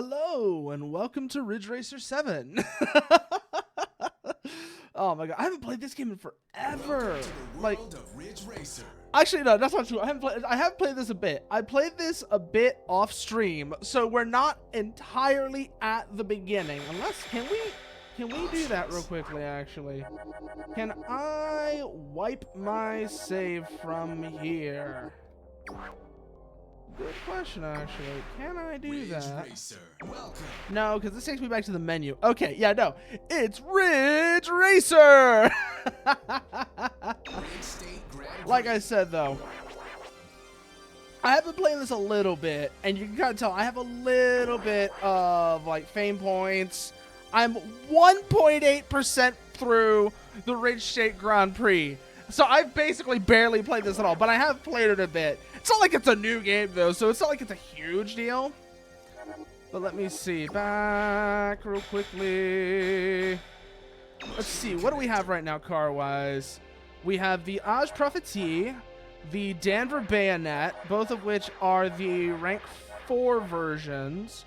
Hello and welcome to Ridge Racer 7. Oh my god, I haven't played this game in forever. Like, Ridge Racer. actually no, that's not true. I have played this a bit. I played this a bit off stream, so we're not entirely at the beginning. Unless can we do that real quickly actually? Can I wipe my save from here? Good question, actually. Can I do that? No, because this takes me back to the menu. Okay, yeah, no. It's Ridge Racer! Like I said, though, I have been playing this a little bit, and you can kind of tell I have a little bit of, like, fame points. I'm 1.8% through the Ridge State Grand Prix. So I've basically barely played this at all, but I have played it a bit. It's not like it's a new game, though, so it's not like it's a huge deal. But let me see. Back real quickly. Let's see. What do we have right now, car-wise? We have the Aj Prophetie, the Danver Bayonet, both of which are the rank 4 versions.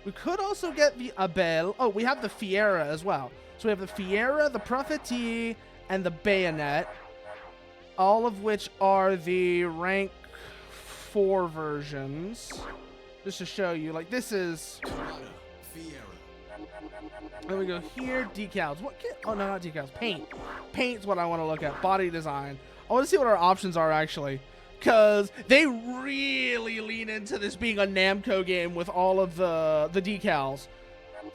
We could also get the Abel. Oh, we have the Fiera as well. So we have the Fiera, the Prophetie, and the Bayonet, all of which are the rank 4 versions. Just to show you, like, this is. Then we go here, decals. What? Oh no, not decals. Paint. Paint's what I want to look at. Body design. I want to see what our options are actually, because they really lean into this being a Namco game with all of the decals.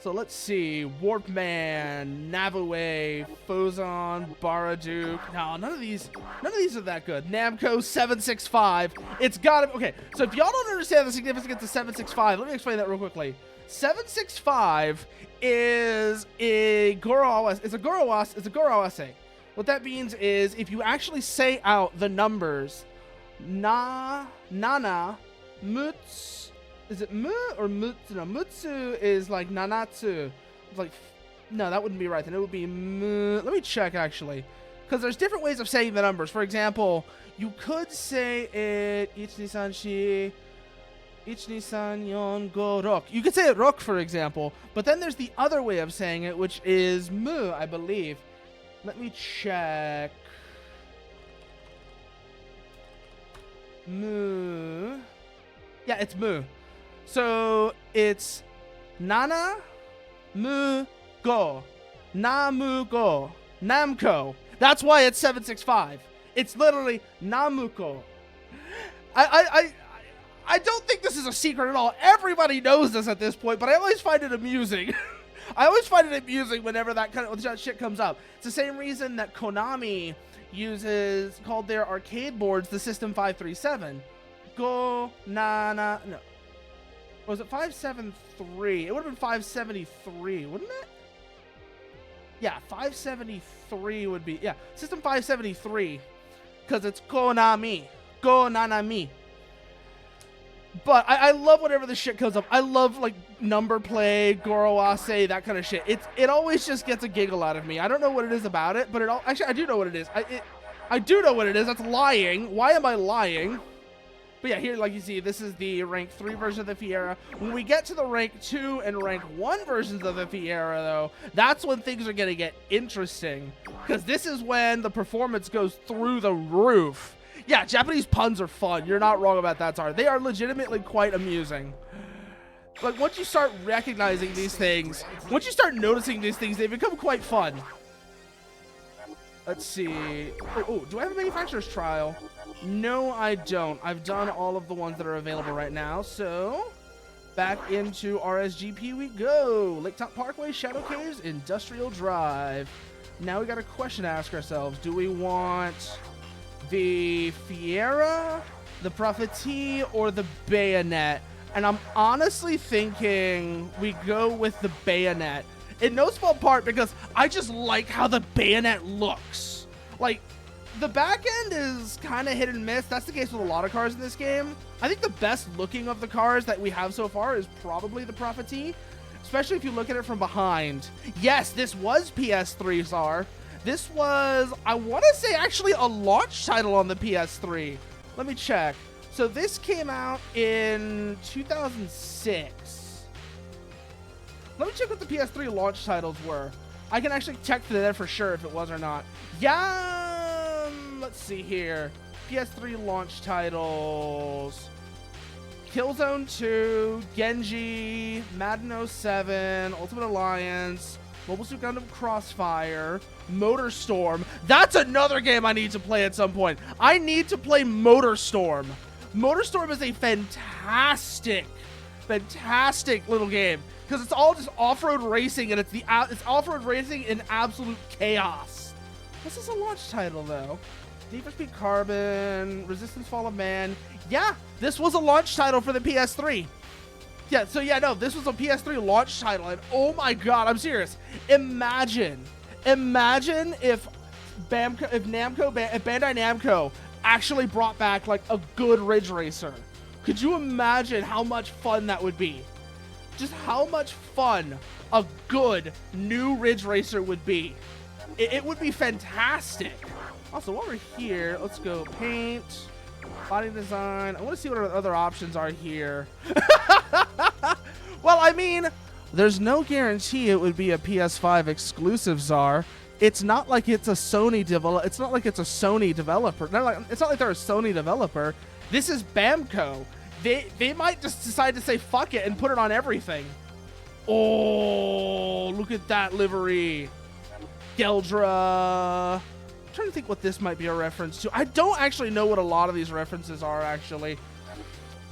So let's see. Warpman, Navue, Fozon, Baraduk. No, none of these are that good. Namco 765. It's gotta be okay. So if y'all don't understand the significance of 765, let me explain that real quickly. 765 is a Goroawase. It's a Goroawase. What that means is if you actually say out the numbers Nana, Muts. Is it Mu or Mutsu? No, Mutsu is like Nanatsu. It's like, no, that wouldn't be right. Then it would be Mu. Let me check actually, because there's different ways of saying the numbers. For example, you could say it Ichnisanshi, Ichnisan Yon Go Rok. You could say it Rok, for example, but then there's the other way of saying it, which is Mu, I believe. Let me check. Mu. Yeah, it's Mu. So it's Nana Mu Go. Namu Go. Namco. That's why it's 765. It's literally Namuko. I don't think this is a secret at all. Everybody knows this at this point, but I always find it amusing. I always find it amusing whenever that kind of shit comes up. It's the same reason that Konami called their arcade boards the System 537. Go, Nana, no. Was it 573? It would have been 573, wouldn't it? Yeah, 573 would be, yeah, System 573, because it's Konami. Go, Nanami. But I love whenever this shit comes up. I love, like, number play, Goroawase, that kind of shit. It always just gets a giggle out of me. I don't know what it is about it, but actually, I do know what it is. I do know what it is. That's lying. Why am I lying? But yeah, here, like you see, this is the rank 3 version of the Fiera. When we get to the rank 2 and rank 1 versions of the Fiera, though, that's when things are going to get interesting. Because this is when the performance goes through the roof. Yeah, Japanese puns are fun. You're not wrong about that, Tar. They are legitimately quite amusing. Like, once you start recognizing these things, once you start noticing these things, they become quite fun. Let's see. Oh, do I have a manufacturer's trial? No, I don't. I've done all of the ones that are available right now, so back into RSGP we go. Laketop Parkway, Shadow Caves, Industrial Drive. Now we got a question to ask ourselves. Do we want the Fiera, the Prophetie, or the Bayonet? And I'm honestly thinking we go with the Bayonet. In no small part because I just like how the Bayonet looks. Like, the back end is kind of hit and miss. That's the case with a lot of cars in this game. I think the best looking of the cars that we have so far is probably the Prophetie, especially if you look at it from behind. Yes, this was PS3, Czar. This was, I want to say, actually a launch title on the PS3. Let me check. So this came out in 2006. Let me check what the PS3 launch titles were. I can actually check for that for sure if it was or not. Yeah, let's see here. PS3 launch titles. Killzone 2, Genji, Madden 07, Ultimate Alliance, Mobile Suit Gundam Crossfire, Motorstorm. That's another game I need to play at some point. I need to play Motorstorm. Motorstorm is a fantastic little game because it's all just off-road racing, and it's off-road racing in absolute chaos. This is a launch title though. Need for Speed Carbon, Resistance Fall of Man. Yeah, this was a launch title for the PS3. Yeah, so yeah, no, this was a PS3 launch title, and oh my god, I'm serious. Imagine if Bandai Namco actually brought back like a good Ridge Racer. Could you imagine how much fun that would be? Just how much fun a good new Ridge Racer would be. It would be fantastic. Also, while we're here, let's go paint, body design. I want to see what our other options are here. Well, I mean, there's no guarantee it would be a PS5 exclusive, Czar. It's not like it's a Sony developer. It's not like it's a Sony developer. It's not like they're a Sony developer. This is Bamco. They might just decide to say fuck it and put it on everything. Oh, look at that livery. Geldra. I'm trying to think what this might be a reference to. I don't actually know what a lot of these references are, actually.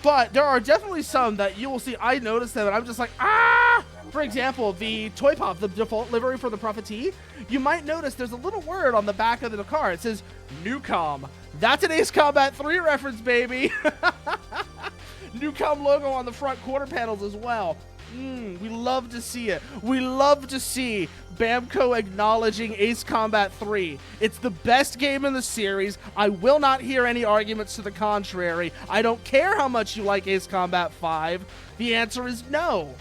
But there are definitely some that you will see. I noticed them, and I'm just like, ah! For example, the Toy Pop, the default livery for the Prophetee, you might notice there's a little word on the back of the car. It says, Newcom. That's an Ace Combat 3 reference, baby. Newcom logo on the front quarter panels as well. We love to see it. We love to see Bamco acknowledging Ace Combat 3. It's the best game in the series. I will not hear any arguments to the contrary. I don't care how much you like Ace Combat 5. The answer is no.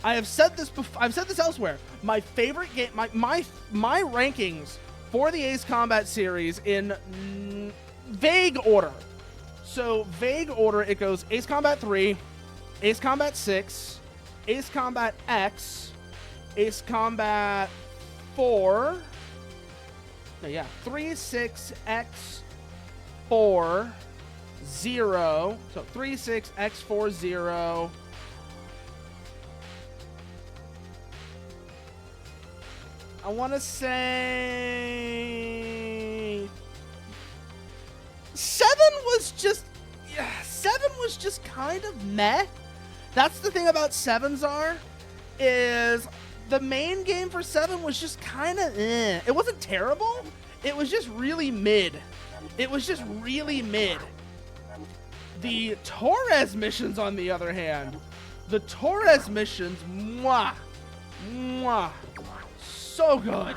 I have said this before. I've said this elsewhere. My favorite game, my rankings for the Ace Combat series in vague order. So vague order, it goes Ace Combat 3, Ace Combat 6, Ace Combat X, Ace Combat 4, no, yeah, 3, 6, X, 4, 0, so 3, 6, X, 4, 0, I want to say 7 was just, yeah, 7 was just kind of meh. That's the thing about 7s is the main game for 7 was just kind of eh. It wasn't terrible. It was just really mid. It was just really mid. The Torres missions, on the other hand, the Torres missions, mwah, mwah, so good.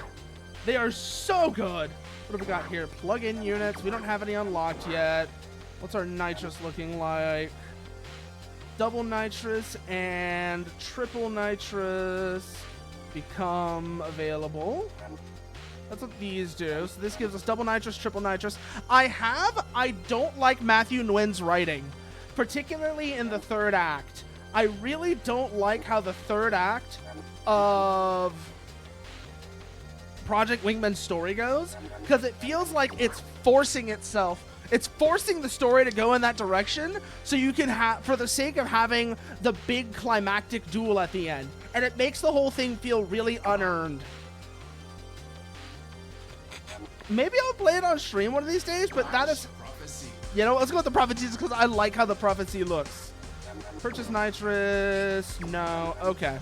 They are so good. What have we got here? Plug-in units. We don't have any unlocked yet. What's our nitrous looking like? Double nitrous and triple nitrous become available. That's what these do. So this gives us double nitrous, triple nitrous. I don't like Matthew Nguyen's writing, particularly in the third act. I really don't like how the third act of Project Wingman's story goes, because it feels like it's forcing itself. It's forcing the story to go in that direction so you can have, for the sake of having the big climactic duel at the end. And it makes the whole thing feel really unearned. Maybe I'll play it on stream one of these days, but that is, you know, let's go with the Prophecies because I like how the Prophecy looks. Purchase nitrous, no, okay.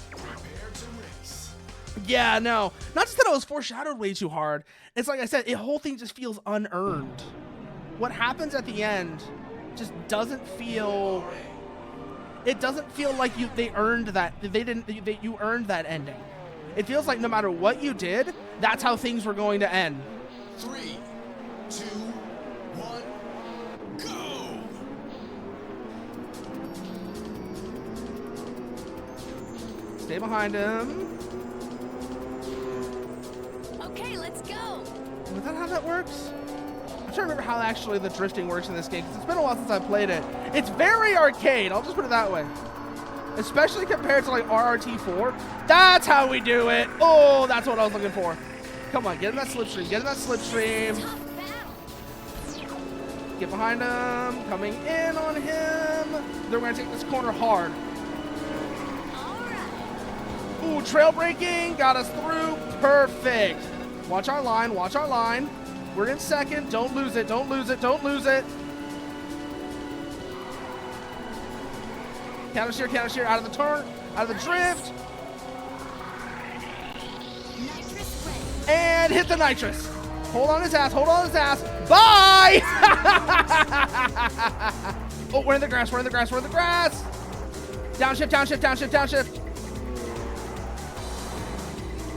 Yeah, no, not just that it was foreshadowed way too hard. It's like I said, the whole thing just feels unearned. What happens at the end just doesn't feel, it doesn't feel like they earned that, you earned that ending. It feels like no matter what you did, that's how things were going to end. 3, 2, 1, go! Stay behind him. Okay, let's go. Is that how that works? I'm trying to remember how actually the drifting works in this game, because it's been a while since I played it. It's very arcade, I'll just put it that way. especially compared to like RRT4. That's how we do it. Oh, that's what I was looking for. Come on, get in that slipstream. Get in that slipstream. Tough battle. Get behind him. Coming in on him. They're going to take this corner hard. All right. Ooh, trail braking. Got us through. Perfect. Watch our line. Watch our line. We're in second. Don't lose it. Don't lose it. Don't lose it. Counter steer, out of the turn, out of the drift. Nitrous ready. And hit the nitrous. Hold on his ass, hold on his ass. Bye! Oh, we're in the grass, we're in the grass, we're in the grass. Downshift, downshift, downshift, downshift.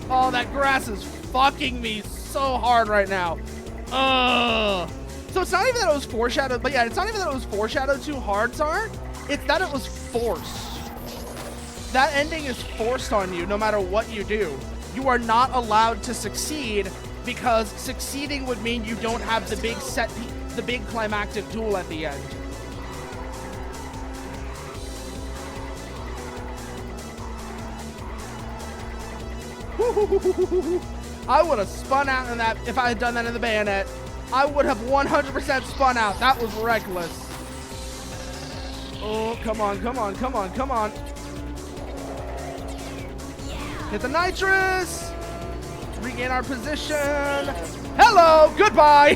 Oh, that grass is fucking me so hard right now. Ugh. So it's not even that it was foreshadowed, but yeah, it's not even that it was foreshadowed too hard, Tsar. It's that it was forced. That ending is forced on you no matter what you do. You are not allowed to succeed because succeeding would mean you don't have the big the big climactic duel at the end. I would have spun out in that if I had done that in the bayonet. I would have 100% spun out. That was reckless. Oh, come on, come on, come on, come on. Hit the nitrous. Regain our position. Hello, goodbye.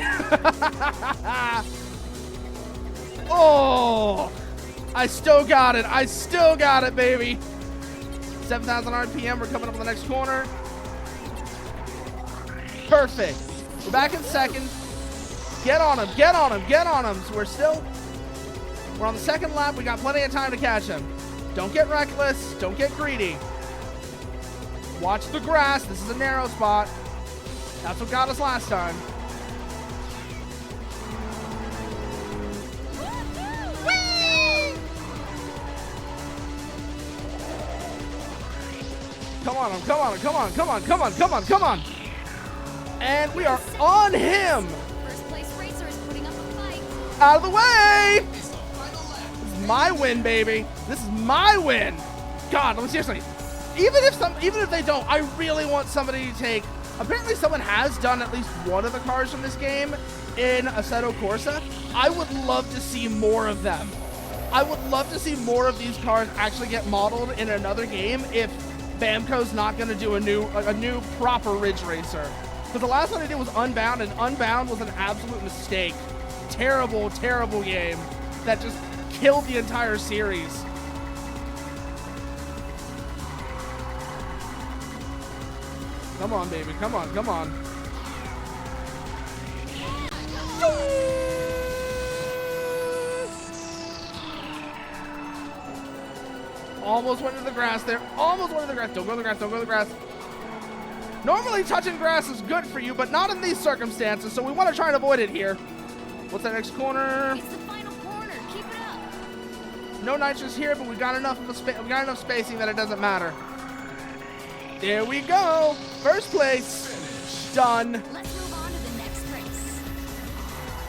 Oh, I still got it. I still got it, baby. 7,000 RPM. We're coming up on the next corner. Perfect. We're back in second. Get on him, get on him, get on him. So we're on the second lap. We got plenty of time to catch him. Don't get reckless. Don't get greedy. Watch the grass. This is a narrow spot. That's what got us last time. Whee! Come on, come on, come on, come on, come on, come on, come on. And we are on him. First place racer is putting up a fight. Out of the way. This is my win, baby. This is my win. God, seriously. Even if they don't, I really want somebody to take. Apparently, someone has done at least one of the cars from this game in Assetto Corsa. I would love to see more of them. I would love to see more of these cars actually get modeled in another game if Bamco's not going to do a new proper Ridge Racer. Because the last one they did was Unbound, and Unbound was an absolute mistake. Terrible, terrible game that just killed the entire series. Come on, baby. Come on, come on. Almost went into the grass there. Almost went into the grass. Don't go in the grass. Don't go in the grass. Normally, touching grass is good for you, but not in these circumstances, so we want to try and avoid it here. What's that next corner? It's the final corner. Keep it up. No nitrous here, but we got enough spacing that it doesn't matter. There we go. First place. Done. Let's move on to the next race.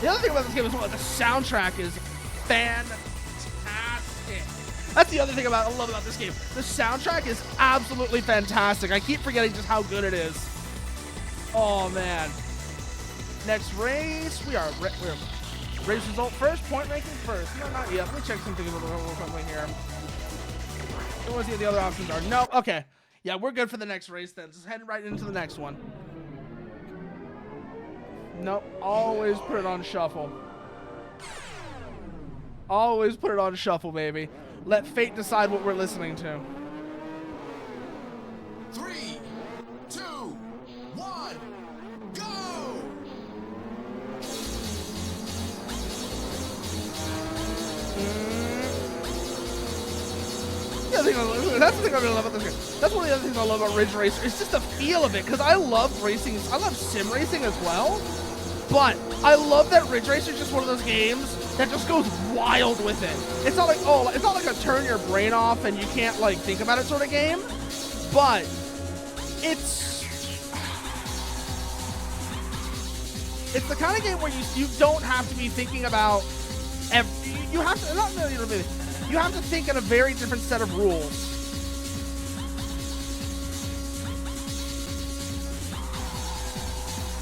The other thing about this game is well, the soundtrack is fantastic. That's the other thing I love about this game. The soundtrack is absolutely fantastic. I keep forgetting just how good it is. Oh, man. Next race. We're race result first, point ranking first. No, not yet. Let me check something real quickly here. I want to see what the other options are. No, okay. Yeah, we're good for the next race then. Just heading right into the next one. Nope. Always put it on shuffle. Always put it on shuffle, baby. Let fate decide what we're listening to. 3, 2, 1, go! That's the thing I really love about this game. That's one of the other things I love about Ridge Racer. It's just the feel of it, because I love racing. I love sim racing as well, but I love that Ridge Racer is just one of those games that just goes wild with it. It's not like, oh, it's not like a turn your brain off and you can't like think about it sort of game, but it's the kind of game where you don't have to be thinking about you have to not really you have to think in a very different set of rules.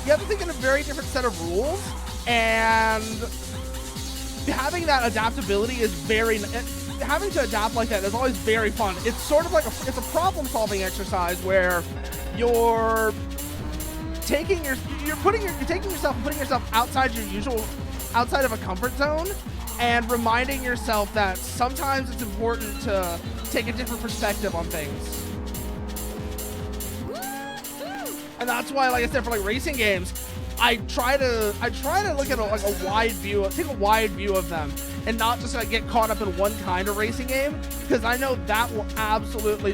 You have to think in a very different set of rules, and having that adaptability is having to adapt like that is always very fun. It's sort of like it's a problem-solving exercise where you're taking yourself and putting yourself outside of a comfort zone, and reminding yourself that sometimes it's important to take a different perspective on things. And that's why, like I said, for like racing games, I try to look at a wide view, take a wide view of them, and not just like get caught up in one kind of racing game, because I know that'll absolutely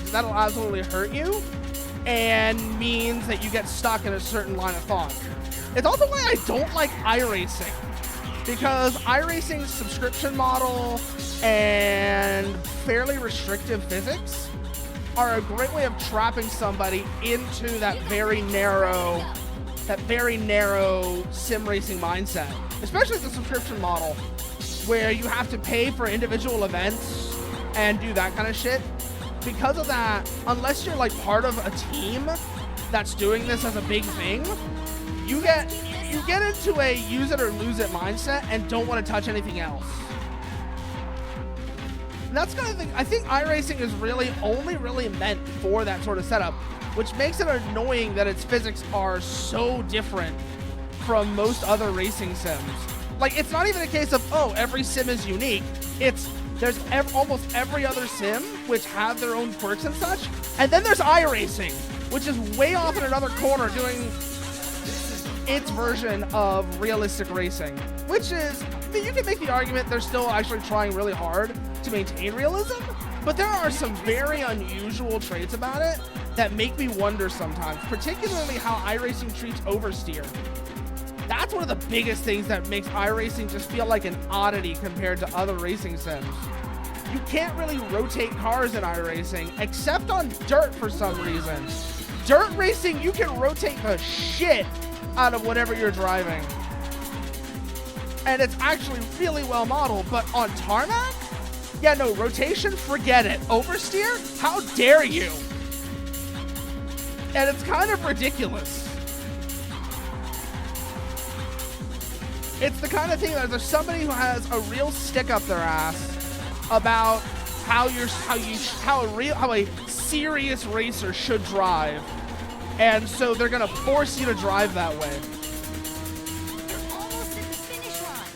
hurt you, and means that you get stuck in a certain line of thought. It's also why I don't like iRacing, because iRacing's subscription model and fairly restrictive physics are a great way of trapping somebody into that very narrow sim racing mindset, especially the subscription model, where you have to pay for individual events and do that kind of shit. Because of that, unless you're like part of a team that's doing this as a big thing, you get into a use it or lose it mindset and don't want to touch anything else. And that's kind of thing. I think iRacing is only really meant for that sort of setup, which makes it annoying that its physics are so different from most other racing sims. Like, it's not even a case of, oh, every sim is unique. There's almost every other sim which have their own quirks and such, and then there's iRacing, which is way off in another corner doing its version of realistic racing, which is, I mean, you can make the argument they're still actually trying really hard to maintain realism, but there are some very unusual traits about it that make me wonder sometimes, particularly how iRacing treats oversteer. That's one of the biggest things that makes iRacing just feel like an oddity compared to other racing sims. You can't really rotate cars in iRacing, except on dirt for some reason. Dirt racing, you can rotate the shit out of whatever you're driving. And it's actually really well modeled, but on tarmac? Yeah, no, rotation, forget it. Oversteer? How dare you? And it's kind of ridiculous. It's the kind of thing that there's somebody who has a real stick up their ass about how a serious racer should drive. And so they're gonna force you to drive that way. You're almost at the finish line.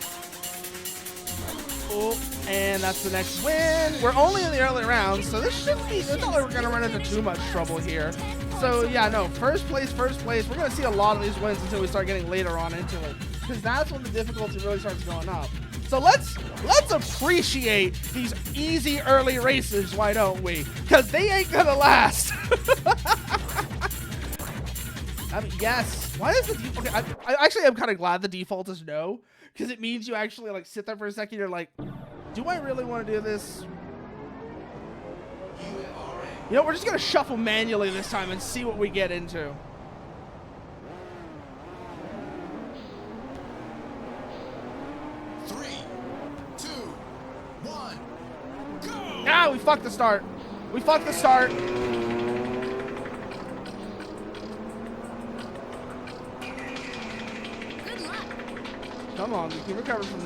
Oh, and that's the next win. We're only in the early rounds, so it's not like we're gonna run into too much trouble here. So yeah, no, first place. We're gonna see a lot of these wins until we start getting later on into it, because that's when the difficulty really starts going up. So let's appreciate these easy early races, why don't we? Because they ain't gonna last. I mean, yes. Why is the default? Okay, I actually am kind of glad the default is no, because it means you actually like sit there for a second. You're like, do I really want to do this? You know, we're just gonna shuffle manually this time and see what we get into. Three, two, one, go! Ah, we fucked the start. We fucked the start. Good luck. Come on, we can recover from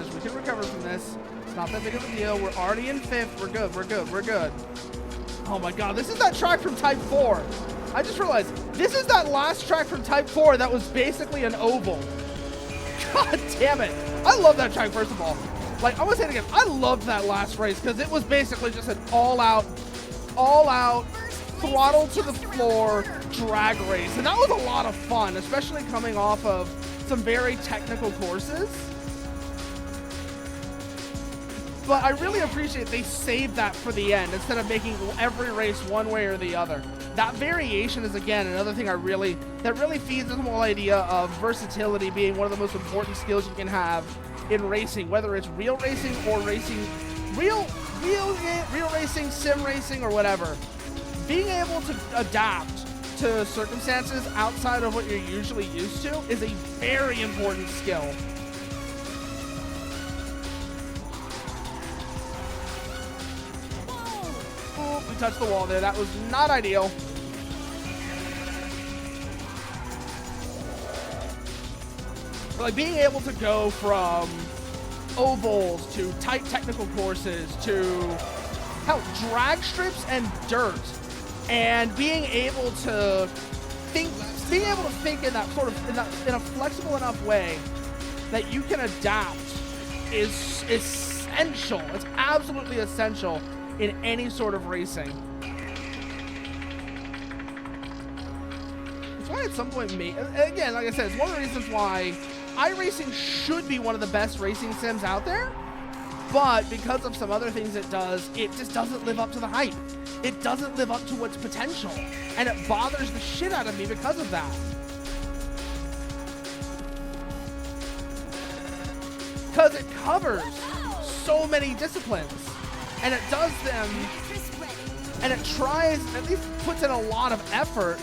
this. It's not that big of a deal. We're already in 5th. We're good. Oh my god, this is that track from Type 4. I just realized, this is that last track from Type 4 that was basically an oval. God damn it. I love that track, first of all. Like, I want to say it again. I loved that last race because it was basically just an all-out, throttle to the floor drag race. And that was a lot of fun, especially coming off of some very technical courses. But I really appreciate they saved that for the end instead of making every race one way or the other. That variation is, again, another thing that really feeds this whole idea of versatility being one of the most important skills you can have in racing, whether it's real racing or real racing, sim racing, or whatever. Being able to adapt to circumstances outside of what you're usually used to is a very important skill. touch the wall there. That was not ideal. But like being able to go from ovals to tight technical courses to hell, drag strips and dirt, and being able to think in that sort of in a flexible enough way that you can adapt is essential. It's absolutely essential in any sort of racing. It's why at some point, again, like I said, it's one of the reasons why iRacing should be one of the best racing sims out there, but because of some other things it does, it just doesn't live up to the hype. It doesn't live up to its potential, and it bothers the shit out of me because of that. Because it covers so many disciplines, and it does them, and it tries, at least puts in a lot of effort,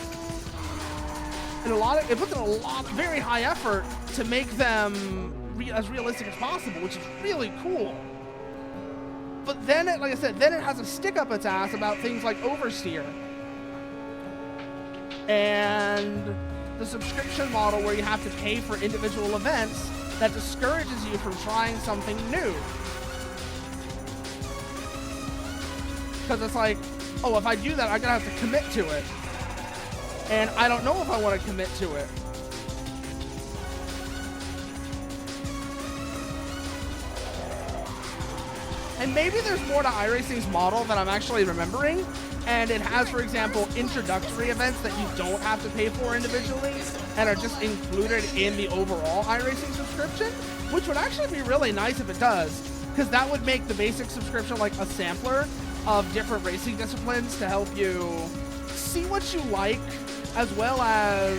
and it puts in a lot, very high effort to make them as realistic as possible, which is really cool. But then it, like I said, then it has a stick up its ass about things like oversteer and the subscription model where you have to pay for individual events that discourages you from trying something new. Because it's like, oh, if I do that, I'm gonna have to commit to it. And I don't know if I want to commit to it. And maybe there's more to iRacing's model than I'm actually remembering. And it has, for example, introductory events that you don't have to pay for individually and are just included in the overall iRacing subscription, which would actually be really nice if it does, because that would make the basic subscription like a sampler of different racing disciplines to help you see what you like, as well as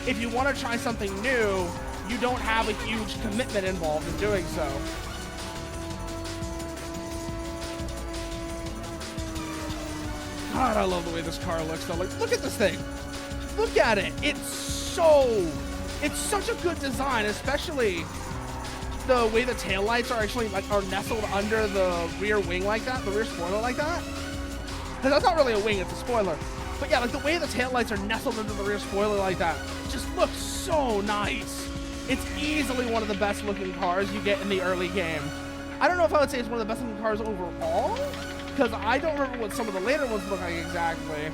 if you want to try something new, you don't have a huge commitment involved in doing so. God, I love the way this car looks though. Like, look at this thing. Look at it. It's such a good design, especially the way the taillights are actually like are nestled under the rear wing like that, the rear spoiler like that. Because that's not really a wing, it's a spoiler. But yeah, like the way the taillights are nestled into the rear spoiler like that just looks so nice. It's easily one of the best looking cars you get in the early game. I don't know if I would say it's one of the best looking cars overall, because I don't remember what some of the later ones look like exactly.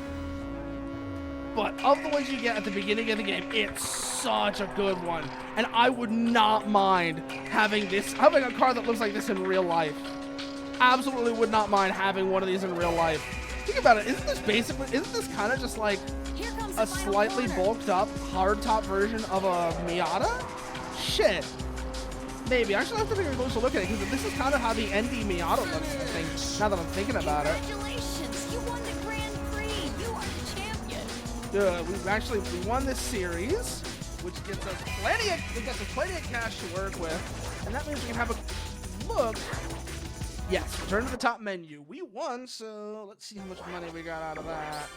But of the ones you get at the beginning of the game, it's such a good one. And I would not mind having a car that looks like this in real life. Absolutely would not mind having one of these in real life. Think about it, isn't this kind of just like a slightly bulked up hardtop version of a Miata? Shit. Maybe. I should have to take a closer look at it, because this is kind of how the ND Miata looks, I think, now that I'm thinking about it. Congratulations! You won the Grand Prix! You are the champion! We won this series, which gets us plenty of cash to work with, and that means we can have a look. Yes, return to the top menu. We won, so let's see how much money we got out of that.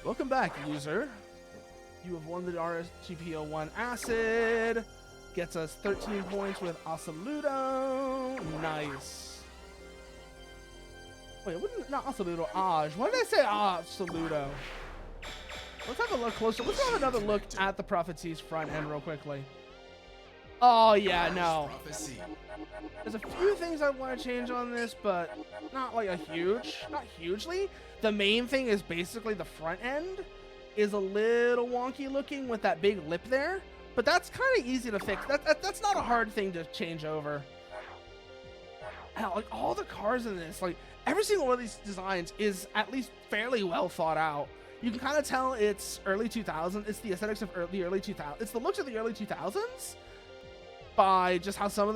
Welcome back, user. You have won the RSGP01 Acid. Gets us 13 points with Assoluto. Nice. Wait, not Assoluto, Aj. Why did I say Assoluto? Let's have a look closer. Let's have another look at the Prophecy's front end real quickly. Oh, yeah, no. There's a few things I want to change on this, but not hugely. The main thing is basically the front end is a little wonky looking with that big lip there. But that's kind of easy to fix. That's not a hard thing to change over. Hell, like all the cars in this, like every single one of these designs is at least fairly well thought out. You can kind of tell it's early 2000s. It's the aesthetics of the early 2000s. It's the looks of the early 2000s by just how some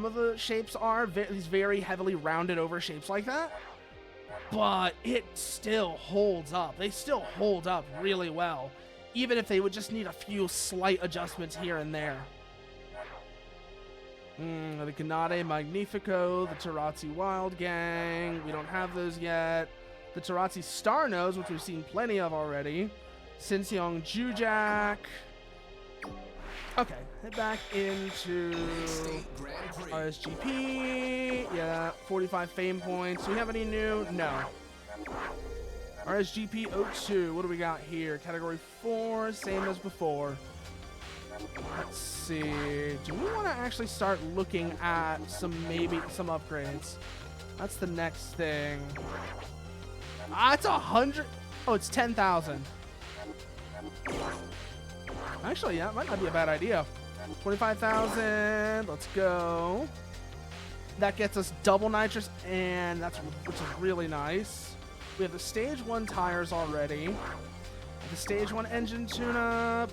of the shapes are. These very heavily rounded over shapes like that. But it still holds up. They still hold up really well, even if they would just need a few slight adjustments here and there. The Gennade Magnifico, the Tarazzi Wild Gang, we don't have those yet. The Tarazzi Star Nose, which we've seen plenty of already. Sinseong Jujak. Okay, Head back into State Grand Prix. RSGP. Yeah, 45 fame points. Do we have any new? No. RSGP 02. What do we got here? Category 4, same as before. Let's see. Do we want to actually start looking at maybe some upgrades? That's the next thing. It's 100. Oh, it's 10,000. Actually, yeah, it might not be a bad idea. 25,000. Let's go. That gets us double nitrous, and which is really nice. We have the stage 1 tires already. The stage 1 engine tune-up.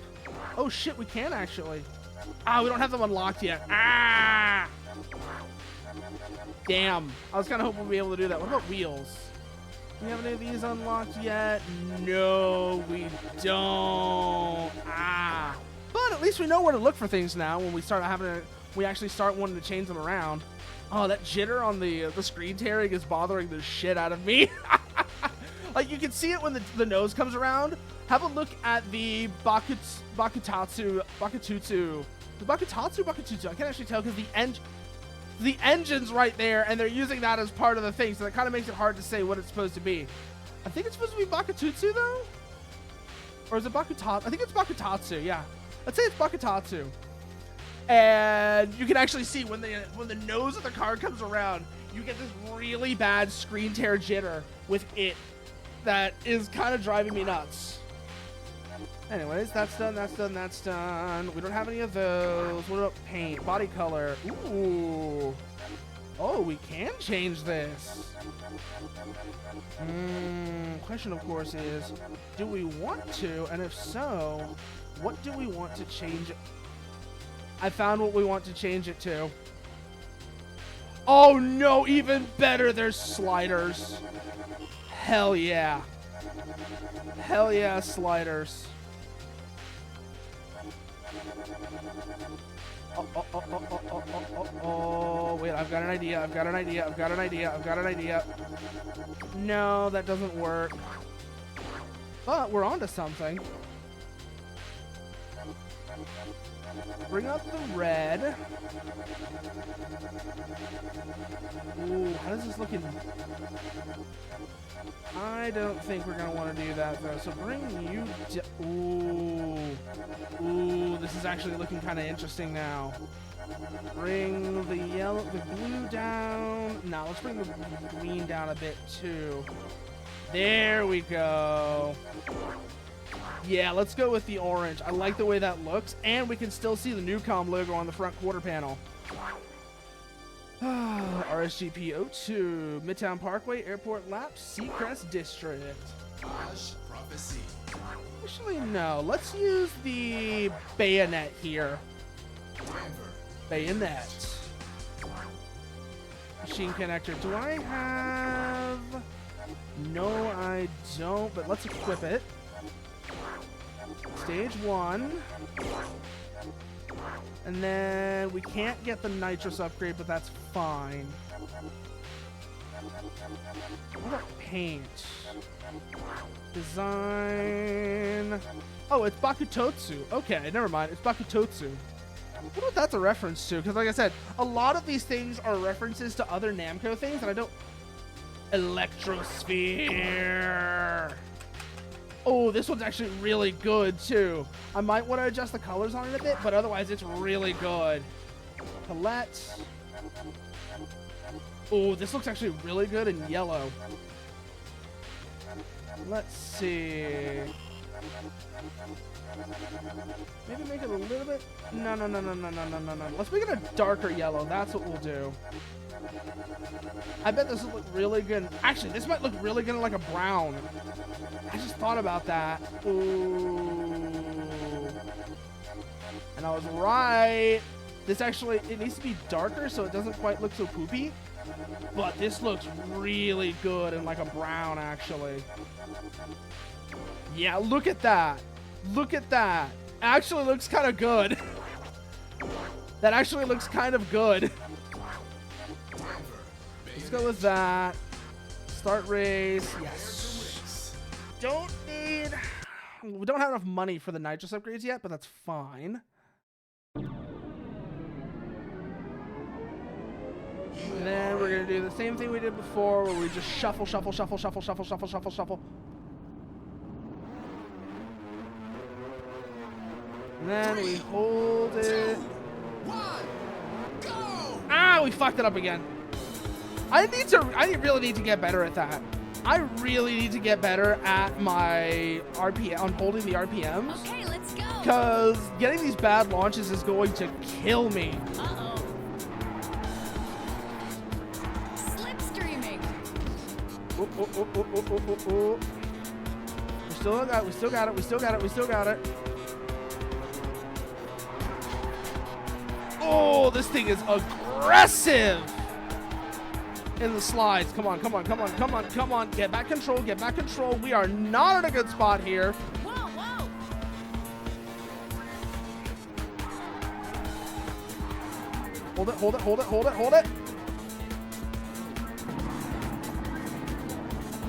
Oh shit, we can actually. We don't have them unlocked yet. Damn. I was kind of hoping we'd be able to do that. What about wheels? Do we have any of these unlocked yet? No, we don't. But at least we know where to look for things now when we actually start wanting to change them around. Oh, that jitter on the screen tearing is bothering the shit out of me. Like, you can see it when the nose comes around. Have a look at the Bakutatsu. The Bakutatsu? I can't actually tell because the engine's right there, and they're using that as part of the thing, so that kind of makes it hard to say what it's supposed to be. I think it's supposed to be Bakutatsu, though? Or is it Bakutatsu? I think it's Bakutatsu, yeah. Let's say it's Bakutatsu. And you can actually see when the nose of the car comes around, you get this really bad screen tear jitter with it that is kind of driving me nuts. Anyways, that's done. We don't have any of those. What about paint? Body color. Ooh. Oh, we can change this. Question, of course, is, do we want to? And if so, what do we want to change it? I found what we want to change it to. Oh no, even better, there's sliders. Hell yeah. Hell yeah, sliders. Oh, wait, I've got an idea. No, that doesn't work. But we're onto something. Bring up the red. Ooh, how does this look in... I don't think we're going to want to do that, though. So bring you... Ooh, this is actually looking kind of interesting now. Bring the blue down. No, let's bring the green down a bit, too. There we go. Yeah, let's go with the orange. I like the way that looks, and we can still see the Newcom logo on the front quarter panel. RSGP 02, Midtown Parkway, Airport Lap, Seacrest District. Prophecy. Actually, no. Let's use the bayonet here. Denver. Bayonet. Machine connector. Do I have... No, I don't, but let's equip it. Stage 1. And then we can't get the nitrous upgrade, but that's fine. What about paint? Design. Oh, it's Bakutotsu. Okay, never mind. It's Bakutotsu. I wonder what that's a reference to, because like I said, a lot of these things are references to other Namco things, and I don't... Electrosphere. Oh, this one's actually really good, too. I might want to adjust the colors on it a bit, but otherwise it's really good. Palette. Oh, this looks actually really good in yellow. Let's see. Maybe make it a little bit... No. Let's make it a darker yellow. That's what we'll do. I bet this will look really good. Actually, this might look really good in like a brown. I just thought about that. Ooh. And I was right. This actually, it needs to be darker so it doesn't quite look so poopy. But this looks really good in like a brown, actually. Yeah, look at that. Look at that. Actually looks kind of good. That actually looks kind of good. Let's go with that. Start race. Yes. We don't have enough money for the nitrous upgrades yet, but that's fine. And then we're gonna do the same thing we did before, where we just shuffle. And then we hold it. 1, go! Ah, we fucked it up again. I really need to get better at that. I really need to get better at my RPM, on holding the RPMs. Okay, let's go. Because getting these bad launches is going to kill me. Uh-oh. Slipstreaming. Oh. We still got it. Oh, this thing is aggressive in the slides. Come on. Get back control. We are not in a good spot here. Whoa. Hold it.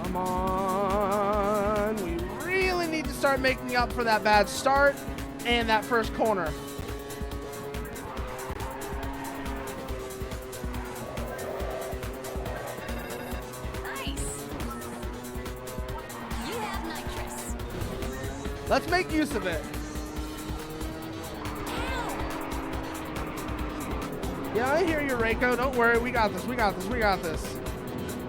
Come on. We really need to start making up for that bad start and that first corner. Let's make use of it. Yeah, I hear you, Reiko. Don't worry. We got this.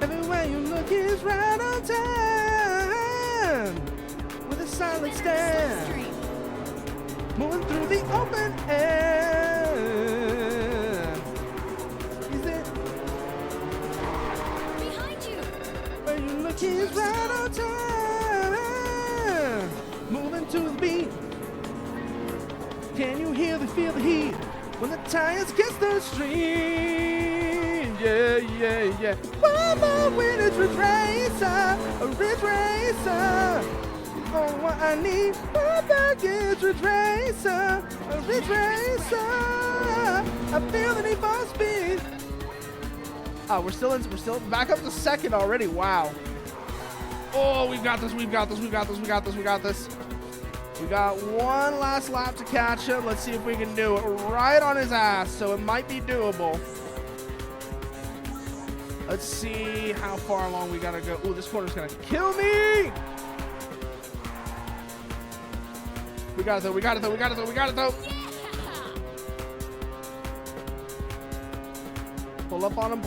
Everywhere you look is right on time. With a silent stand. Moving through the open air. Is it? Behind you. Where you look is right on time. Moving to the beat. Can you feel the heat when the tires kiss the street? Yeah. One more win, it's Ridge Racer, a Ridge Racer. Oh, what I need, one back is Ridge Racer, a Ridge Racer. I feel the need for speed. Oh, we're still back up to second already. Wow. Oh, we've got this. We got one last lap to catch him. Let's see if we can do it right on his ass. So it might be doable. Let's see how far along we gotta go. Ooh, this corner's gonna kill me. We got it though. Yeah. Pull up on him.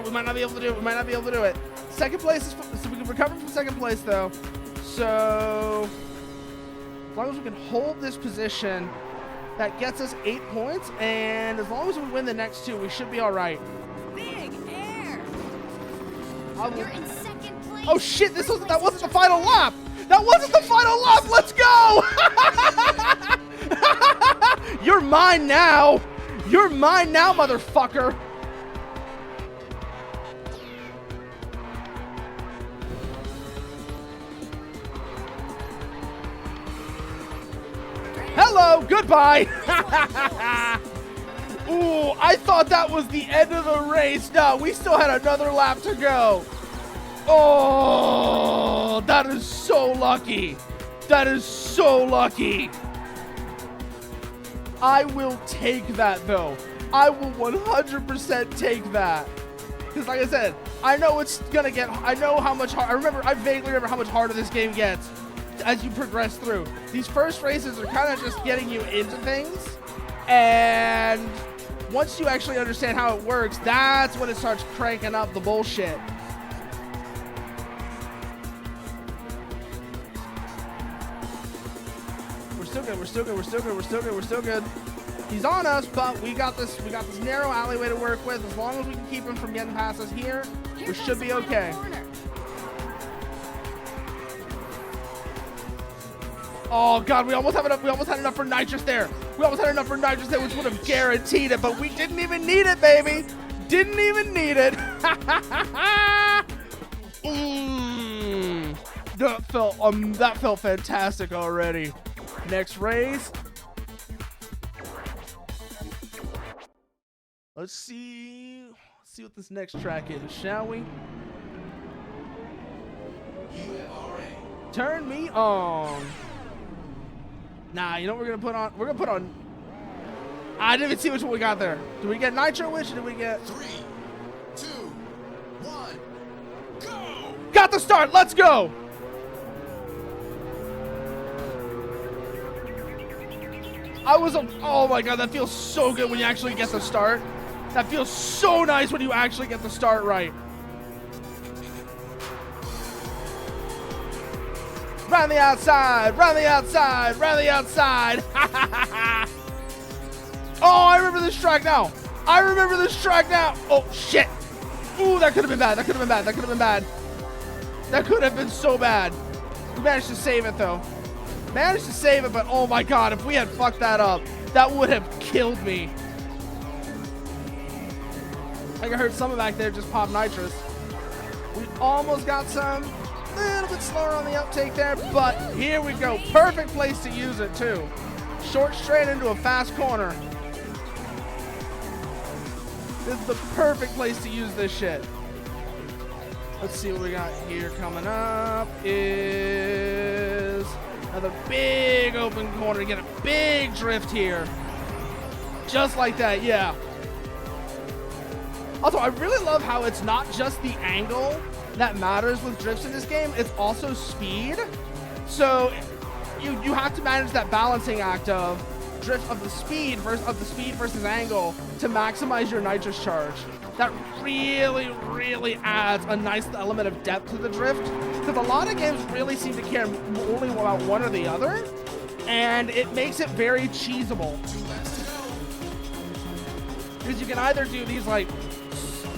We might not be able to do it. Second place is so we can recover from second place though. So as long as we can hold this position, that gets us 8 points, and as long as we win the next 2, we should be all right. Big air. You're in second place. Oh shit! That wasn't the final lap. Let's go! You're mine now, motherfucker. Hello, goodbye. Ooh, I thought that was the end of the race. No, we still had another lap to go. Oh, that is so lucky. I will take that, though. I will 100% take that. Because like I said, I know it's going to get, I know how much hard, I vaguely remember how much harder this game gets as you progress through. These first races are kind of just getting you into things, and once you actually understand how it works, that's when it starts cranking up the bullshit. We're still good. He's on us, but we got this narrow alleyway to work with. As long as we can keep him from getting past us here, we should be okay. Oh god, we almost had enough for nitrous there. Which would have guaranteed it, but we didn't even need it, baby. That felt fantastic already. Next race. Let's see what this next track is, shall we? You have already Turn me on. Nah, you know what we're gonna put on? We're gonna put on. I didn't even see which one we got there. Did we get Nitro Witch or did we get? 3, 2, 1, go! Got the start. Let's go. Oh my god, that feels so good when you actually get the start. That feels so nice when you actually get the start right. Round the outside, round the outside, round the outside. Oh, I remember this track now. I remember this track now. Oh, shit. Ooh, that could have been bad. That could have been bad. That could have been bad. That could have been so bad. We managed to save it, though. Managed to save it, but oh my god, if we had fucked that up, that would have killed me. I heard someone back there just pop nitrous. We almost got some. A little bit slower on the uptake there, but here we go. Perfect place to use it, too. Short straight into a fast corner. This is the perfect place to use this shit. Let's see what we got here coming up is another big open corner. Get a big drift here. Just like that, yeah. Also, I really love how it's not just the angle that matters with drifts in this game, it's also speed. So you have to manage that balancing act of drift of the speed versus angle to maximize your nitrous charge. That really, really adds a nice element of depth to the drift, because a lot of games really seem to care only about one or the other, and it makes it very cheesable. Because you can either do these like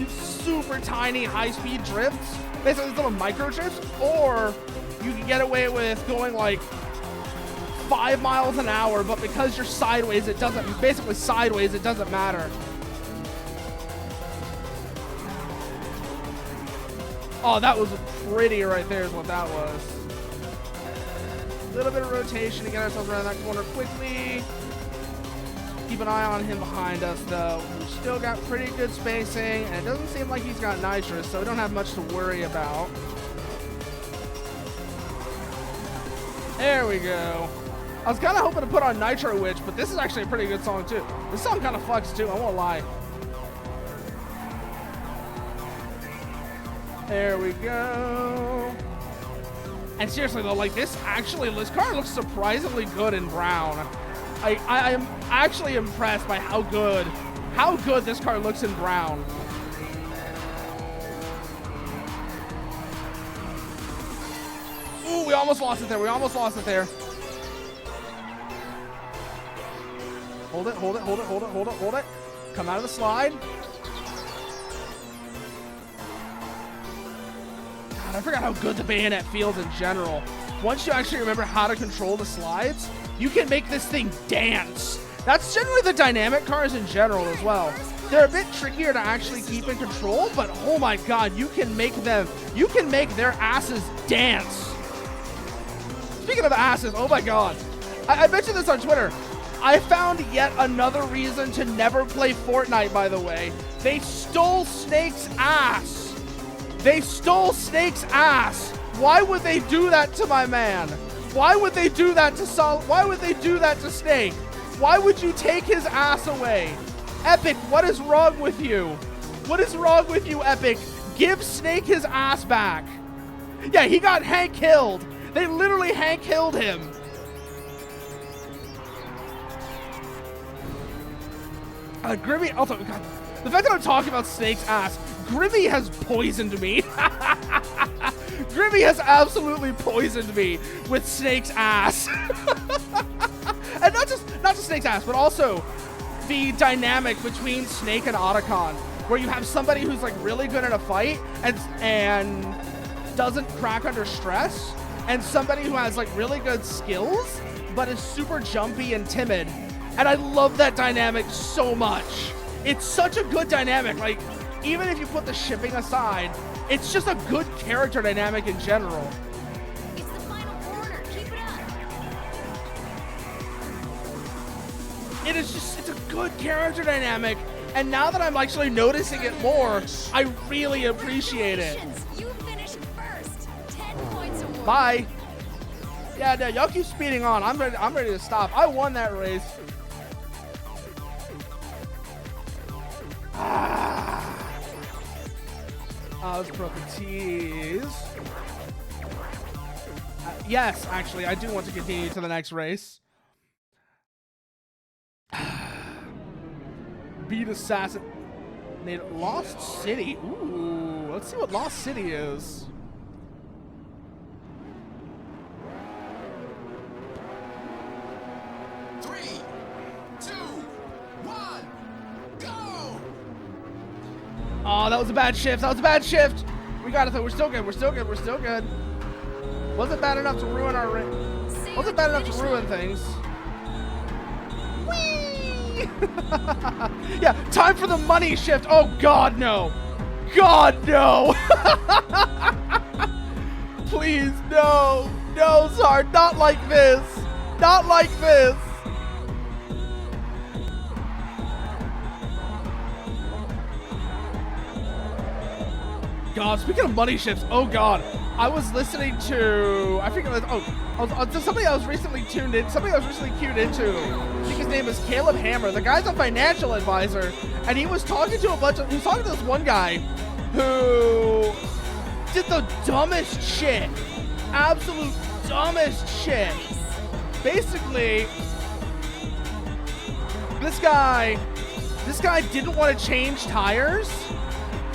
super tiny high-speed drifts, basically these little micro drifts, or you can get away with going like 5 miles an hour, but because you're sideways, it doesn't matter. Oh, that was pretty right there is what that was. A little bit of rotation to get ourselves around that corner quickly. Keep an eye on him behind us, though. We've still got pretty good spacing, and it doesn't seem like he's got nitrous, so we don't have much to worry about. There we go. I was kind of hoping to put on Nitro Witch, but this is actually a pretty good song, too. This song kind of fucks, too. I won't lie. There we go. And seriously, though, like, this car looks surprisingly good in brown. I am actually impressed by how good this car looks in brown. Ooh, we almost lost it there. Hold it. Come out of the slide. God, I forgot how good the bayonet feels in general. Once you actually remember how to control the slides, you can make this thing dance. That's generally the dynamic cars in general as well. They're a bit trickier to actually keep in control, but oh my god, you can make their asses dance. Speaking of asses, oh my god. I mentioned this on Twitter. I found yet another reason to never play Fortnite, by the way. They stole Snake's ass. Why would they do that to my man? Why would they do that to Snake? Why would you take his ass away? Epic, what is wrong with you? What is wrong with you, Epic? Give Snake his ass back. Yeah, he got Hank killed. They literally Hank killed him. Grimmy, also, God, the fact that I'm talking about Snake's ass, Grimmy has poisoned me. Grimmy has absolutely poisoned me with Snake's ass. And not just Snake's ass, but also the dynamic between Snake and Otacon, where you have somebody who's like really good in a fight and doesn't crack under stress, and somebody who has like really good skills but is super jumpy and timid. And I love that dynamic so much. It's such a good dynamic. Like, even if you put the shipping aside, it's just a good character dynamic in general. It's the final corner. Keep it up. It's a good character dynamic. And now that I'm actually noticing it more, I really appreciate it. You finished first. 10 points award. Bye. Yeah, no, y'all keep speeding on. I'm ready to stop. I won that race. Let's put up the T's. Yes, actually, I do want to continue to the next race. Beat Assassin. Lost City. Ooh, let's see what Lost City is. Oh, that was a bad shift. That was a bad shift. We got it though. We're still good. We're still good. We're still good. Wasn't bad enough to ruin our wasn't bad enough to ruin things. Whee! Yeah, time for the money shift. Oh God, no. God, no. Please, no. No, Zard, not like this. Not like this. God, speaking of money shifts, oh God, I was listening to, I forget, somebody I was recently tuned in, somebody I was recently cued into, I think his name is Caleb Hammer. The guy's a financial advisor, and he was talking to he was talking to this one guy who did the dumbest shit, absolute dumbest shit. Basically, this guy didn't want to change tires.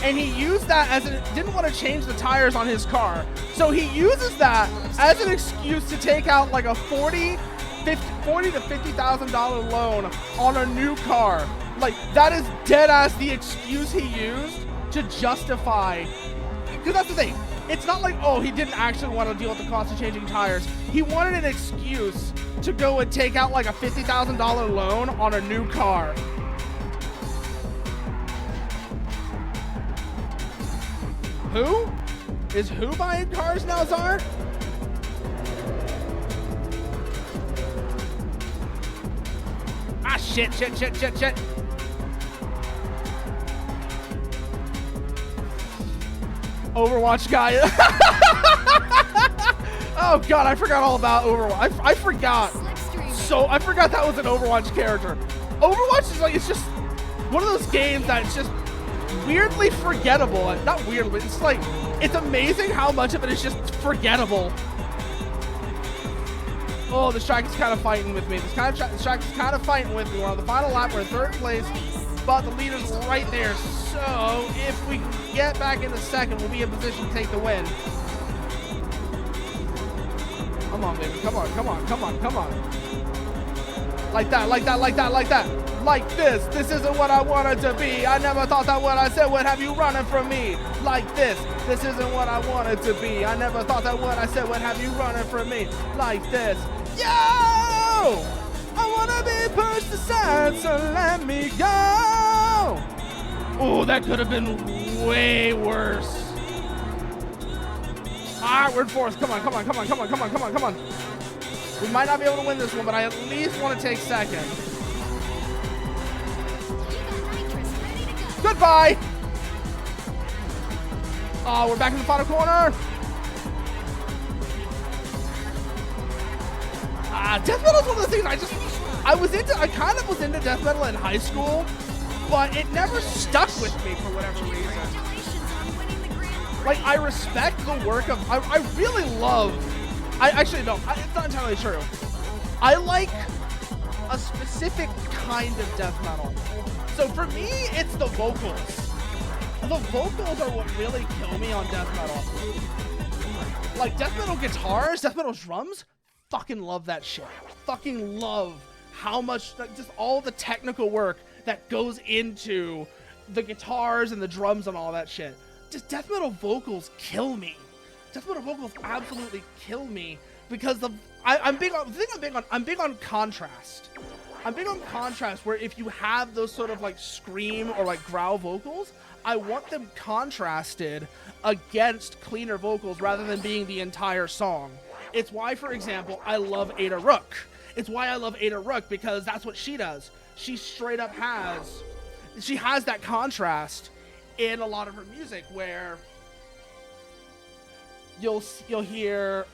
And he used that as didn't want to change the tires on his car. So he uses that as an excuse to take out like a $40,000 to $50,000 loan on a new car. Like, that is dead ass the excuse he used to justify. Because that's the thing. It's not like, oh, he didn't actually want to deal with the cost of changing tires. He wanted an excuse to go and take out like a $50,000 loan on a new car. Who? Is who buying cars now, Zard? Ah, shit. Overwatch guy. Oh, God, I forgot all about Overwatch. I forgot. So, I forgot that was an Overwatch character. Overwatch is like, it's just one of those games that it's just weirdly forgettable. Not weirdly, it's like, it's amazing how much of it is just forgettable. Oh, the track is kind of fighting with me. This track is kind of fighting with me. We're on the final lap. We're in third place, but the leader's right there. So if we get back into second, we'll be in position to take the win. Come on, baby. Come on. Like that. Like this. This isn't what I wanted to be. I never thought that what I said would have you running from me. Like this. This isn't what I wanted to be. I never thought that what I said would have you running from me. Like this. Yo! I wanna be pushed aside, so let me go. Oh, that could have been way worse. Alright, we're in fourth. Come on. We might not be able to win this one, but I at least want to take second. Goodbye! Oh, we're back in the final corner. Death metal is one of the things I kind of was into death metal in high school, but it never stuck with me for whatever reason. Like, I respect the work of, I really love, actually no, it's not entirely true. I like a specific kind of death metal. So for me, it's the vocals. The vocals are what really kill me on death metal. Like death metal guitars, death metal drums, fucking love that shit. Fucking love how much, like, just all the technical work that goes into the guitars and the drums and all that shit. Just death metal vocals kill me. Death metal vocals absolutely kill me because I'm big on contrast. I'm big on contrast, where if you have those sort of like scream or like growl vocals, I want them contrasted against cleaner vocals rather than being the entire song. It's why, for example, I love Ada Rook. It's why I love Ada Rook, because that's what she does. She straight up has that contrast in a lot of her music, where you'll hear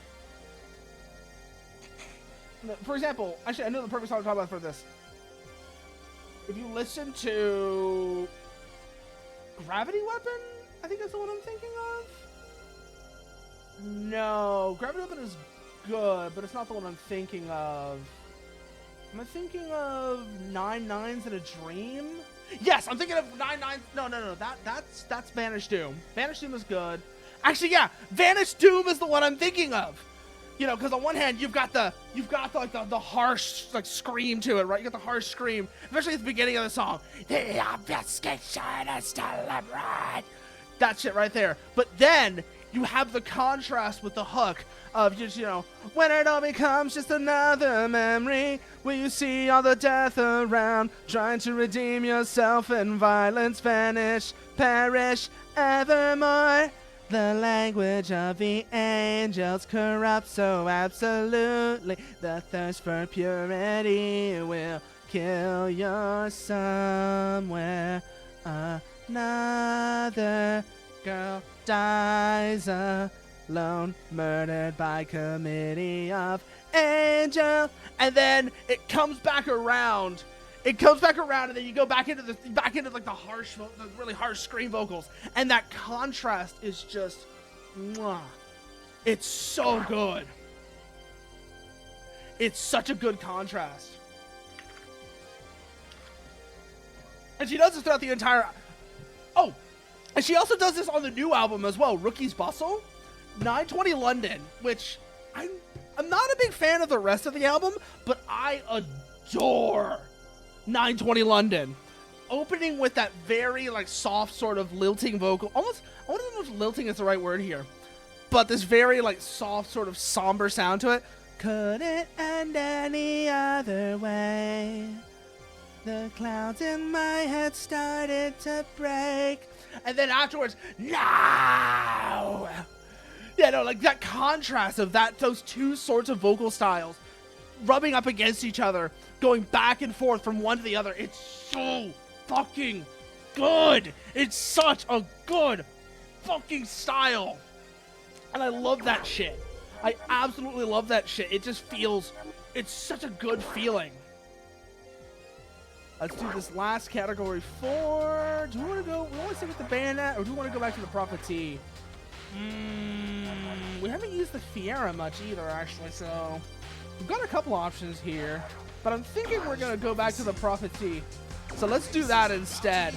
For example, actually, I know the perfect song to talk about for this. If you listen to Gravity Weapon, I think that's the one I'm thinking of. No, Gravity Weapon is good, but it's not the one I'm thinking of. Am I thinking of 9 Nines in a Dream? Yes, I'm thinking of 9 Nines. No. That's Vanished Doom. Vanished Doom is good. Actually, yeah, Vanished Doom is the one I'm thinking of. You know, because on one hand you've got the harsh like scream to it, right? You got the harsh scream, especially at the beginning of the song. The obfuscation is deliberate. That shit right there. But then you have the contrast with the hook of just, you know, when it all becomes just another memory, where you see all the death around, trying to redeem yourself and violence vanish, perish evermore. The language of the angels corrupts so absolutely. The thirst for purity will kill you somewhere. Another girl dies alone, murdered by committee of angels. And then it comes back around. It comes back around, and then you go back into like the really harsh scream vocals, and that contrast is just, mwah. It's so good. It's such a good contrast, and she does this throughout the entire. Oh, and she also does this on the new album as well, Rookie's Bustle, 920 London, which I'm not a big fan of the rest of the album, but I adore 920 London, opening with that very like soft sort of lilting vocal, almost, I don't know if lilting is the right word here, but this very like soft sort of somber sound to it. Couldn't end any other way. The clouds in my head started to break, and then afterwards, no. Yeah, no, like that contrast of those two sorts of vocal styles rubbing up against each other, going back and forth from one to the other. It's so fucking good. It's such a good fucking style. And I love that shit. I absolutely love that shit. It just feels, it's such a good feeling. Let's do this last category 4. Do we want to go, we want to stick with the bayonet, or do we want to go back to the Prophetie? We haven't used the Fiera much either, actually, so we've got a couple options here, but I'm thinking we're going to go back to the Prophetie. So let's do that instead.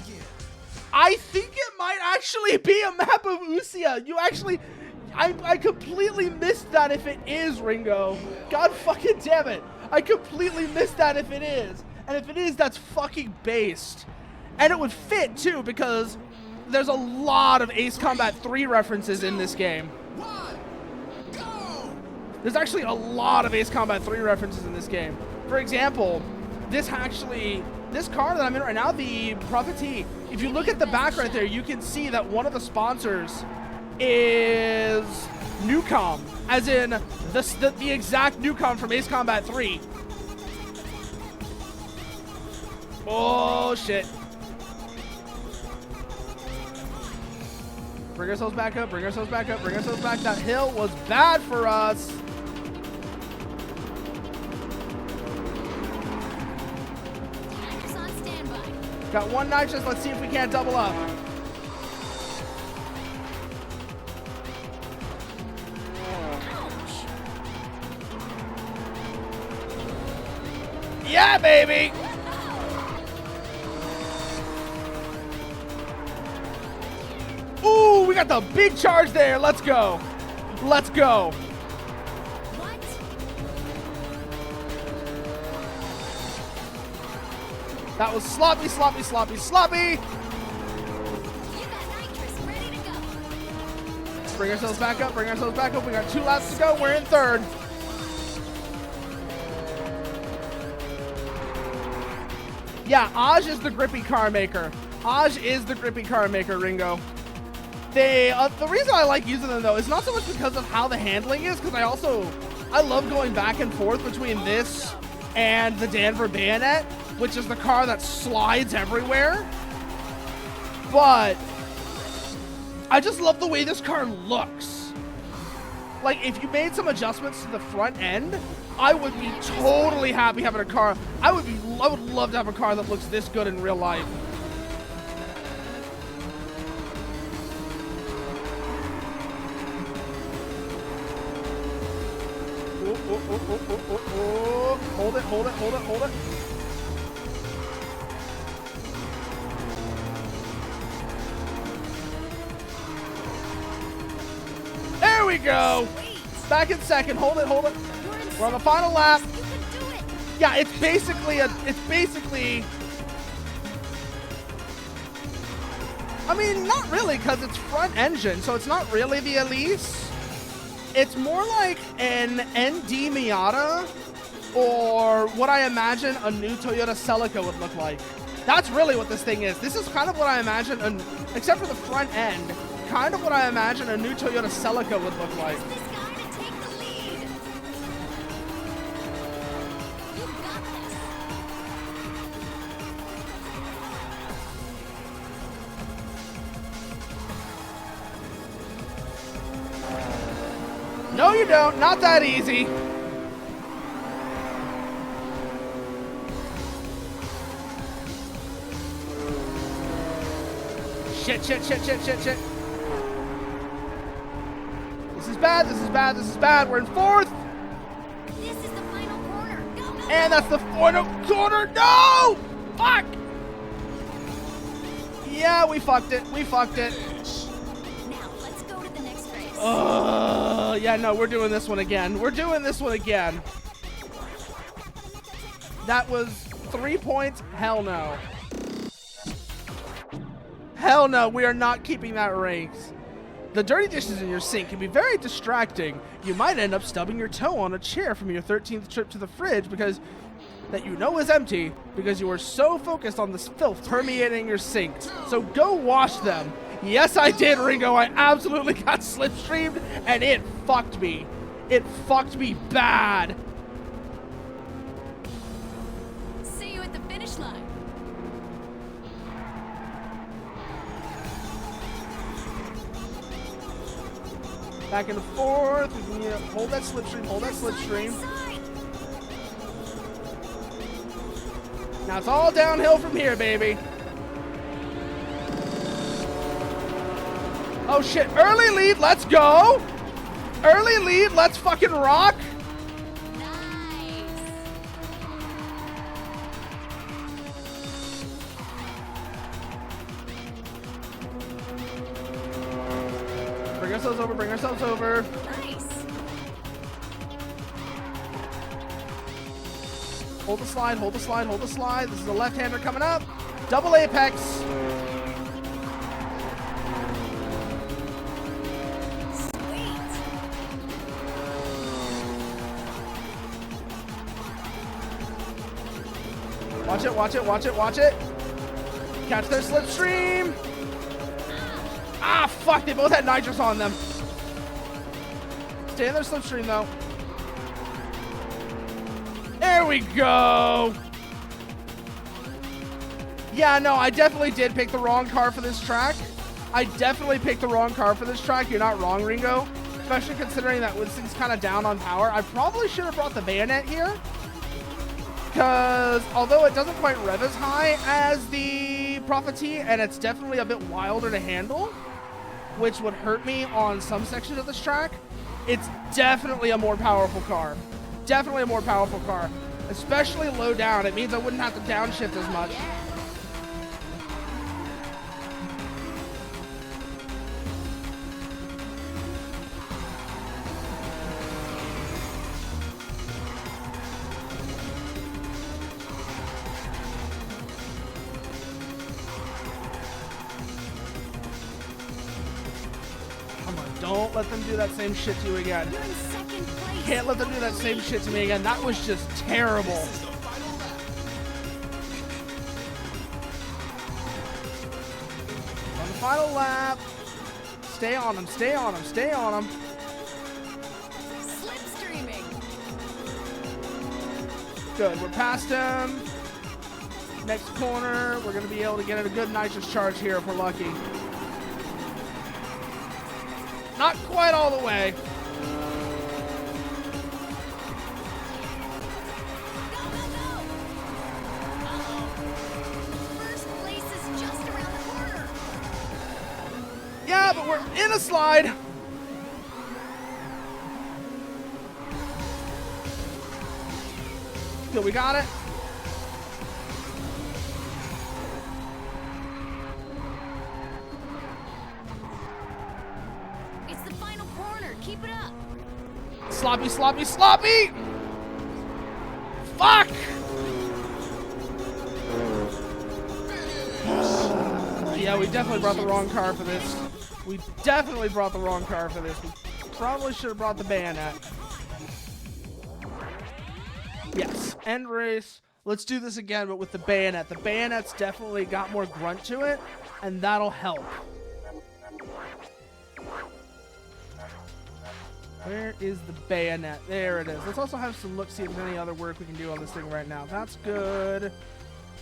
I think it might actually be a map of Usia. You actually, I completely missed that if it is, Ringo. God fucking damn it. I completely missed that if it is. And if it is, that's fucking based. And it would fit, too, because there's a lot of Ace Combat 3 references in this game. There's actually a lot of Ace Combat 3 references in this game. For example, this car that I'm in right now, the Prophetie, if you look at the back right there, you can see that one of the sponsors is Newcom, as in the exact Newcom from Ace Combat 3. Oh, shit. Bring ourselves back up, bring ourselves back up, bring ourselves back. That hill was bad for us. On standby. Got one nitrous, let's see if we can't double up. Ouch. Yeah, baby! Ooh, we got the big charge there. Let's go. Let's go. What? That was sloppy, sloppy, sloppy, sloppy. You got nitrous ready to go. Bring ourselves back up, bring ourselves back up. We got 2 laps to go. We're in 3rd. Yeah, Aj is the grippy car maker. Aj is the grippy car maker, Ringo. The reason I like using them, though, is not so much because of how the handling is, because I love going back and forth between this and the Danver Bayonet, which is the car that slides everywhere. But I just love the way this car looks. like, if you made some adjustments to the front end, I would be totally happy having a car. I would love to have a car that looks this good in real life. Oh. Hold it, hold it, hold it, hold it. There we go. Back in second. Hold it, hold it. We're on the final lap. You can do it. Yeah, it's basically I mean, not really, because it's front engine, so it's not really the Elise. It's more like an ND Miata, or what I imagine a new Toyota Celica would look like. That's really what this thing is. This is kind of what I imagine, except for the front end, kind of what I imagine a new Toyota Celica would look like. This guy to take the lead. You got this. No, you don't. Not that easy. Shit. This is bad. This is bad. This is bad. We're in fourth. This is the final corner. Go, go, And go. that's the final corner. No! Fuck! Yeah, we fucked it. We fucked it. Now let's go to the next race. Yeah, no, we're doing this one again. We're doing this one again. That was 3 points. Hell no. Hell no, we are not keeping that ranks. The dirty dishes in your sink can be very distracting. You might end up stubbing your toe on a chair from your 13th trip to the fridge because that you know is empty because you were so focused on this filth permeating your sink. So go wash them. Yes, I did, Ringo. I absolutely got slipstreamed and it fucked me. It fucked me bad. See you at the finish line. Back into fourth. We can hold that slipstream. Hold that slipstream. Side. Now it's all downhill from here, baby. Oh shit, early lead, let's go. Early lead, let's fucking rock. Nice. Bring ourselves over, bring ourselves over. Nice. Hold the slide, hold the slide, hold the slide. This is a left-hander coming up. Double apex. Sweet. Watch it, watch it, watch it, watch it. Catch their slipstream. Ah, fuck, they both had nitrous on them. Stay in their slipstream, though. There we go. Yeah, no, I definitely did pick the wrong car for this track. I definitely picked the wrong car for this track. You're not wrong, Ringo. Especially considering that this thing's kind of down on power. I probably should have brought the bayonet here. Because although it doesn't quite rev as high as the Prophetie, and it's definitely a bit wilder to handle, which would hurt me on some sections of this track, it's definitely a more powerful car. Definitely a more powerful car. Especially low down. It means I wouldn't have to downshift as much. Yeah. Come on, don't let them do that same shit to you again. You're in second place. Can't let them do that same shit to me again. That was just terrible. This is the final lap. On the final lap. Stay on him, stay on him, stay on him. Slipstreaming. Good, we're past him. Next corner, we're gonna be able to get a good nitrous charge here if we're lucky. Not quite all the way. but we're in a slide. Good, we got it. It's the final corner. Keep it up. Sloppy, sloppy, sloppy! Fuck! Yeah, we definitely brought the wrong car for this. We definitely brought the wrong car for this. We probably should have brought the bayonet. Yes, end race. Let's do this again, but with the bayonet. The bayonet's definitely got more grunt to it, and that'll help. Where is the bayonet? There it is. Let's also have some look, see if there's any other work we can do on this thing right now. That's good.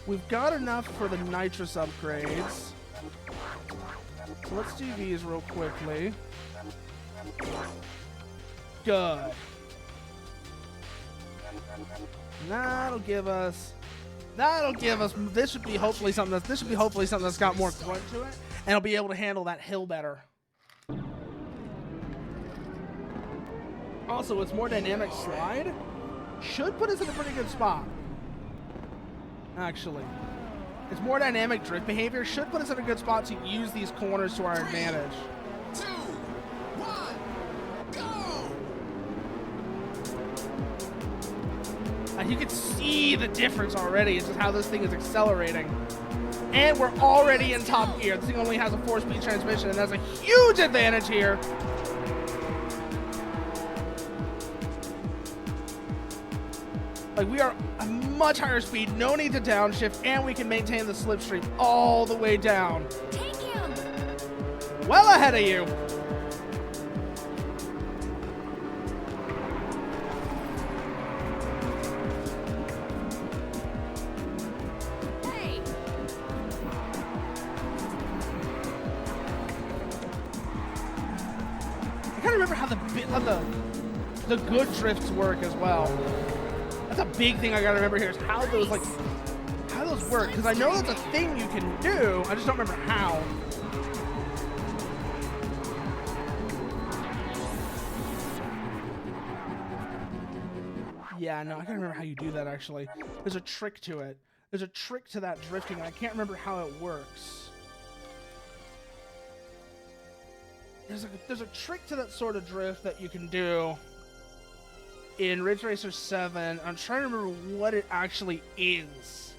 We've got enough for the nitrous upgrades. So let's do these real quickly. Good. That'll give us, this should be hopefully something that's got more grunt to it, and it'll be able to handle that hill better. Also, its more dynamic slide should put us in a pretty good spot. Actually, its more dynamic drift behavior should put us in a good spot to use these corners to our advantage. 2, 1, go! And you can see the difference already. It's just how this thing is accelerating. And we're already in top gear. This thing only has a 4-speed transmission, and that's a huge advantage here. Like, we are a much higher speed, no need to downshift, and we can maintain the slipstream all the way down. Take him. Well ahead of you. Hey. I gotta remember how the good drifts work as well. That's a big thing I gotta remember here is how those work, because I know that's a thing you can do. I just don't remember how. Yeah, no, I gotta remember how you do that actually. There's a trick to it. There's a trick to that drifting, and I can't remember how it works. There's a trick to that sort of drift that you can do in Ridge Racer 7. I'm trying to remember what it actually is.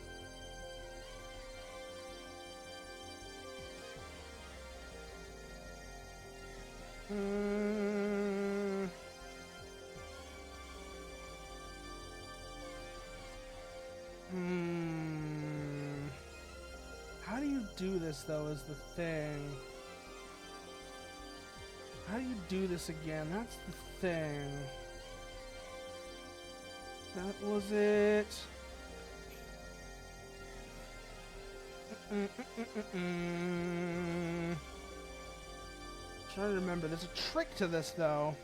How do you do this, though, is the thing. How do you do this again? That's the thing. That was it. Trying to remember. There's a trick to this, though.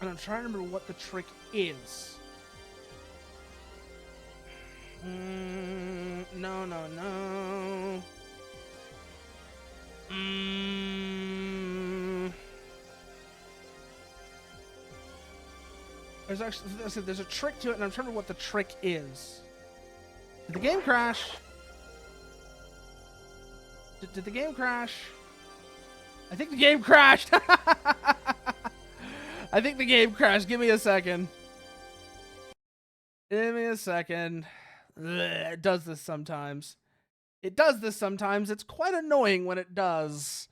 And I'm trying to remember what the trick is. No. There's a trick to it, and I'm trying to remember what the trick is. Did the game crash? Did the game crash? I think the game crashed. I think the game crashed. Give me a second. Give me a second. It does this sometimes. It's quite annoying when it does.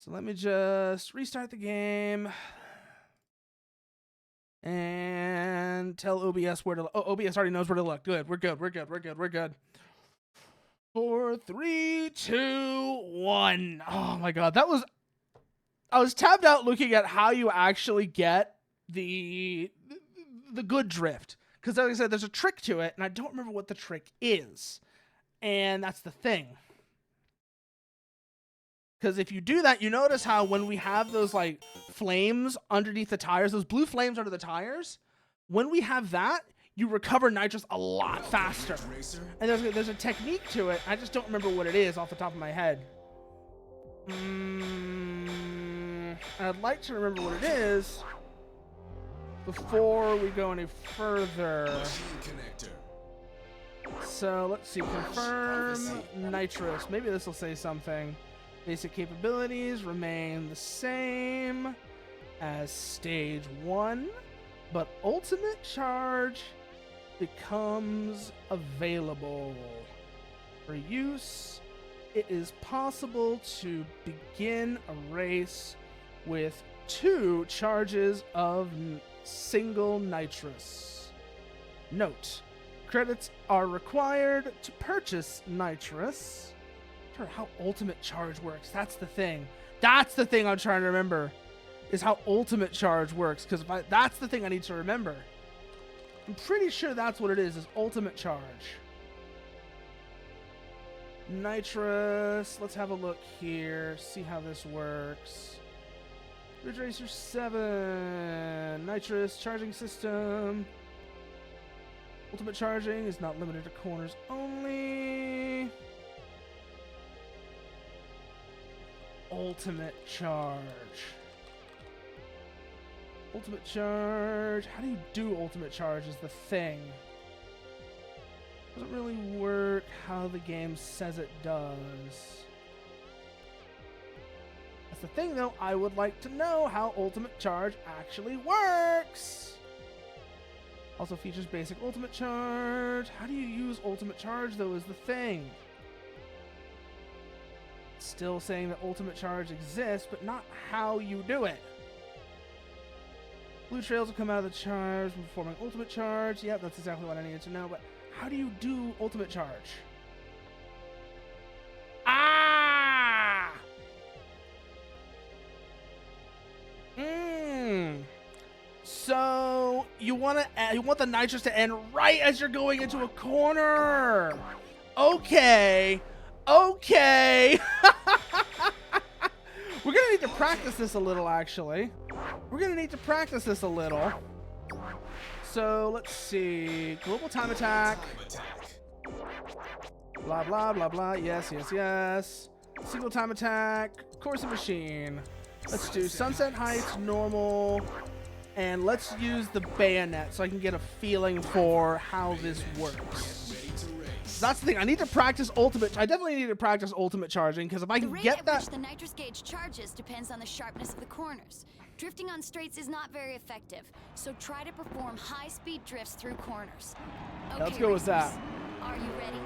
So let me just restart the game. And tell OBS where to look. Oh, OBS already knows where to look. Good. We're good. 4, 3, 2, 1. Oh my god. I was tabbed out looking at how you actually get the good drift. Because like I said, there's a trick to it, and I don't remember what the trick is. And that's the thing. Because if you do that, you notice how when we have those like flames underneath the tires, those blue flames under the tires, when we have that, you recover nitrous a lot faster. And there's a technique to it. I just don't remember what it is off the top of my head. I'd like to remember what it is before we go any further. So let's see, confirm nitrous. Maybe this will say something. Basic capabilities remain the same as stage 1, but ultimate charge becomes available. For use, it is possible to begin a race with 2 charges of single nitrous. Note, credits are required to purchase nitrous. I'm not sure how ultimate charge works. That's the thing. That's the thing I'm trying to remember, is how ultimate charge works, because that's the thing I need to remember. I'm pretty sure that's what it is ultimate charge. Nitrous. Let's have a look here, see how this works. Ridge Racer 7. Nitrous charging system. Ultimate charging is not limited to corners only. Ultimate charge. Ultimate charge. How do you do ultimate charge is the thing. Doesn't really work how the game says it does. That's the thing though, I would like to know how ultimate charge actually works. Also features basic ultimate charge. How do you use ultimate charge though is the thing. It's still saying that ultimate charge exists, but not how you do it. Blue trails will come out of the charge when performing ultimate charge. Yep, that's exactly what I needed to know, but how do you do ultimate charge? Ah! So you want the nitrous to end right as you're going into a corner. Okay. Okay. We're gonna need to practice this a little, actually. We're gonna need to practice this a little. So let's see. Global time attack. Blah blah blah blah. Yes, yes, yes. Single time attack. Course of machine. Let's do Sunset Heights normal. And let's use the bayonet so I can get a feeling for how this works. That's the thing. I need to practice ultimate. I definitely need to practice ultimate charging, because if I can get that. The rate at which the nitrous gauge charges depends on the sharpness of the corners. Drifting on straights is not very effective, so try to perform high-speed drifts through corners. Okay, Let's go with that. Are you ready?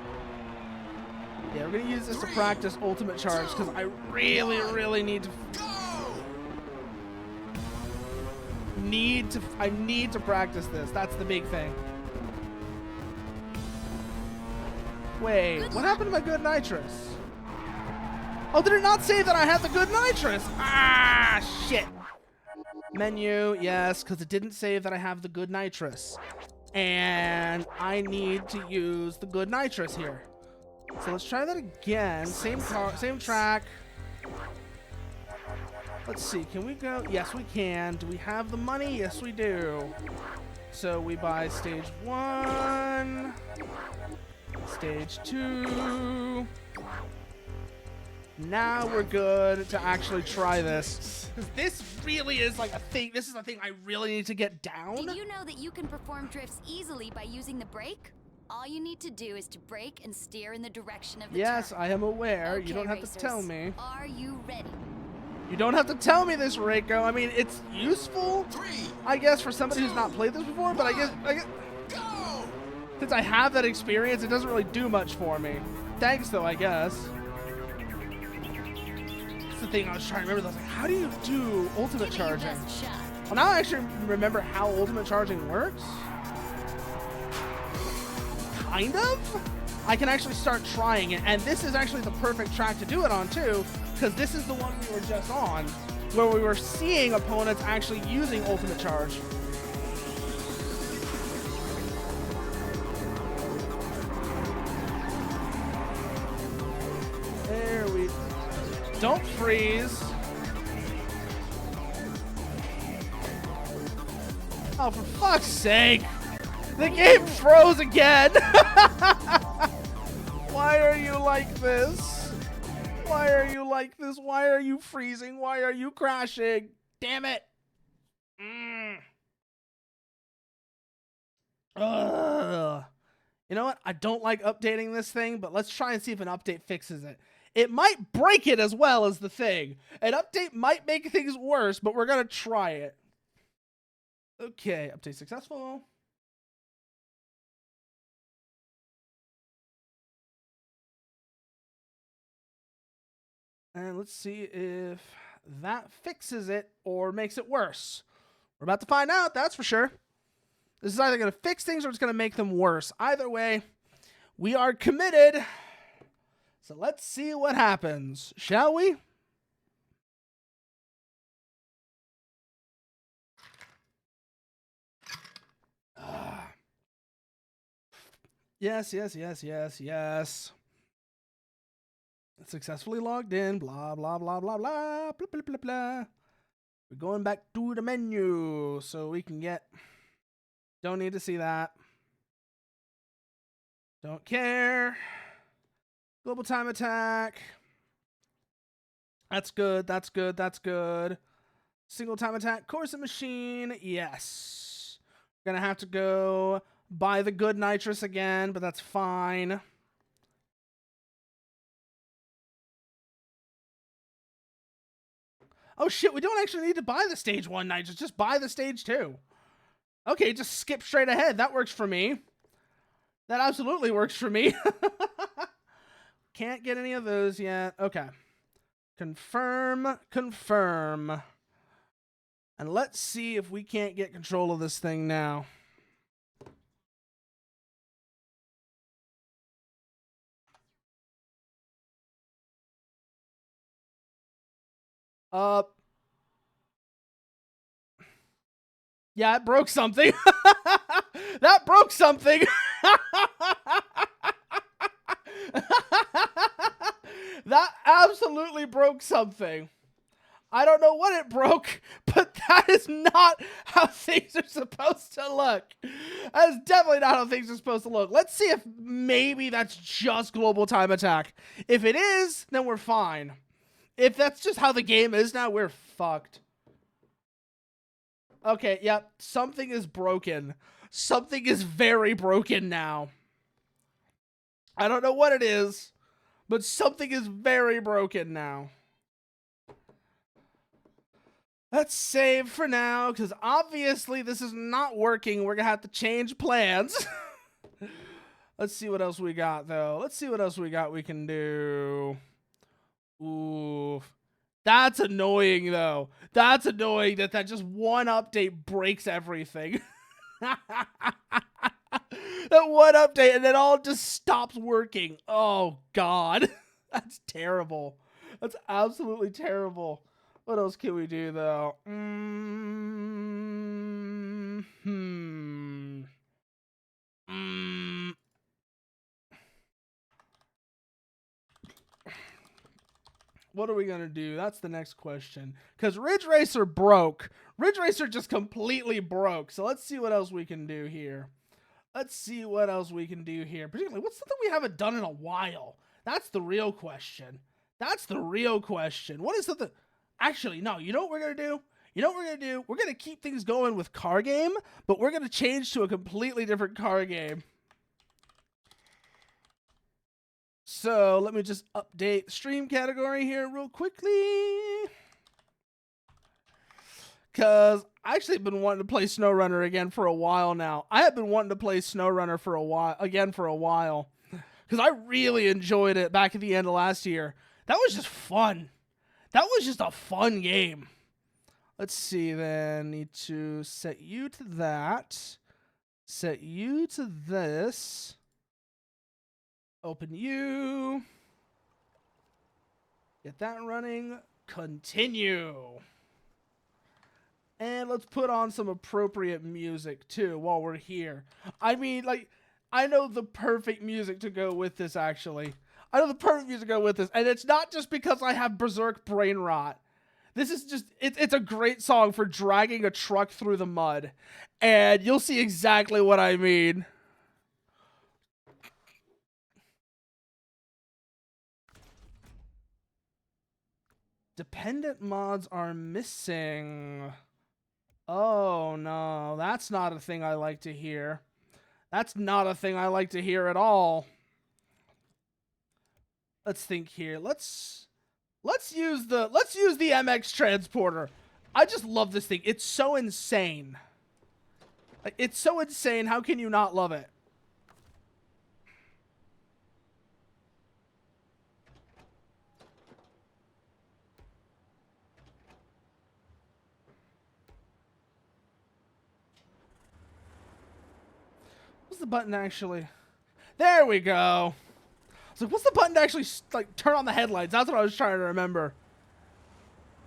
Yeah, we're gonna use this to practice ultimate charge, because I really need to. I need to practice this. That's the big thing. Wait, what happened to my good nitrous? Oh, did it not say that I had the good nitrous? Ah, shit. Menu, yes, because it didn't say that I have the good nitrous. And I need to use the good nitrous here. So let's try that again. Same car, same track. Let's see, can we go? Yes, we can. Do we have the money? Yes, we do. So we buy stage 1, stage 2. Now we're good to actually try this. Because this really is like a thing. This is a thing I really need to get down. Did you know that you can perform drifts easily by using the brake? All you need to do is to brake and steer in the direction of the Yes, turn. I am aware. Okay, You don't have racers, to tell me. Are you ready? You don't have to tell me this, Reiko. I mean, it's useful, I guess, for somebody who's not played this before, but I guess since I have that experience, it doesn't really do much for me. Thanks, though, I guess. That's the thing I was trying to remember. I was like, how do you do ultimate Give it your charging? best shot. Well, now I actually remember how ultimate charging works. Kind of? I can actually start trying it, and this is actually the perfect track to do it on, too, because this is the one we were just on, where we were seeing opponents actually using ultimate charge. There we... Don't freeze. Oh, for fuck's sake! The game froze again. Why are you like this? Why are you like this? Why are you freezing? Why are you crashing? Damn it. Ugh. You know what? I don't like updating this thing, but let's try and see if an update fixes it. It might break it as well as the thing. An update might make things worse, but we're going to try it. Okay, update successful. And let's see if that fixes it or makes it worse. We're about to find out, that's for sure. This is either going to fix things or it's going to make them worse. Either way, we are committed. So let's see what happens, shall we? Yes. Successfully logged in, blah, blah, blah, blah, blah, blah, blah, blah, blah. We're going back to the menu so we can get... Don't need to see that. Don't care. Global time attack. That's good, that's good, that's good. Single time attack, corset machine, yes. Gonna have to go buy the good nitrous again, but that's fine. Oh shit, we don't actually need to buy the stage 1 nitrous, just buy the stage 2. Okay, just skip straight ahead. That works for me. That absolutely works for me. Can't get any of those yet. Okay. Confirm. And let's see if we can't get control of this thing now. Yeah, it broke something. That broke something. That absolutely broke something. I don't know what it broke, but that is not how things are supposed to look. That is definitely not how things are supposed to look. Let's see if maybe that's just global time attack. If it is, then we're fine. If that's just how the game is now, we're fucked. Okay, yep, something is broken. Something is very broken now. I don't know what it is, but something is very broken now. Let's save for now, because obviously this is not working. We're going to have to change plans. Let's see what else we got, though. Let's see what else we got we can do. Ooh. That's annoying, though. That's annoying that just one update breaks everything. That one update and it all just stops working. Oh, God. That's terrible. That's absolutely terrible. What else can we do, though? What are we going to do? That's the next question. Because Ridge Racer broke. Ridge Racer just completely broke. So let's see what else we can do here. Particularly, what's something we haven't done in a while? That's the real question. What is something... Actually, no. You know what we're going to do? We're going to keep things going with car game, but we're going to change to a completely different car game. So let me just update the stream category here real quickly. Because I actually been wanting to play Snowrunner again for a while now. I have been wanting to play Snowrunner for a while. Because I really enjoyed it back at the end of last year. That was just fun. That was just a fun game. Let's see then. Need to set you to that. Set you to this. Open you. Get that running. Continue. And let's put on some appropriate music too while we're here. I mean, like, I know the perfect music to go with this, actually. And it's not just because I have Berserk brain rot. This is just, it's a great song for dragging a truck through the mud. And you'll see exactly what I mean. Dependent mods are missing. Oh, no. That's not a thing I like to hear. That's not a thing I like to hear at all. Let's think here. Let's use the MX transporter. I just love this thing. It's so insane. Like, it's so insane. How can you not love it? What's the button actually? There we go. I was like, what's the button to actually like turn on the headlights? That's what I was trying to remember.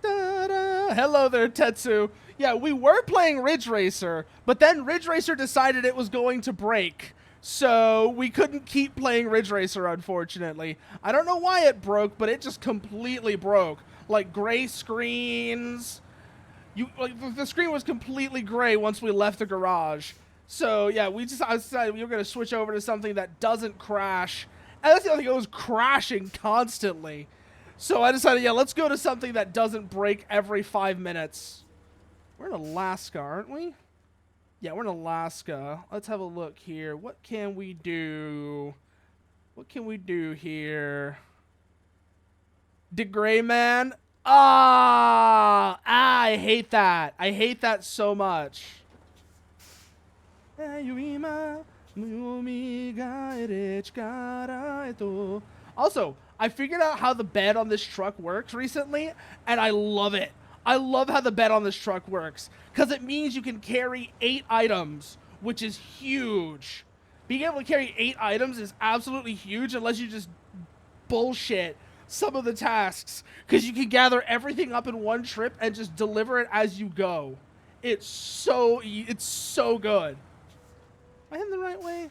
Da-da. Hello there, Tetsu. Yeah, we were playing Ridge Racer, but then Ridge Racer decided it was going to break. So we couldn't keep playing Ridge Racer, unfortunately. I don't know why it broke, but it just completely broke. Like gray screens. The screen was completely gray once we left the garage. So yeah, I decided we were gonna switch over to something that doesn't crash. And that's the other thing, it was crashing constantly. So I decided, yeah, let's go to something that doesn't break every 5 minutes. We're in Alaska, aren't we? Yeah, we're in Alaska. Let's have a look here. What can we do? What can we do here? DeGray Man? I hate that. I hate that so much. Also, I figured out how the bed on this truck works recently, and I love it. I love how the bed on this truck works, because it means you can carry 8 items, which is huge. Being able to carry 8 items is absolutely huge, unless you just bullshit some of the tasks, because you can gather everything up in one trip and just deliver it as you go. It's so good. Am I heading the right way?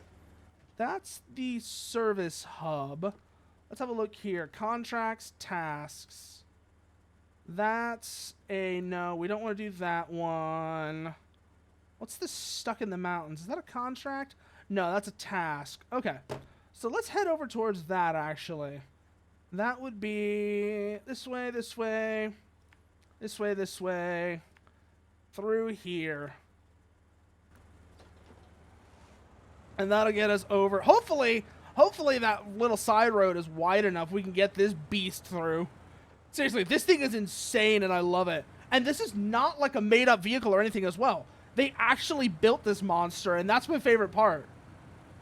That's the service hub. Let's have a look here. Contracts, tasks. That's a no. We don't want to do that one. What's this stuck in the mountains? Is that a contract? No, that's a task. Okay. So let's head over towards that, actually. That would be this way, this way, this way, this way, through here. And that'll get us over. Hopefully that little side road is wide enough we can get this beast through. Seriously, this thing is insane and I love it. And this is not like a made-up vehicle or anything as well. They actually built this monster, and that's my favorite part.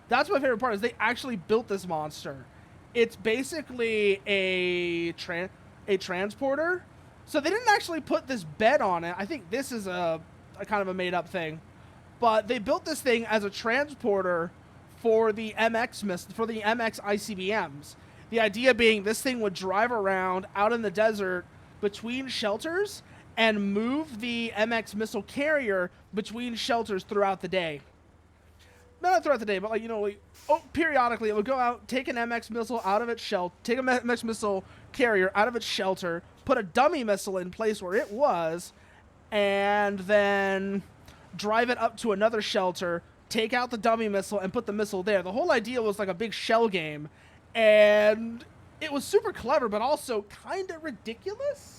That's my favorite part, is they actually built this monster. It's basically a transporter. So they didn't actually put this bed on it. I think this is a kind of a made-up thing. But they built this thing as a transporter for the MX ICBMs. The idea being this thing would drive around out in the desert between shelters and move the MX missile carrier between shelters throughout the day. Not throughout the day, but periodically it would go out, take an MX missile out of its shelter, take a MX missile carrier out of its shelter, put a dummy missile in place where it was, and then drive it up to another shelter, take out the dummy missile, and put the missile there. The whole idea was like a big shell game, and it was super clever, but also kind of ridiculous.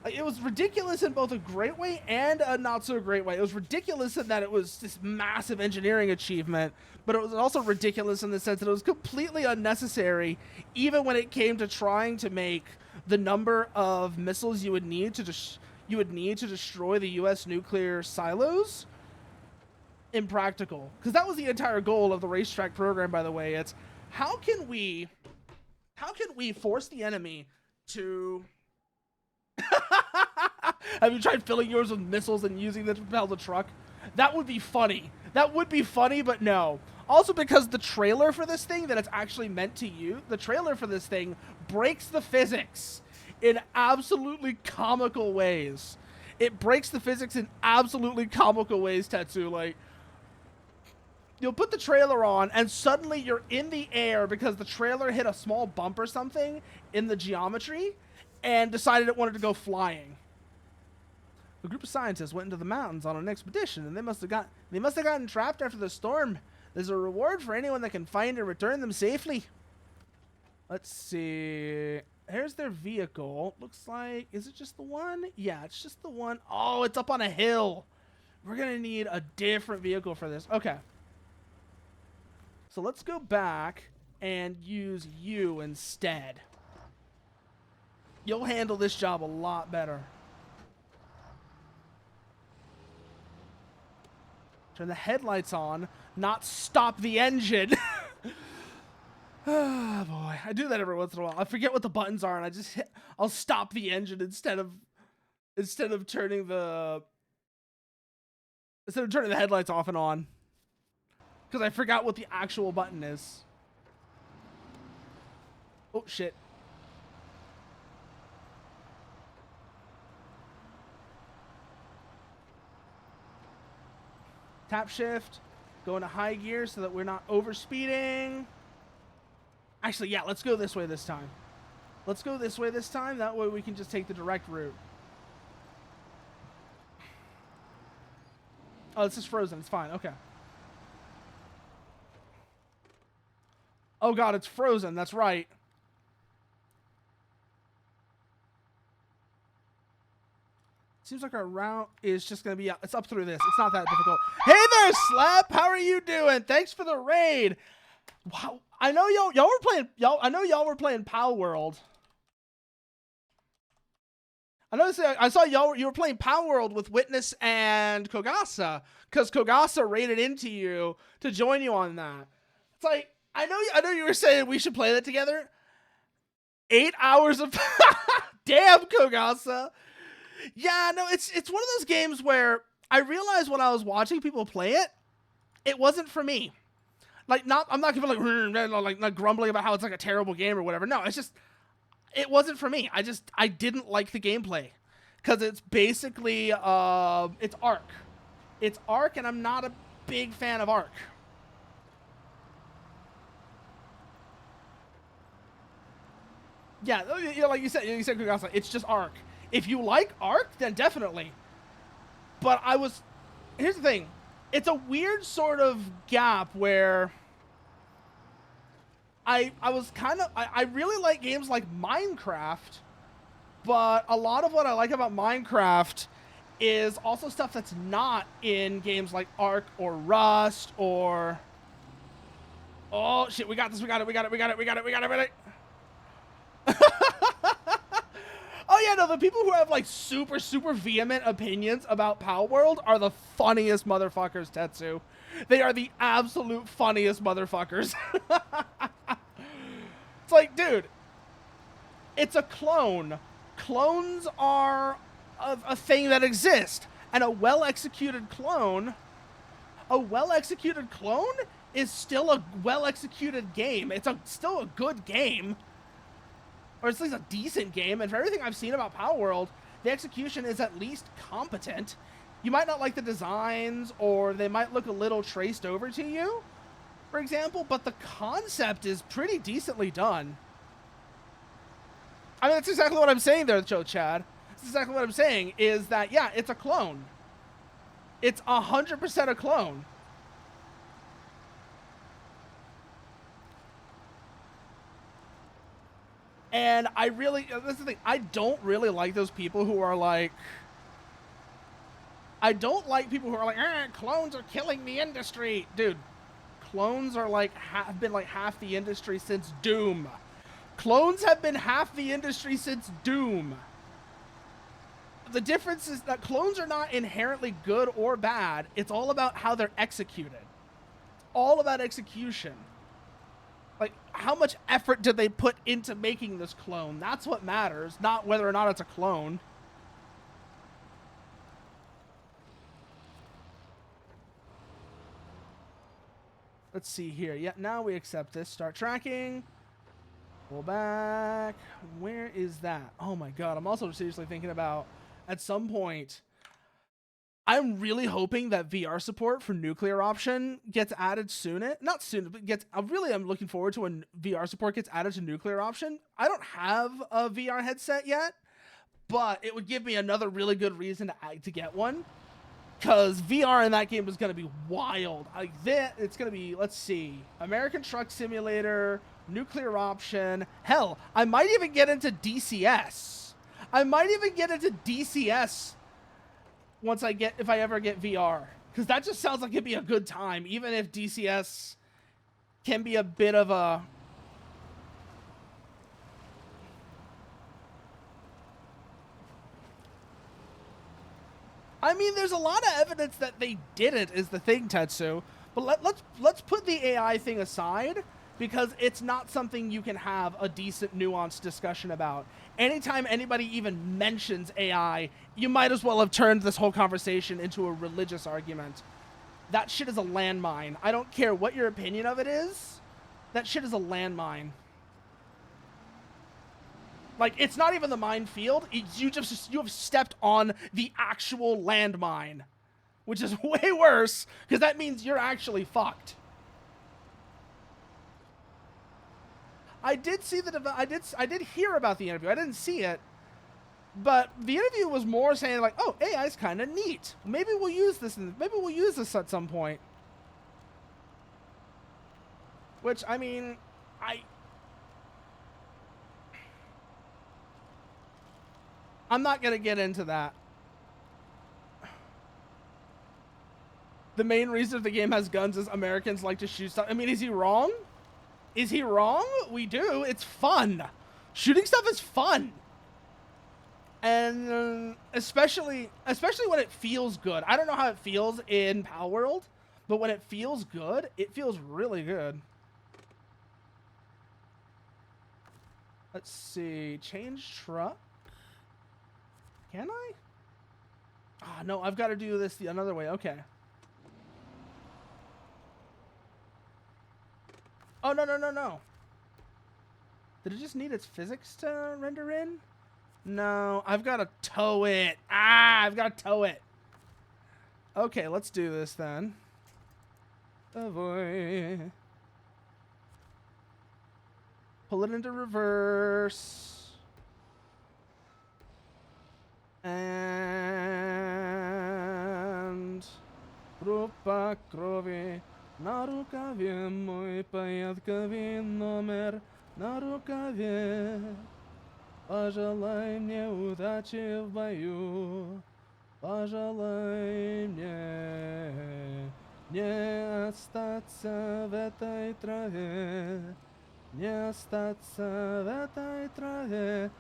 It was ridiculous in both a great way and a not so great way. It was ridiculous in that it was this massive engineering achievement, but it was also ridiculous in the sense that it was completely unnecessary, even when it came to trying to make the number of missiles you would need to destroy the U.S. nuclear silos impractical. Because that was the entire goal of the racetrack program, by the way. It's how can we force the enemy to... Have you tried filling yours with missiles and using them to propel the truck? That would be funny. That would be funny, but no. Also, because the trailer for this thing that it's actually meant to use, the trailer for this thing breaks the physics in absolutely comical ways. It breaks the physics in absolutely comical ways, Tetsu. Like, you'll put the trailer on, and suddenly you're in the air because the trailer hit a small bump or something in the geometry, and decided it wanted to go flying. A group of scientists went into the mountains on an expedition, and they must have gotten trapped after the storm. There's a reward for anyone that can find and return them safely. Let's see. Here's their vehicle. Looks like, is it just the one? Yeah, it's just the one. Oh, it's up on a hill. We're gonna need a different vehicle for this. Okay. So let's go back and use you instead. You'll handle this job a lot better. Turn the headlights on, not stop the engine. Oh boy, I do that every once in a while. I forget what the buttons are, and I'll stop the engine instead of turning the headlights off and on, because I forgot what the actual button is. Oh shit. Tap shift, go into high gear so that we're not over speeding. Actually, yeah, let's go this way this time. Let's go this way this time. That way we can just take the direct route. Oh, this is frozen. It's fine. Okay. Oh god, it's frozen. That's right. Seems like our route is just going to be... It's up through this. It's not that difficult. Hey there, Slap! How are you doing? Thanks for the raid. Wow. I know y'all were playing... I know y'all were playing Pow World. I saw you were playing Pow World with Witness and Kogasa, because Kogasa raided into you to join you on that. It's like, I know you were saying we should play that together. 8 hours of... Damn, Kogasa! Yeah, no, it's one of those games where I realized when I was watching people play it, it wasn't for me. Like, I'm not giving like grumbling about how it's like a terrible game or whatever. No, it's just, it wasn't for me. I didn't like the gameplay, because it's basically it's Ark. It's Ark, and I'm not a big fan of Ark. Yeah, like you said, Kugasa, it's just Ark. If you like Ark, then definitely. But here's the thing. It's a weird sort of gap where I really like games like Minecraft, but a lot of what I like about Minecraft is also stuff that's not in games like Ark or Rust or... Oh shit, we got this, we got it. Oh yeah, no, the people who have like super vehement opinions about Pow World are the funniest motherfuckers, Tetsu. They are the absolute funniest motherfuckers. It's like, dude, it's a clone. Clones are a thing that exists, and a well-executed clone is still a well-executed game. It's still a good game. Or it's at least a decent game, and for everything I've seen about Pow World, the execution is at least competent. You might not like the designs, or they might look a little traced over to you, for example, but the concept is pretty decently done. I mean, that's exactly what I'm saying there, Joe Chad. That's exactly what I'm saying, is that, yeah, it's a clone. It's 100% a clone. And that's the thing, I don't really like those people who are like, clones are killing the industry. Dude, clones are like, have been like half the industry since Doom. Clones have been half the industry since Doom. The difference is that clones are not inherently good or bad. It's all about how they're executed. All about execution. Like, how much effort did they put into making this clone? That's what matters, not whether or not it's a clone. Let's see here. Yeah, now we accept this. Start tracking. Pull back. Where is that? Oh my god, I'm also seriously thinking about, at some point, I'm really hoping that VR support for nuclear option gets added soon. Not soon, but I'm looking forward to when VR support gets added to nuclear option. I don't have a VR headset yet, but it would give me another really good reason to get one. Because VR in that game is going to be wild. It's going to be, let's see, American Truck Simulator, nuclear option. Hell, I might even get into DCS. If I ever get VR, because that just sounds like it'd be a good time, even if DCS can be a bit of a... I mean, there's a lot of evidence that they didn't, is the thing, Tetsu. But let's put the AI thing aside, because it's not something you can have a decent, nuanced discussion about. Anytime anybody even mentions AI, you might as well have turned this whole conversation into a religious argument. That shit is a landmine. I don't care what your opinion of it is. That shit is a landmine. Like, it's not even the minefield. You have stepped on the actual landmine, which is way worse, because that means you're actually fucked. I did see I did hear about the interview. I didn't see it, but the interview was more saying like, "Oh, AI is kind of neat. Maybe we'll use this. Maybe we'll use this at some point." Which, I mean, I'm not gonna get into that. The main reason the game has guns is Americans like to shoot stuff. I mean, is he wrong? Is he wrong? We do. It's fun. Shooting stuff is fun. And especially when it feels good. I don't know how it feels in Power World, but when it feels good, it feels really good. Let's see. Change truck. Can I? Oh, no, I've got to do this the another way. Okay. Oh, no. Did it just need its physics to render in? No, I've got to tow it. I've got to tow it. Okay, let's do this then. Avoid. Pull it into reverse. And... Rupa krovi. Na rukavie mój pajatkowy numer. На рукаве, пожелай мне удачи в бою, пожелай мне не остаться в этой траве, не остаться в этой траве.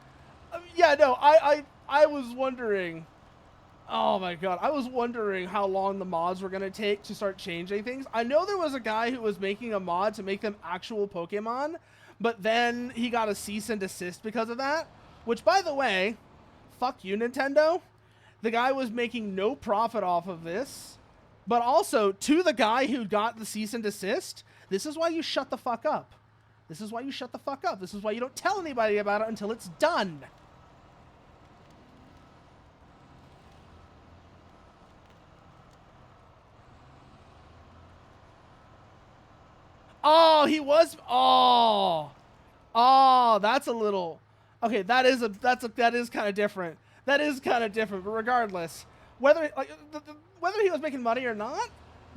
Yeah, no, I was wondering. Oh my god, I was wondering how long the mods were going to take to start changing things. I know there was a guy who was making a mod to make them actual Pokemon, but then he got a cease and desist because of that. Which, by the way, fuck you, Nintendo. The guy was making no profit off of this. But also, to the guy who got the cease and desist, this is why you shut the fuck up. This is why you shut the fuck up. This is why you don't tell anybody about it until it's done. Oh, he was. Oh, that's a little. Okay, that is kind of different. That is kind of different. But regardless, whether he was making money or not,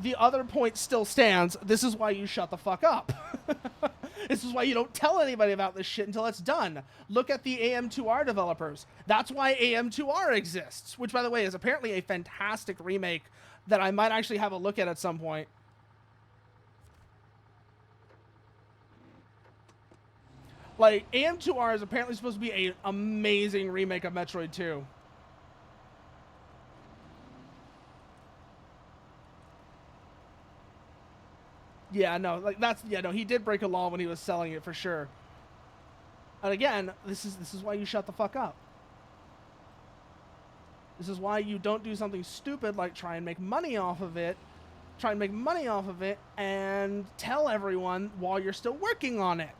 the other point still stands. This is why you shut the fuck up. This is why you don't tell anybody about this shit until it's done. Look at the AM2R developers. That's why AM2R exists, which, by the way, is apparently a fantastic remake that I might actually have a look at some point. Like, AM2R is apparently supposed to be an amazing remake of Metroid 2. Yeah, no, like he did break a law when he was selling it for sure. And again, this is why you shut the fuck up. This is why you don't do something stupid like try and make money off of it. Try and make money off of it and tell everyone while you're still working on it.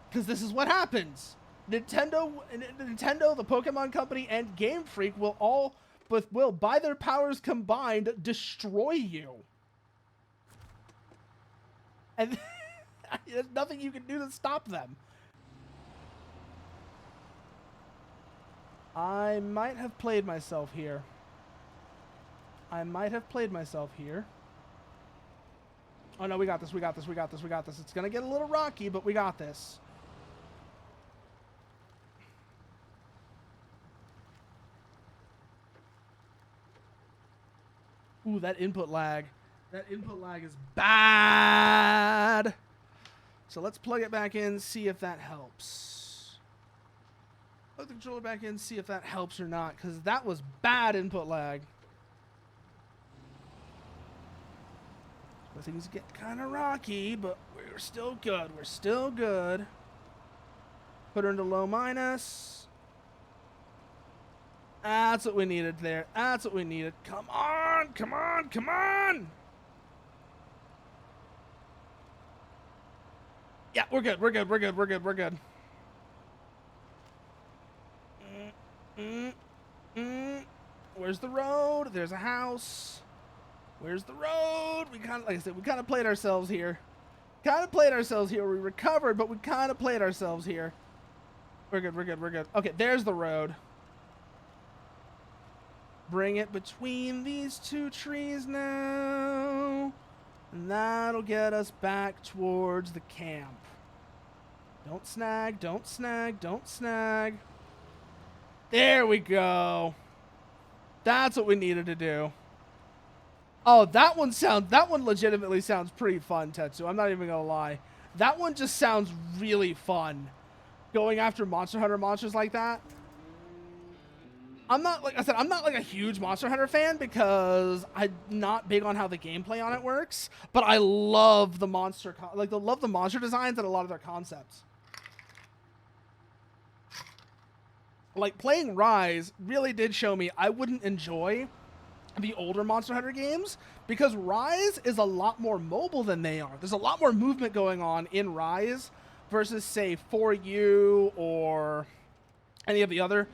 Because this is what happens. Nintendo, the Pokemon Company, and Game Freak will by their powers combined destroy you. And there's nothing you can do to stop them. I might have played myself here. Oh no, we got this. It's gonna get a little rocky, but we got this. Ooh, that input lag. That input lag is bad. So let's plug it back in, see if that helps. Plug the controller back in, see if that helps or not, because that was bad input lag. Things get kind of rocky, but we're still good. Put her into low minus. That's what we needed there. Come on. Yeah, we're good. Where's the road? There's a house. Where's the road? We kind of, like I said, we kind of played ourselves here. We recovered, but we kind of played ourselves here. We're good. Okay, there's the road. Bring it between these two trees now. And that'll get us back towards the camp. Don't snag. There we go. That's what we needed to do. Oh, that one legitimately sounds pretty fun, Tetsu. I'm not even gonna lie. That one just sounds really fun. Going after Monster Hunter monsters like that. I'm not like a huge Monster Hunter fan because I'm not big on how the gameplay on it works, but I love the monster designs and a lot of their concepts. Like, playing Rise really did show me I wouldn't enjoy the older Monster Hunter games because Rise is a lot more mobile than they are. There's a lot more movement going on in Rise versus, say, 4U or any of the other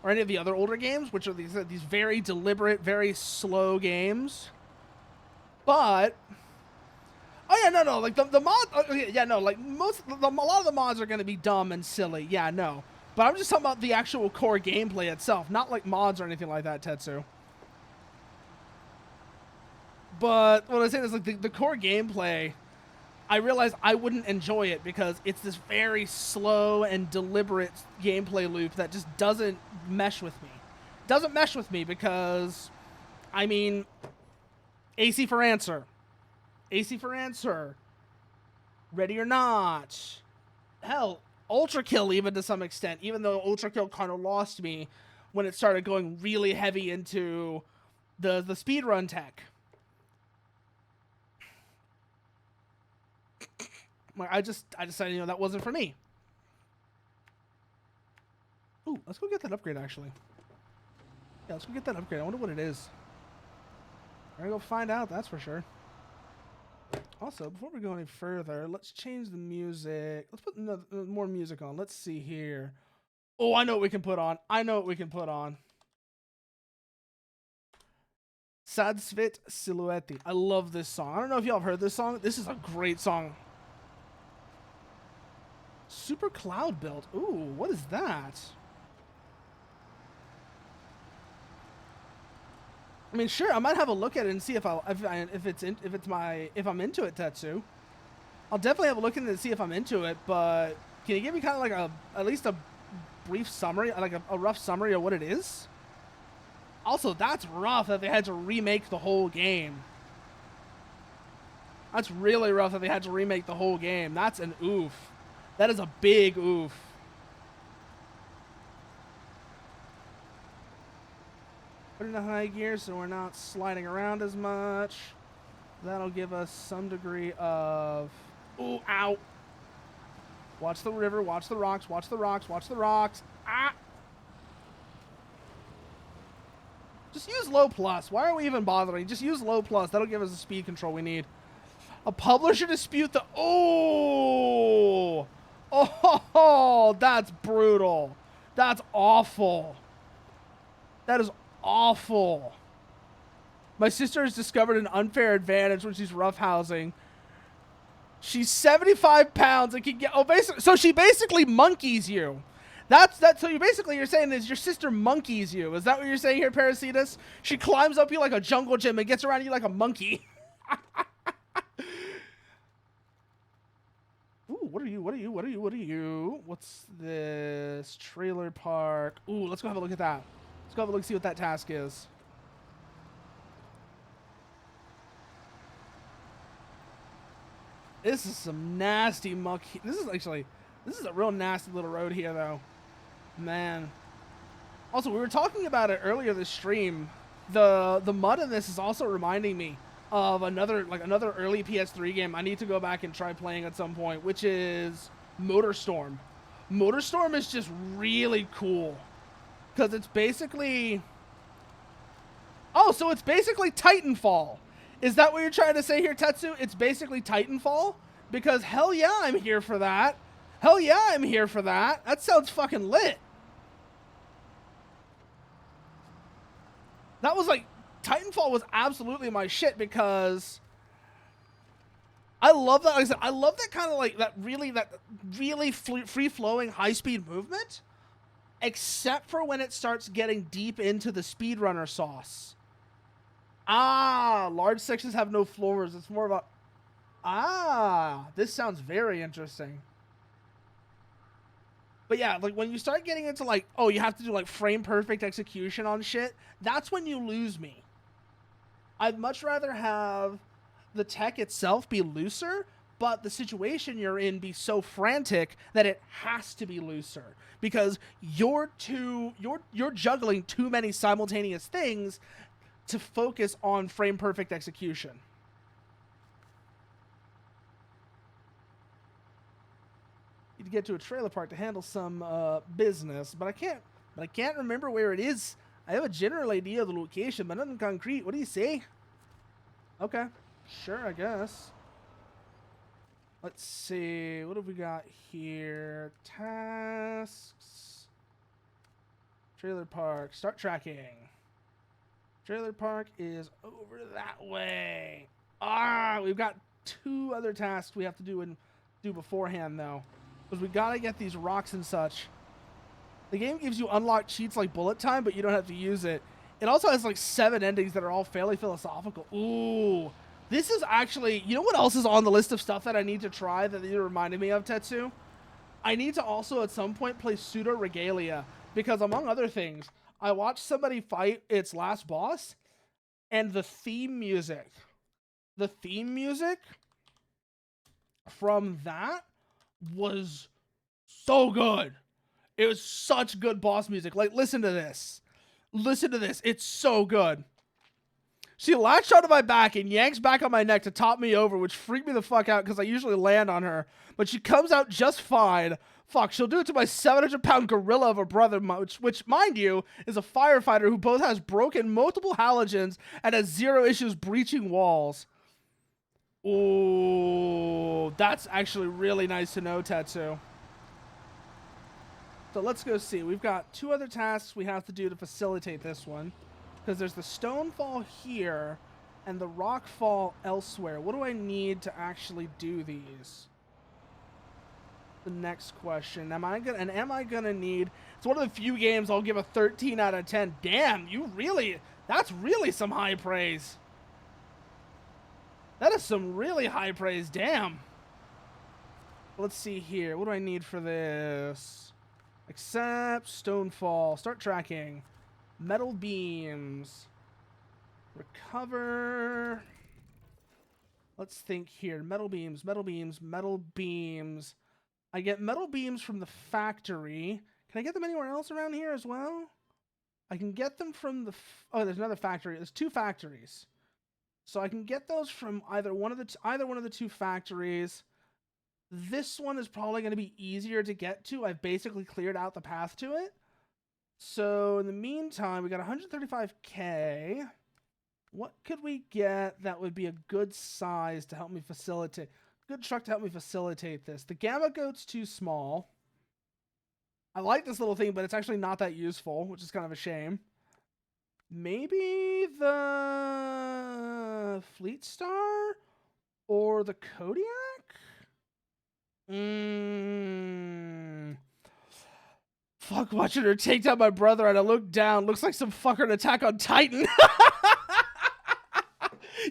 older games, which are these very deliberate, very slow games. But like the mod, like a lot of the mods are going to be dumb and silly. Yeah, no. But I'm just talking about the actual core gameplay itself, not like mods or anything like that, Tetsu. But what I'm saying is, like, the core gameplay, I realized I wouldn't enjoy it because it's this very slow and deliberate gameplay loop that just doesn't mesh with me. Doesn't mesh with me because, I mean, AC for answer. Ready or not. Hell, Ultra Kill even to some extent, even though Ultra Kill kind of lost me when it started going really heavy into the speedrun tech. I decided, that wasn't for me. Ooh, let's go get that upgrade, actually. Yeah, let's go get that upgrade. I wonder what it is. I'm gonna go find out, that's for sure. Also, before we go any further, let's change the music. Let's put more music on. Let's see here. Oh, I know what we can put on. Sadsvit Silhouette. I love this song. I don't know if y'all have heard this song. This is a great song. Super Cloud Build. Ooh, what is that? I mean, sure, I might have a look at it and see if I'm into it, Tetsu. I'll definitely have a look at it and see if I'm into it, but can you give me kind of like at least a brief summary, like a rough summary of what it is? Also, that's rough that they had to remake the whole game. That's really rough that they had to remake the whole game. That's an oof. That is a big oof. Put it in high gear so we're not sliding around as much. That'll give us some degree of... Ooh, ow. Watch the river, watch the rocks. Ah! Just use low plus. Why are we even bothering? Just use low plus. That'll give us the speed control we need. A publisher dispute the... Oh! Oh, that's brutal. That's awful. That is awful. My sister has discovered an unfair advantage when she's roughhousing. She's 75 pounds and can get... Oh, basically, so she basically monkeys you. So you're saying is your sister monkeys you. Is that what you're saying here, Parasitus? She climbs up you like a jungle gym and gets around you like a monkey. Ooh, what are you? What's this? Trailer park. Ooh, let's go have a look at that. Let's go have a look, see what that task is. This is some nasty muck. This is a real nasty little road here, though. Man. Also, we were talking about it earlier this stream. The mud in this is also reminding me of another early PS3 game I need to go back and try playing at some point, which is Motorstorm. Motorstorm is just really cool because it's basically... Oh, so it's basically Titanfall. Is that what you're trying to say here, Tetsu? It's basically Titanfall? Because hell yeah, I'm here for that. Hell yeah, I'm here for that. That sounds fucking lit. That was like... Titanfall was absolutely my shit because I love that. Like I said, I love that kind of like that really free-flowing high-speed movement, except for when it starts getting deep into the speedrunner sauce. Large sections have no floors. It's more about this sounds very interesting. But yeah, like when you start getting into like, oh, you have to do like frame perfect execution on shit, that's when you lose me. I'd much rather have the tech itself be looser, but the situation you're in be so frantic that it has to be looser because you're juggling too many simultaneous things to focus on frame perfect execution. Need to get to a trailer park to handle some business, but I can't remember where it is. I have a general idea of the location, but nothing concrete. What do you say? Okay. Sure, I guess. Let's see. What have we got here? Tasks. Trailer park. Start tracking. Trailer park is over that way. We've got 2 other tasks we have to do beforehand, though. Because we gotta get these rocks and such. The game gives you unlocked cheats like bullet time, but you don't have to use it. It also has like 7 endings that are all fairly philosophical. Ooh. This is actually... You know what else is on the list of stuff that I need to try that you reminded me of, Tetsu? I need to also at some point play Pseudo Regalia. Because among other things, I watched somebody fight its last boss, and the theme music from that was so good. It was such good boss music. Like, listen to this. Listen to this. It's so good. She latched onto my back and yanks back on my neck to top me over, which freaked me the fuck out because I usually land on her. But she comes out just fine. Fuck, she'll do it to my 700-pound gorilla of a brother, which, mind you, is a firefighter who both has broken multiple halogens and has 0 issues breaching walls. Ooh, that's actually really nice to know, Tetsu. So let's go see. We've got 2 other tasks we have to do to facilitate this one. Because there's the stone fall here and the rock fall elsewhere. What do I need to actually do these? The next question. Am I gonna need... It's one of the few games I'll give a 13 out of 10. Damn, that's really some high praise. That is some really high praise. Damn. Let's see here. What do I need for this? Accept, stonefall, start tracking. Metal beams. Recover. Let's think here. Metal beams, metal beams, metal beams. I get metal beams from the factory. Can I get them anywhere else around here as well? I can get them from the... Oh, there's another factory. There's 2 factories. So I can get those from either one of the 2 factories. This one is probably going to be easier to get to. I've basically cleared out the path to it. So in the meantime, we got 135k. What could we get that would be a good size to help me facilitate? Good truck to help me facilitate this. The Gamma Goat's too small. I like this little thing, but it's actually not that useful, which is kind of a shame. Maybe the Fleet Star or the Kodiak? Fuck, watching her take down my brother and I look down. Looks like some fucker in Attack on Titan.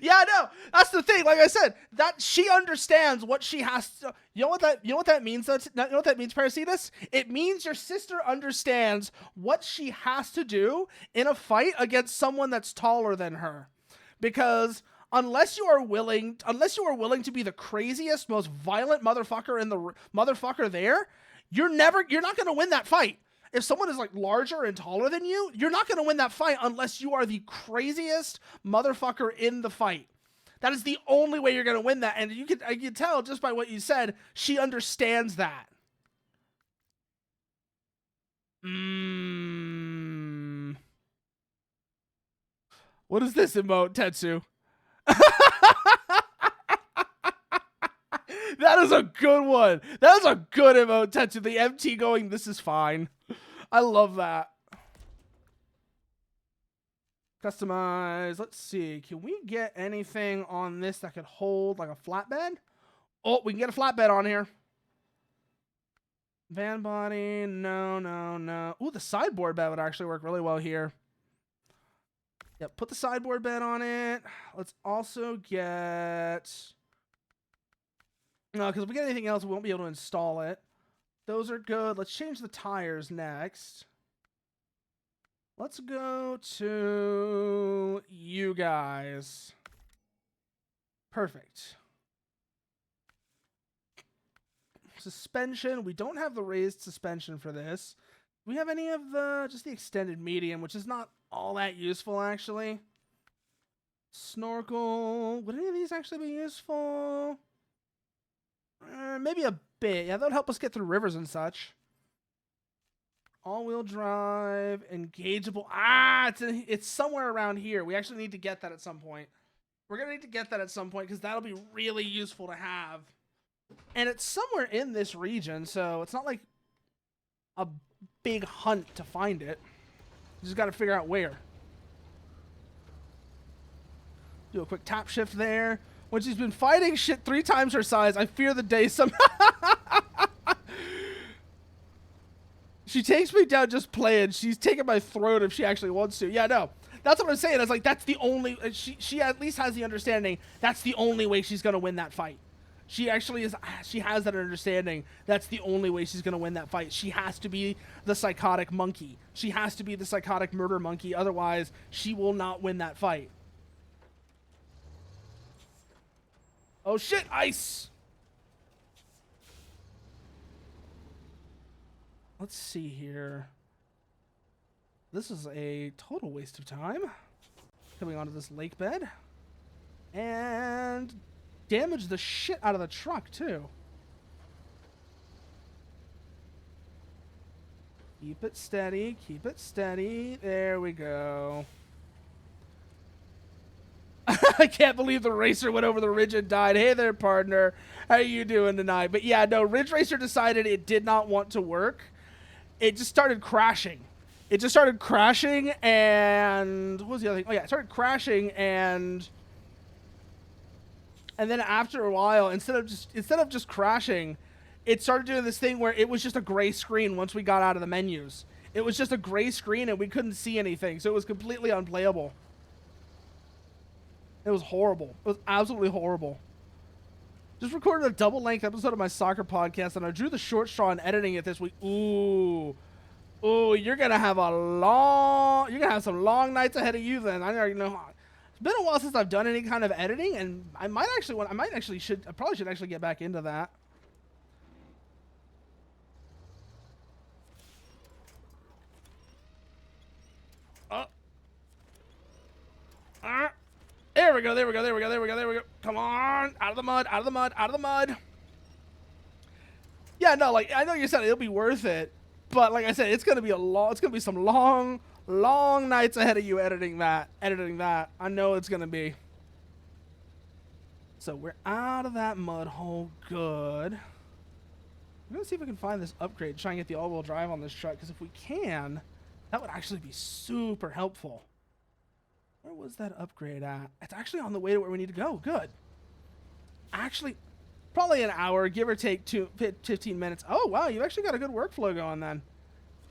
Yeah, no, that's the thing. Like I said, that she understands what she has to. You know what that means? You know what that means, Parasitus? It means your sister understands what she has to do in a fight against someone that's taller than her, because unless you are willing to be the craziest, most violent motherfucker there, you're not going to win that fight. If someone is like larger and taller than you, you're not going to win that fight unless you are the craziest motherfucker in the fight. That is the only way you're going to win that. And I can tell just by what you said, she understands that. What is this emote, Tetsu? That is a good one. That is a good emote, Tetsu. The MT going, this is fine. I love that. Customize. Let's see. Can we get anything on this that could hold like a flatbed? Oh, we can get a flatbed on here. Van body. No. Ooh, the sideboard bed would actually work really well here. Yep, put the sideboard bed on it. Let's also get... No, because if we get anything else, we won't be able to install it. Those are good. Let's change the tires next. Let's go to you guys. Perfect. Suspension. We don't have the raised suspension for this. Do we have any of just the extended medium, which is not all that useful, actually. Snorkel. Would any of these actually be useful? Maybe a bit. Yeah, that would help us get through rivers and such. All-wheel drive, engageable. It's somewhere around here. We actually need to get that at some point. We're going to need to get that at some point because that'll be really useful to have. And it's somewhere in this region, so it's not like a big hunt to find it. You just got to figure out where. Do a quick tap shift there. When she's been fighting shit 3 times her size, I fear the day some... She takes me down just playing. She's taking my throat if she actually wants to. Yeah, no. That's what I'm saying. It's like, that's the only... She at least has the understanding that's the only way she's going to win that fight. She actually is... She has that understanding. That's the only way she's going to win that fight. She has to be the psychotic monkey. She has to be the psychotic murder monkey. Otherwise, she will not win that fight. Oh shit, ice! Let's see here. This is a total waste of time. Coming onto this lake bed. And damage the shit out of the truck, too. Keep it steady, keep it steady. There we go. I can't believe the racer went over the ridge and died. Hey there, partner. How you doing tonight? But yeah, no, Ridge Racer decided it did not want to work. It just started crashing. It just started crashing and... What was the other thing? Oh yeah, it started crashing and then after a while, instead of just crashing, it started doing this thing where it was just a gray screen once we got out of the menus. It was just a gray screen and we couldn't see anything, so it was completely unplayable. It was horrible. It was absolutely horrible. Just recorded a double-length episode of my soccer podcast, and I drew the short straw in editing it this week. Ooh, you're gonna have some long nights ahead of you. Then I already know. It's been a while since I've done any kind of editing, and I probably should actually get back into that. There we go. Come on. Out of the mud. Yeah, no, like, I know you said it'll be worth it, but like I said, it's going to be some long nights ahead of you editing that. I know it's going to be. So we're out of that mud hole. Good. I'm going to see if we can find this upgrade, try and get the all-wheel drive on this truck, because if we can, that would actually be super helpful. Where was that upgrade at? It's actually on the way to where we need to go. Good. Actually, probably an hour, give or take 15 minutes. Oh, wow, you actually got a good workflow going then.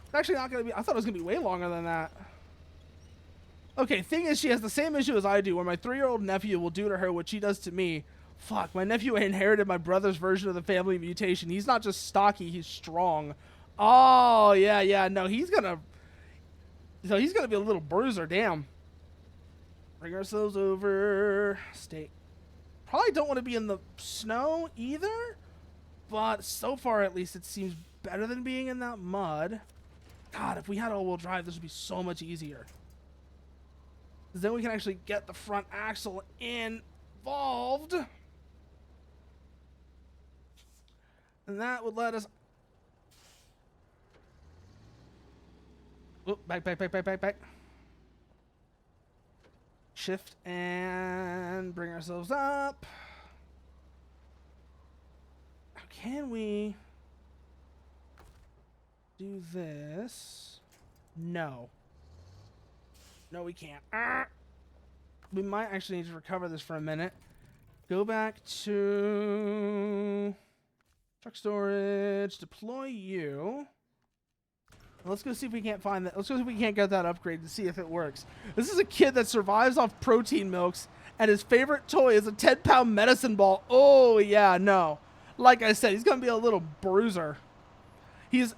It's actually not going to be... I thought it was going to be way longer than that. Okay, thing is, she has the same issue as I do, where my 3-year-old nephew will do to her what she does to me. Fuck, my nephew inherited my brother's version of the family mutation. He's not just stocky, he's strong. Oh, yeah, no, he's gonna... So he's gonna be a little bruiser, damn. Bring ourselves over. Stay. Probably don't want to be in the snow either, but so far at least it seems better than being in that mud. God, if we had all-wheel drive, this would be so much easier. Because then we can actually get the front axle involved. And that would let us... Oh, back. Shift and bring ourselves up. Can we do this? No. No, we can't. We might actually need to recover this for a minute. Go back to truck storage, deploy you. Let's go see if we can't find that. Let's go see if we can't get that upgrade to see if it works. This is a kid that survives off protein milks, and his favorite toy is a 10-pound medicine ball. Oh, yeah, no. Like I said, he's going to be a little bruiser. He is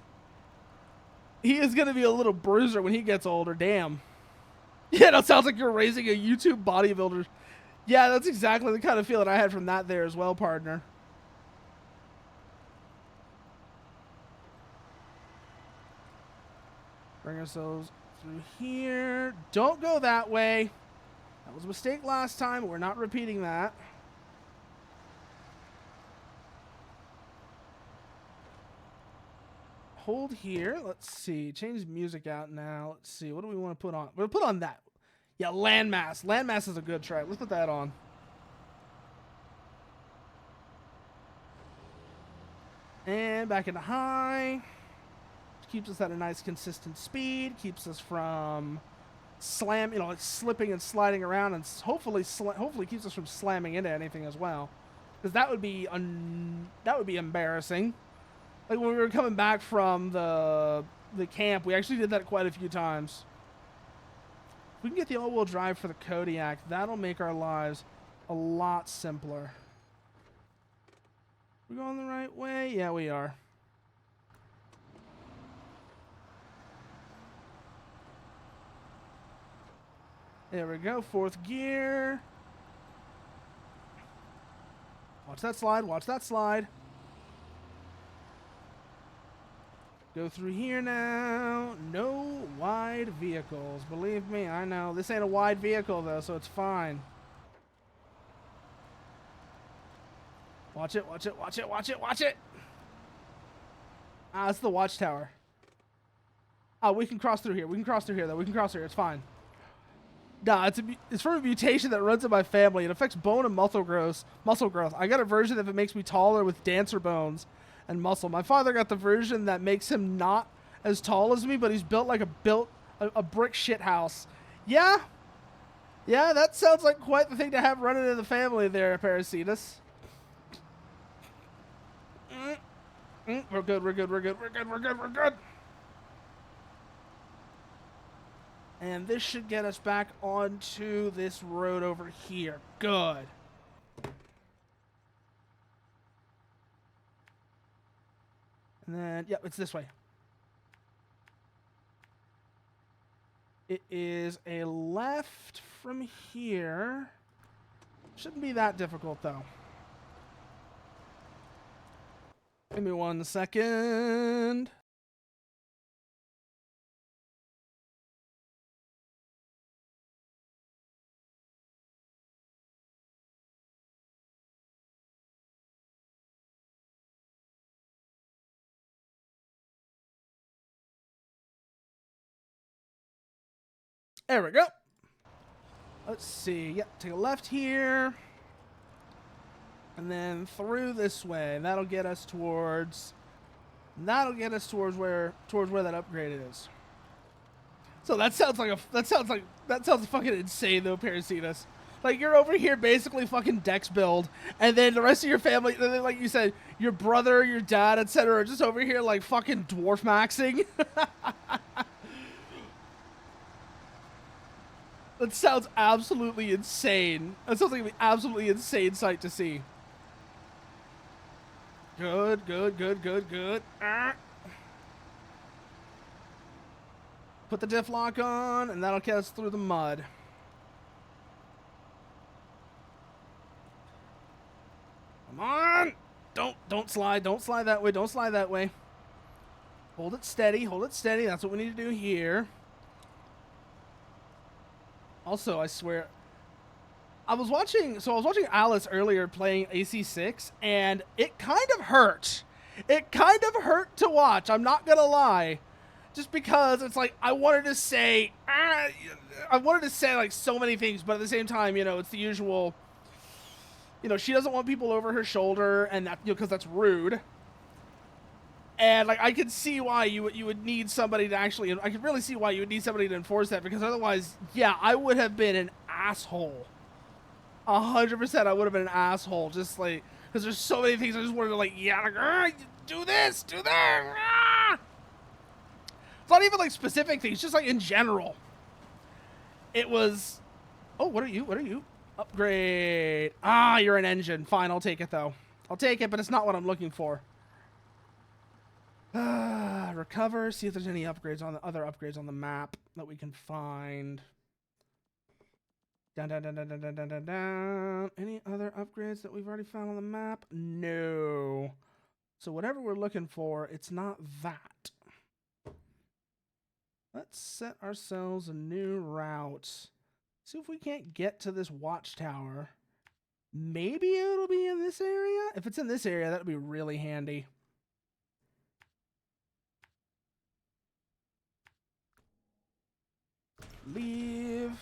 going to be a little bruiser when he gets older. Damn. Yeah, that sounds like you're raising a YouTube bodybuilder. Yeah, that's exactly the kind of feeling I had from that there as well, partner. Bring ourselves through here. Don't go that way. That was a mistake last time. We're not repeating that. Hold here. Let's see. Change music out now. Let's see. What do we want to put on? We'll put on that. Yeah, landmass. Landmass is a good track. Let's put that on. And back into high. Keeps us at a nice consistent speed. Keeps us from like slipping and sliding around, and hopefully keeps us from slamming into anything as well. Because that would be embarrassing. Like when we were coming back from the camp, we actually did that quite a few times. If we can get the all-wheel drive for the Kodiak, that'll make our lives a lot simpler. We going the right way? Yeah, we are. There we go, 4th gear. Watch that slide, watch that slide. Go through here now. No wide vehicles. Believe me, I know. This ain't a wide vehicle, though, so it's fine. Watch it, watch it, watch it, watch it, watch it! Ah, it's the watchtower. Oh, we can cross through here. We can cross through here, though. We can cross through here. It's fine. Nah, it's from a mutation that runs in my family. It affects bone and muscle growth. I got a version that makes me taller with dancer bones and muscle. My father got the version that makes him not as tall as me, but he's built like a brick shit house. Yeah, that sounds like quite the thing to have running in the family there, Parasitus. We're good. And this should get us back onto this road over here. Good. And then, yep, it's this way. It is a left from here. Shouldn't be that difficult, though. Give me 1 second. There we go. Let's see. Yep, take a left here. And then through this way. That'll get us towards where that upgrade is. So that sounds fucking insane though, Parasitas. Like, you're over here basically fucking Dex build, and then the rest of your family, and then, like you said, your brother, your dad, etc., are just over here like fucking dwarf maxing. That sounds absolutely insane. That sounds like an absolutely insane sight to see. Good, good, good, good, good. Put the diff lock on, and that'll get us through the mud. Come on! Don't slide. Don't slide that way. Don't slide that way. Hold it steady. Hold it steady. That's what we need to do here. Also, I swear, I was watching Alice earlier playing AC6, and it kind of hurt. It kind of hurt to watch. I'm not gonna lie, just because it's like I wanted to say like so many things, but at the same time, you know, it's the usual. You know, she doesn't want people over her shoulder, and that, you know, because that's rude. And like, I could see why you would need somebody to actually. I could really see why you would need somebody to enforce that, because otherwise, yeah, I would have been an asshole. 100%, I would have been an asshole. Just like, because there's so many things I just wanted to like, yeah, like, do this, do that. Ah! It's not even like specific things, just like in general. It was. Oh, what are you? What are you? Upgrade. Ah, you're an engine. Fine, I'll take it though. I'll take it, but it's not what I'm looking for. Recover. See if there's any upgrades on the other upgrades on the map that we can find. Down, down, down, down, down, down, down, down, down. Any other upgrades that we've already found on the map? No. So whatever we're looking for, it's not that. Let's set ourselves a new route. See if we can't get to this watchtower. Maybe it'll be in this area. If it's in this area, that would be really handy. Leave.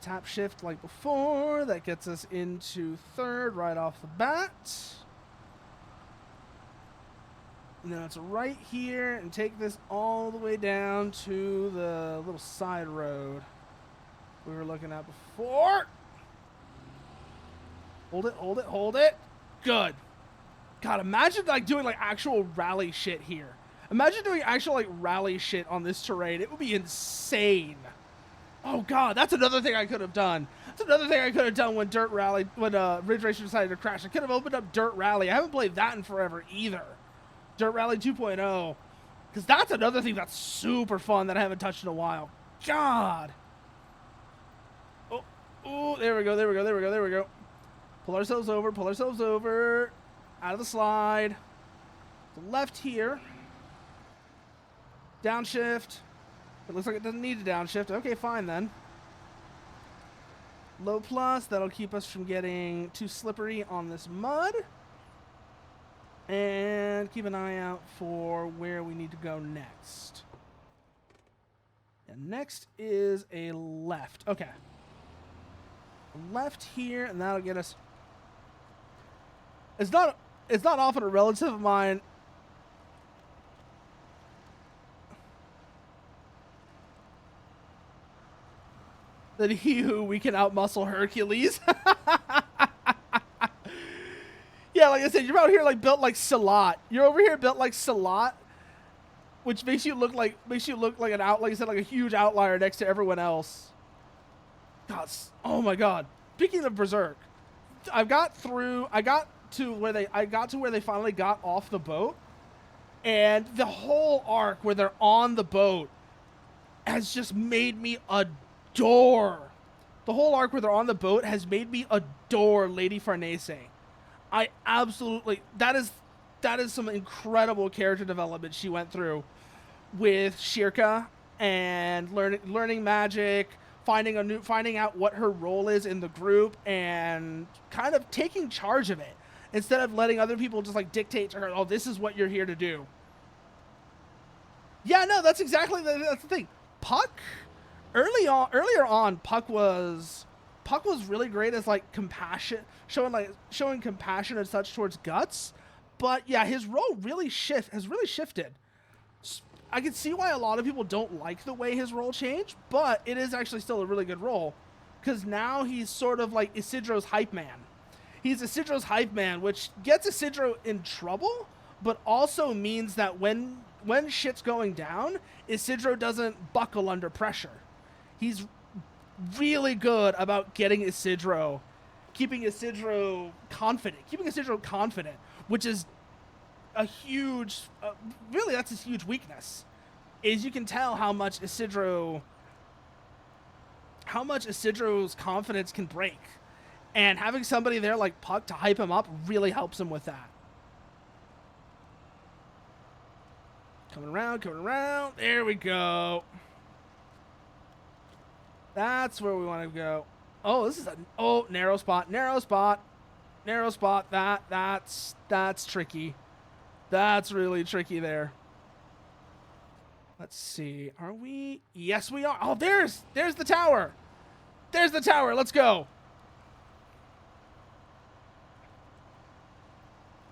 Tap shift like before. That gets us into third right off the bat. And then it's right here, and take this all the way down to the little side road we were looking at before. Hold it, hold it, hold it. Good. God, imagine like doing like actual rally shit here. Imagine doing actual like rally shit on this terrain. It would be insane. Oh God, that's another thing I could have done. That's another thing I could have done when Ridge Racer decided to crash. I could have opened up Dirt Rally. I haven't played that in forever either. Dirt Rally 2.0. Because that's another thing that's super fun that I haven't touched in a while. God. Oh, there we go, there we go, there we go, there we go. Pull ourselves over, pull ourselves over. Out of the slide. To the left here. Downshift. It looks like it doesn't need a downshift. Okay, fine then. Low plus. That'll keep us from getting too slippery on this mud. And keep an eye out for where we need to go next. And next is a left. Okay. Left here, and that'll get us. It's not often a relative of mine. That we can outmuscle Hercules. Yeah, like I said, you're out here like built like Salat. You're over here built like Salat, which makes you look like an like you said, like a huge outlier next to everyone else. God, oh my God. Speaking of Berserk, I got to where they finally got off the boat, and the whole arc where they're on the boat has just made me adore. The whole arc where they're on the boat has made me adore Lady Farnese. I absolutely, that is some incredible character development she went through with Shirka and learning magic, finding out what her role is in the group, and kind of taking charge of it instead of letting other people just like dictate to her, oh, this is what you're here to do. Yeah, no, that's the thing. Puck, earlier on, Puck Puck was really great as like compassion, showing compassion and such towards Guts, but yeah, his role has really shifted. I can see why a lot of people don't like the way his role changed, but it is actually still a really good role, because now he's sort of like Isidro's hype man. He's Isidro's hype man, which gets Isidro in trouble, but also means that when shit's going down, Isidro doesn't buckle under pressure. He's really good about keeping Isidro confident, which is a huge, really that's his huge weakness, is you can tell how much Isidro's confidence can break. And having somebody there like Puck to hype him up really helps him with that. Coming around. There we go. That's where we want to go. Oh, this is narrow spot. That's tricky. That's really tricky there. Let's see. Are we? Yes, we are. Oh, there's the tower. There's the tower. Let's go.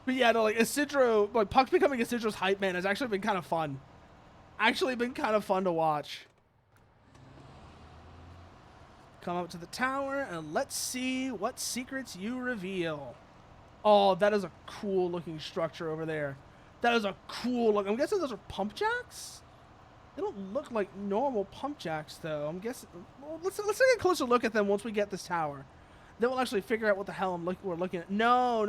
But yeah, no, like Isidro, like Puck becoming Isidro's hype man has actually been kind of fun. To watch. Come up to the tower and let's see what secrets you reveal. Oh, that is a cool looking structure over there. That is a cool look. I'm guessing those are pump jacks? They don't look like normal pump jacks though. I'm guessing. Well, let's take a closer look at them once we get this tower. Then we'll actually figure out what the hell we're looking at. No.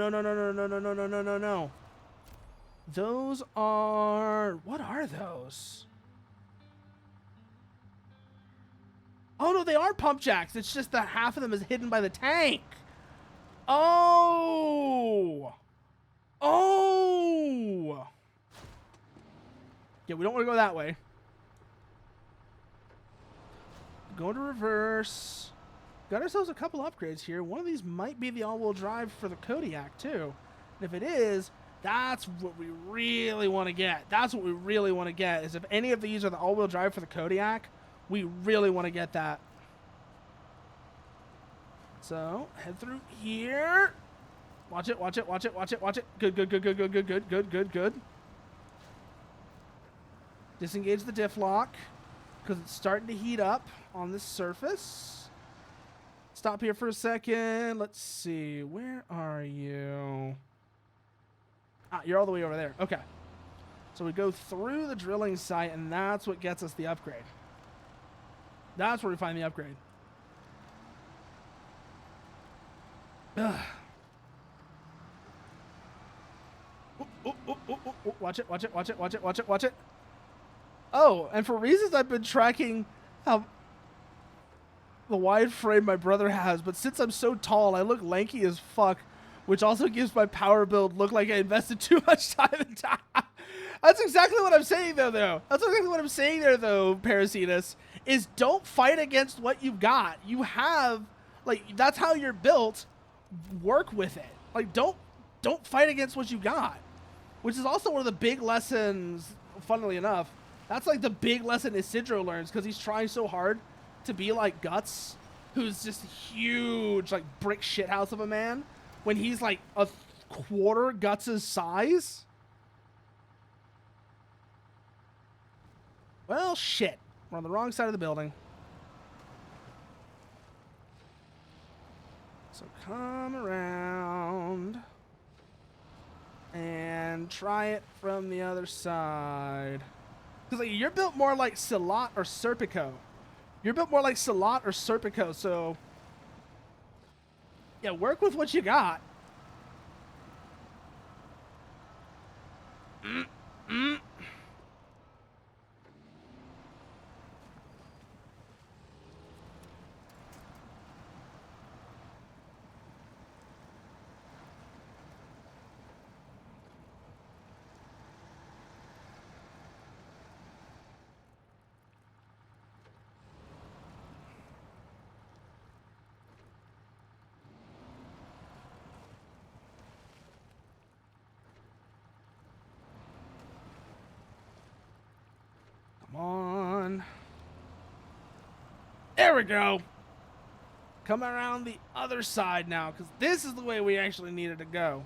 Those are... What are those? Oh, no, they are pump jacks. It's just that half of them is hidden by the tank. Oh! Yeah, we don't want to go that way. Go to reverse. Got ourselves a couple upgrades here. One of these might be the all-wheel drive for the Kodiak, too. And if it is, that's what we really want to get. Is if any of these are the all-wheel drive for the Kodiak, we really want to get that. So, head through here. Watch it. Good. Disengage the diff lock, because it's starting to heat up on this surface. Stop here for a second. Let's see. Where are you? Ah, you're all the way over there. Okay. So we go through the drilling site, and that's what gets us the upgrade. That's where we find the upgrade. Ugh. Watch it. Oh, and for reasons I've been tracking how the wide frame my brother has, but since I'm so tall, I look lanky as fuck, which also gives my power build look like I invested too much time and time. That's exactly what I'm saying though. Parasitus, is don't fight against what you've got. You have, like, that's how you're built. Work with it. Like, don't fight against what you got. Which is also one of the big lessons, funnily enough. That's like the big lesson Isidro learns, because he's trying so hard to be like Guts, who's just a huge, like, brick shithouse of a man, when he's like a quarter Guts' size. Well, shit. We're on the wrong side of the building. So come around and try it from the other side. Because like, you're built more like Salat or Serpico. So yeah, work with what you got. Come on. There we go. come around the other side now, because this is the way we actually needed to go.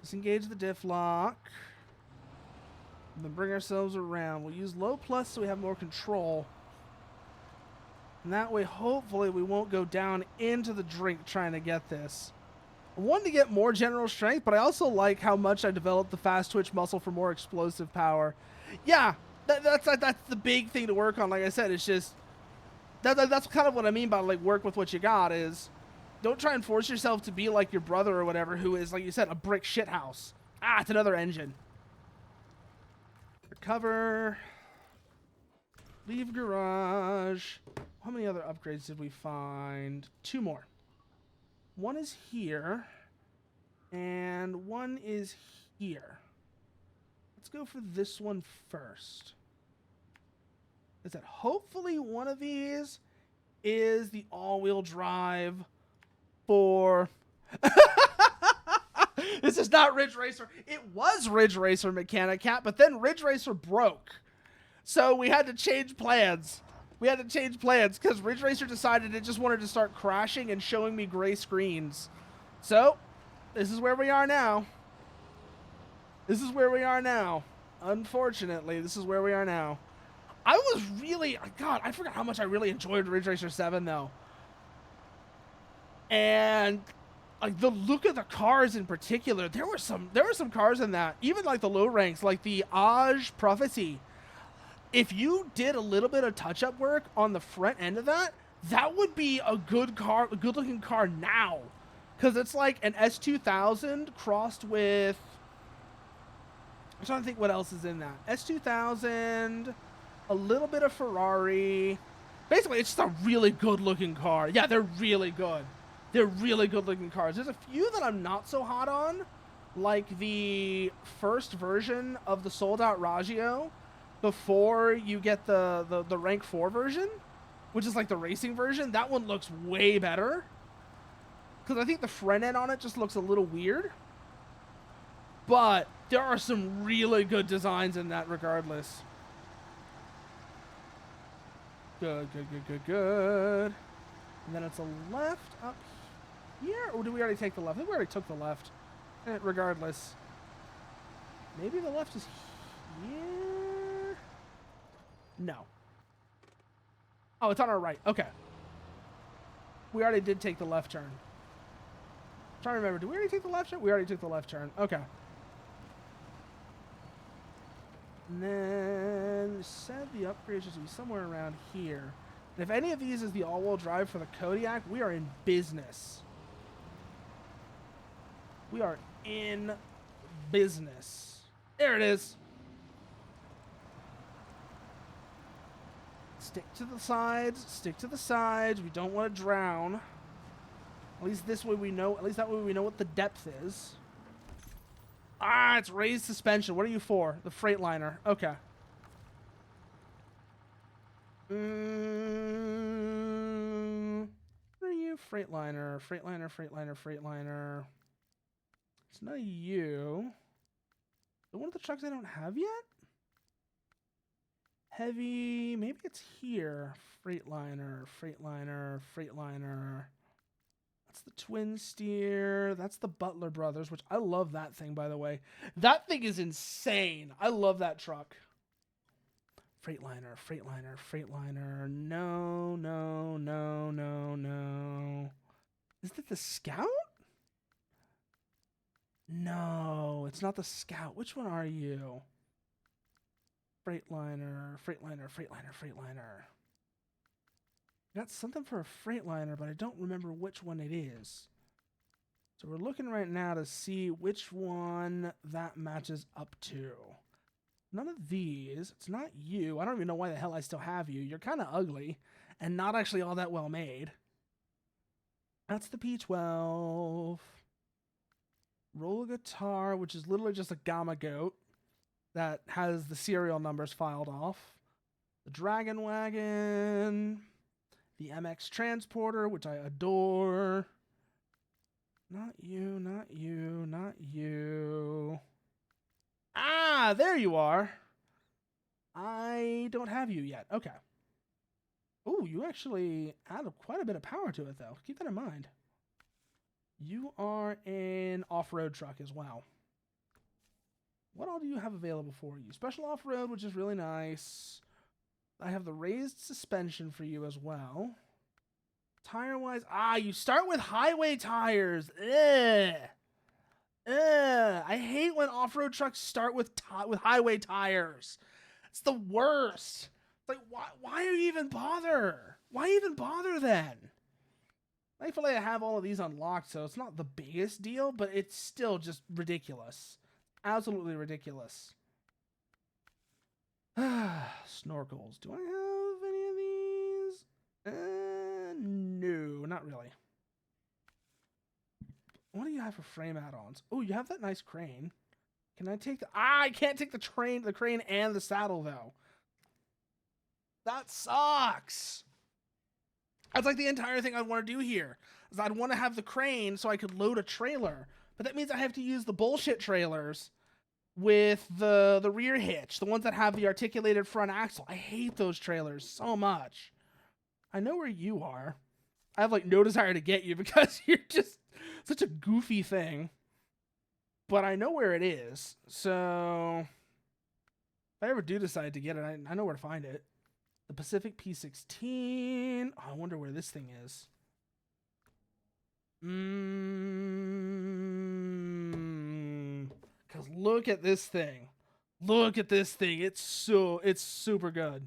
Disengage the diff lock. And then bring ourselves around. We'll use low plus so we have more control. And that way, hopefully, we won't go down into the drink trying to get this. I wanted to get more general strength, but I also like how much I developed the fast twitch muscle for more explosive power. Yeah, that's the big thing to work on. Like I said, it's just that's kind of what I mean by like work with what you got. Is don't try and force yourself to be like your brother or whatever, who is, like you said, a brick shit house. Ah, it's another engine. Recover. Leave garage. How many other upgrades did we find? 2 more. One is here, and one is here. Let's go for this one first. Is that hopefully one of these is the all-wheel drive for... This is not Ridge Racer. It was Ridge Racer Mechanic Cat, but then Ridge Racer broke. So we had to change plans. We had to change plans because Ridge Racer decided it just wanted to start crashing and showing me gray screens. So, this is where we are now. This is where we are now. Unfortunately, this is where we are now. I was really... God, I forgot how much I really enjoyed Ridge Racer 7, though. And... like the look of the cars in particular, there were some cars in that, even like the low ranks, like the Aj Prophecy. If you did a little bit of touch-up work on the front end of that, that would be a good car, a good-looking car now, because it's like an S2000 crossed with. I'm trying to think what else is in that. S2000, a little bit of Ferrari. Basically, it's just a really good-looking car. Yeah, they're really good. They're really good-looking cars. There's a few that I'm not so hot on, like the first version of the sold-out Raggio before you get the rank 4 version, which is like the racing version. That one looks way better, because I think the front end on it just looks a little weird. But there are some really good designs in that regardless. Good. And then it's a left up here. Or did we already take the left? I think we already took the left. Regardless. Maybe the left is here? No. Oh, it's on our right. Okay. We already did take the left turn. I'm trying to remember. Did we already take the left turn? We already took the left turn. Okay. And then said the upgrades should be somewhere around here. And if any of these is the all-wheel drive for the Kodiak, we are in business. We are in business. There it is. Stick to the sides. Stick to the sides. We don't want to drown. At least this way we know. At least that way we know what the depth is. Ah, it's raised suspension. What are you for? The Freightliner. Okay. What are you? Freightliner. Freightliner. It's not you. The one of the trucks I don't have yet? Heavy. Maybe it's here. Freightliner. That's the Twin Steer. That's the Butler Brothers, which I love that thing, by the way. That thing is insane. I love that truck. Freightliner. No. Is it the Scout? No, it's not the Scout. Which one are you? Freightliner. Got something for a Freightliner, but I don't remember which one it is. So we're looking right now to see which one that matches up to. None of these. It's not you. I don't even know why the hell I still have you. You're kind of ugly and not actually all that well made. That's the P12. Roll guitar, which is literally just a Gamma Goat that has the serial numbers filed off. The Dragon Wagon. The MX Transporter, which I adore. Not you. Ah, there you are. I don't have you yet. Okay. Oh, you actually add quite a bit of power to it, though. Keep that in mind. You are an off-road truck as well. What all do you have available for you? Special off-road, which is really nice. I have the raised suspension for you as well. Tire-wise, you start with highway tires. Ugh. I hate when off-road trucks start with highway tires. It's the worst. It's like, why do you even bother? Why even bother then? Thankfully, I have all of these unlocked, so it's not the biggest deal, but it's still just ridiculous. Absolutely ridiculous. Snorkels. Do I have any of these? No, not really. What do you have for frame add-ons? Oh, you have that nice crane. Can I take the... I can't take the crane and the saddle, though. That sucks. That's like the entire thing I want to do here. Is I'd want to have the crane so I could load a trailer. But that means I have to use the bullshit trailers with the rear hitch. The ones that have the articulated front axle. I hate those trailers so much. I know where you are. I have like no desire to get you because you're just such a goofy thing. But I know where it is. So if I ever do decide to get it, I know where to find it. The Pacific P16. Oh, I wonder where this thing is. Because look at this thing. Look at this thing. It's super good.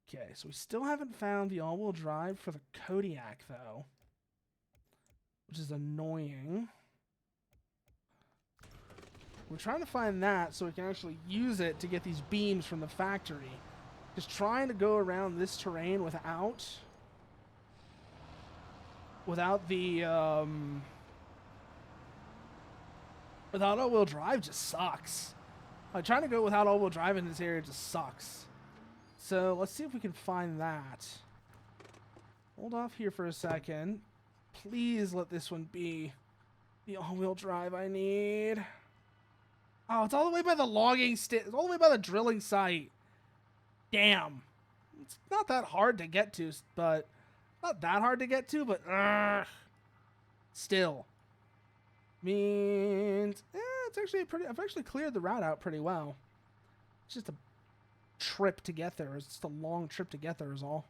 Okay, so we still haven't found the all-wheel drive for the Kodiak, though. Which is annoying. We're trying to find that so we can actually use it to get these beams from the factory. Just trying to go around this terrain without the without all-wheel drive just sucks. Like trying to go without all-wheel drive in this area just sucks. So let's see if we can find that. Hold off here for a second. Please let this one be the all-wheel drive I need. Oh, it's all the way by the logging it's all the way by the drilling site. Damn. It's not that hard to get to, but still. Means it's actually I've actually cleared the route out pretty well. It's just a trip to get there. It's just a long trip to get there is all.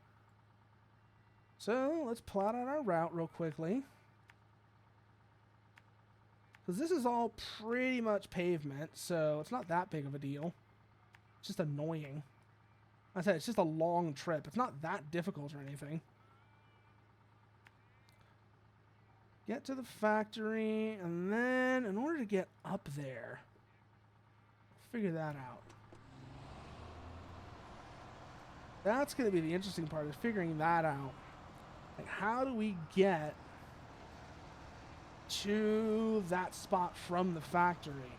So let's plot out our route real quickly. Because this is all pretty much pavement, so it's not that big of a deal. It's just annoying. I said it's just a long trip. It's not that difficult or anything. Get to the factory, and then in order to get up there, figure that out. That's going to be the interesting part, is figuring that out. Like, how do we get to that spot from the factory?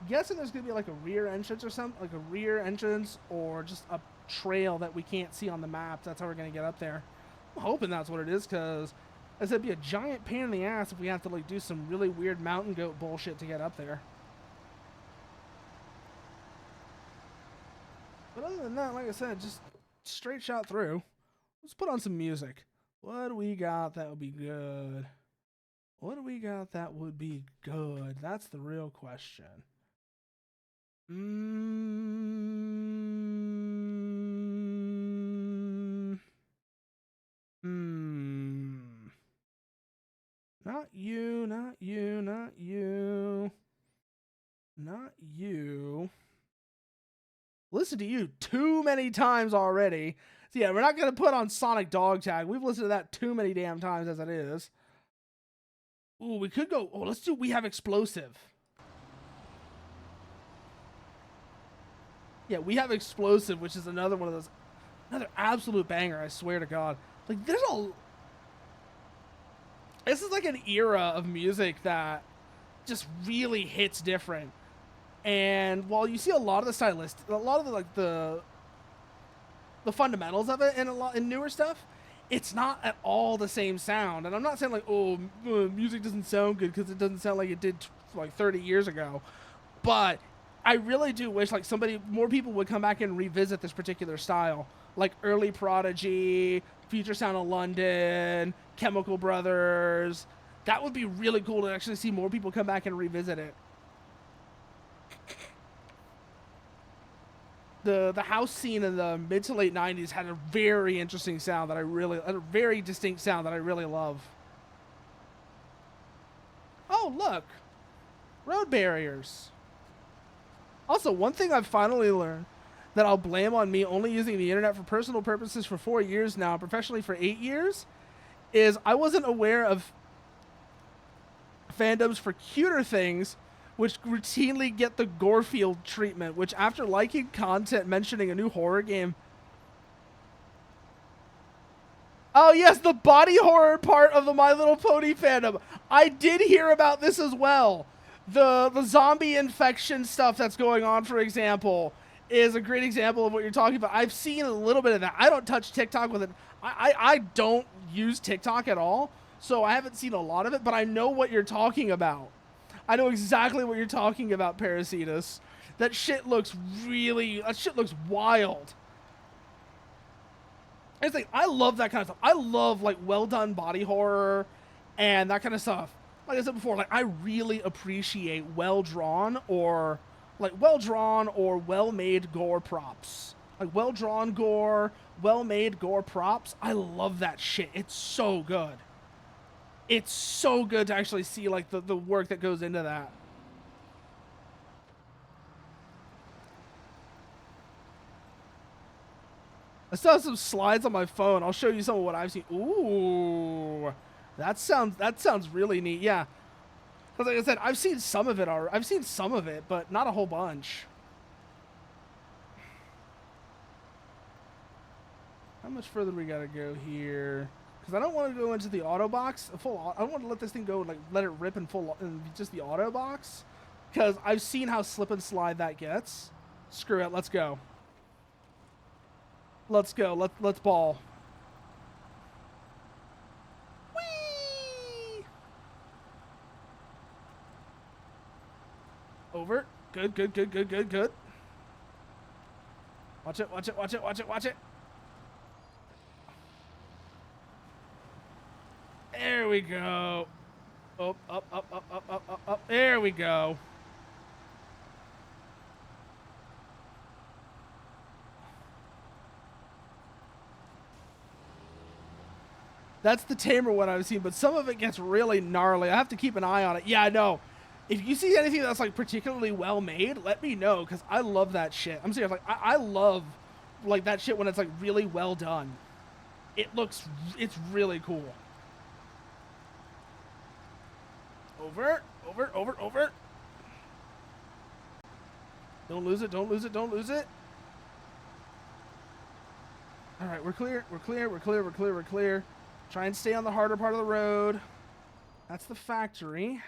I'm guessing there's going to be like a rear entrance or something, like a rear entrance or just a trail that we can't see on the map. That's how we're going to get up there. I'm hoping that's what it is, because it'd be a giant pain in the ass if we have to like do some really weird mountain goat bullshit to get up there. But other than that, like I said, just straight shot through. Let's put on some music. What do we got that would be good? What do we got that would be good? That's the real question. Not you, not you, not you. Not you. Listened to you too many times already. So yeah, we're not going to put on Sonic Dog Tag. We've listened to that too many damn times as it is. Ooh, we could go... Oh, let's do We Have Explosive. Yeah, We Have Explosive, which is another one of those... Another absolute banger, I swear to God. Like, there's a... This is like an era of music that just really hits different. And while you see a lot of the the fundamentals of it in newer stuff, it's not at all the same sound. And I'm not saying like, oh, music doesn't sound good because it doesn't sound like it did like 30 years ago. But I really do wish like more people would come back and revisit this particular style like early Prodigy, Future Sound of London, Chemical Brothers. That would be really cool to actually see more people come back and revisit it. The house scene in the mid to late 90s had a very interesting sound that a very distinct sound that I really love. Oh, look. Road barriers. Also, one thing I've finally learned that I'll blame on me only using the internet for personal purposes for 4 years now, professionally for 8 years, is I wasn't aware of fandoms for cuter things which routinely get the Gorefield treatment, which after liking content mentioning a new horror game... Oh yes, the body horror part of the My Little Pony fandom. I did hear about this as well. The zombie infection stuff that's going on, for example, is a great example of what you're talking about. I've seen a little bit of that. I don't touch TikTok with it. I don't use TikTok at all, so I haven't seen a lot of it, but I know what you're talking about. I know exactly what you're talking about, Parasitus. That shit looks wild. It's like, I love that kind of stuff. I love, like, well-done body horror and that kind of stuff. Like I said before, like, I really appreciate well-drawn or well-made gore props. Like, well-drawn gore, well-made gore props. I love that shit. It's so good. It's so good to actually see, like, the work that goes into that. I still have some slides on my phone. I'll show you some of what I've seen. Ooh, that sounds really neat. Yeah, because like I said, I've seen some of it, but not a whole bunch. How much further we gotta go here? Because I don't want to go into the auto box. I don't want to let this thing go, like, let it rip in just the auto box. Because I've seen how slip and slide that gets. Screw it. Let's go. Let's go. Let's ball. Whee! Over. Good. Watch it. There we go. Up. There we go. That's the tamer one I've seen, but some of it gets really gnarly. I have to keep an eye on it. Yeah, I know. If you see anything that's, like, particularly well made, let me know, because I love that shit. I'm serious. Like, I love, like, that shit when it's, like, really well done. It's really cool. Over. Don't lose it. All right, we're clear. Try and stay on the harder part of the road. That's the factory.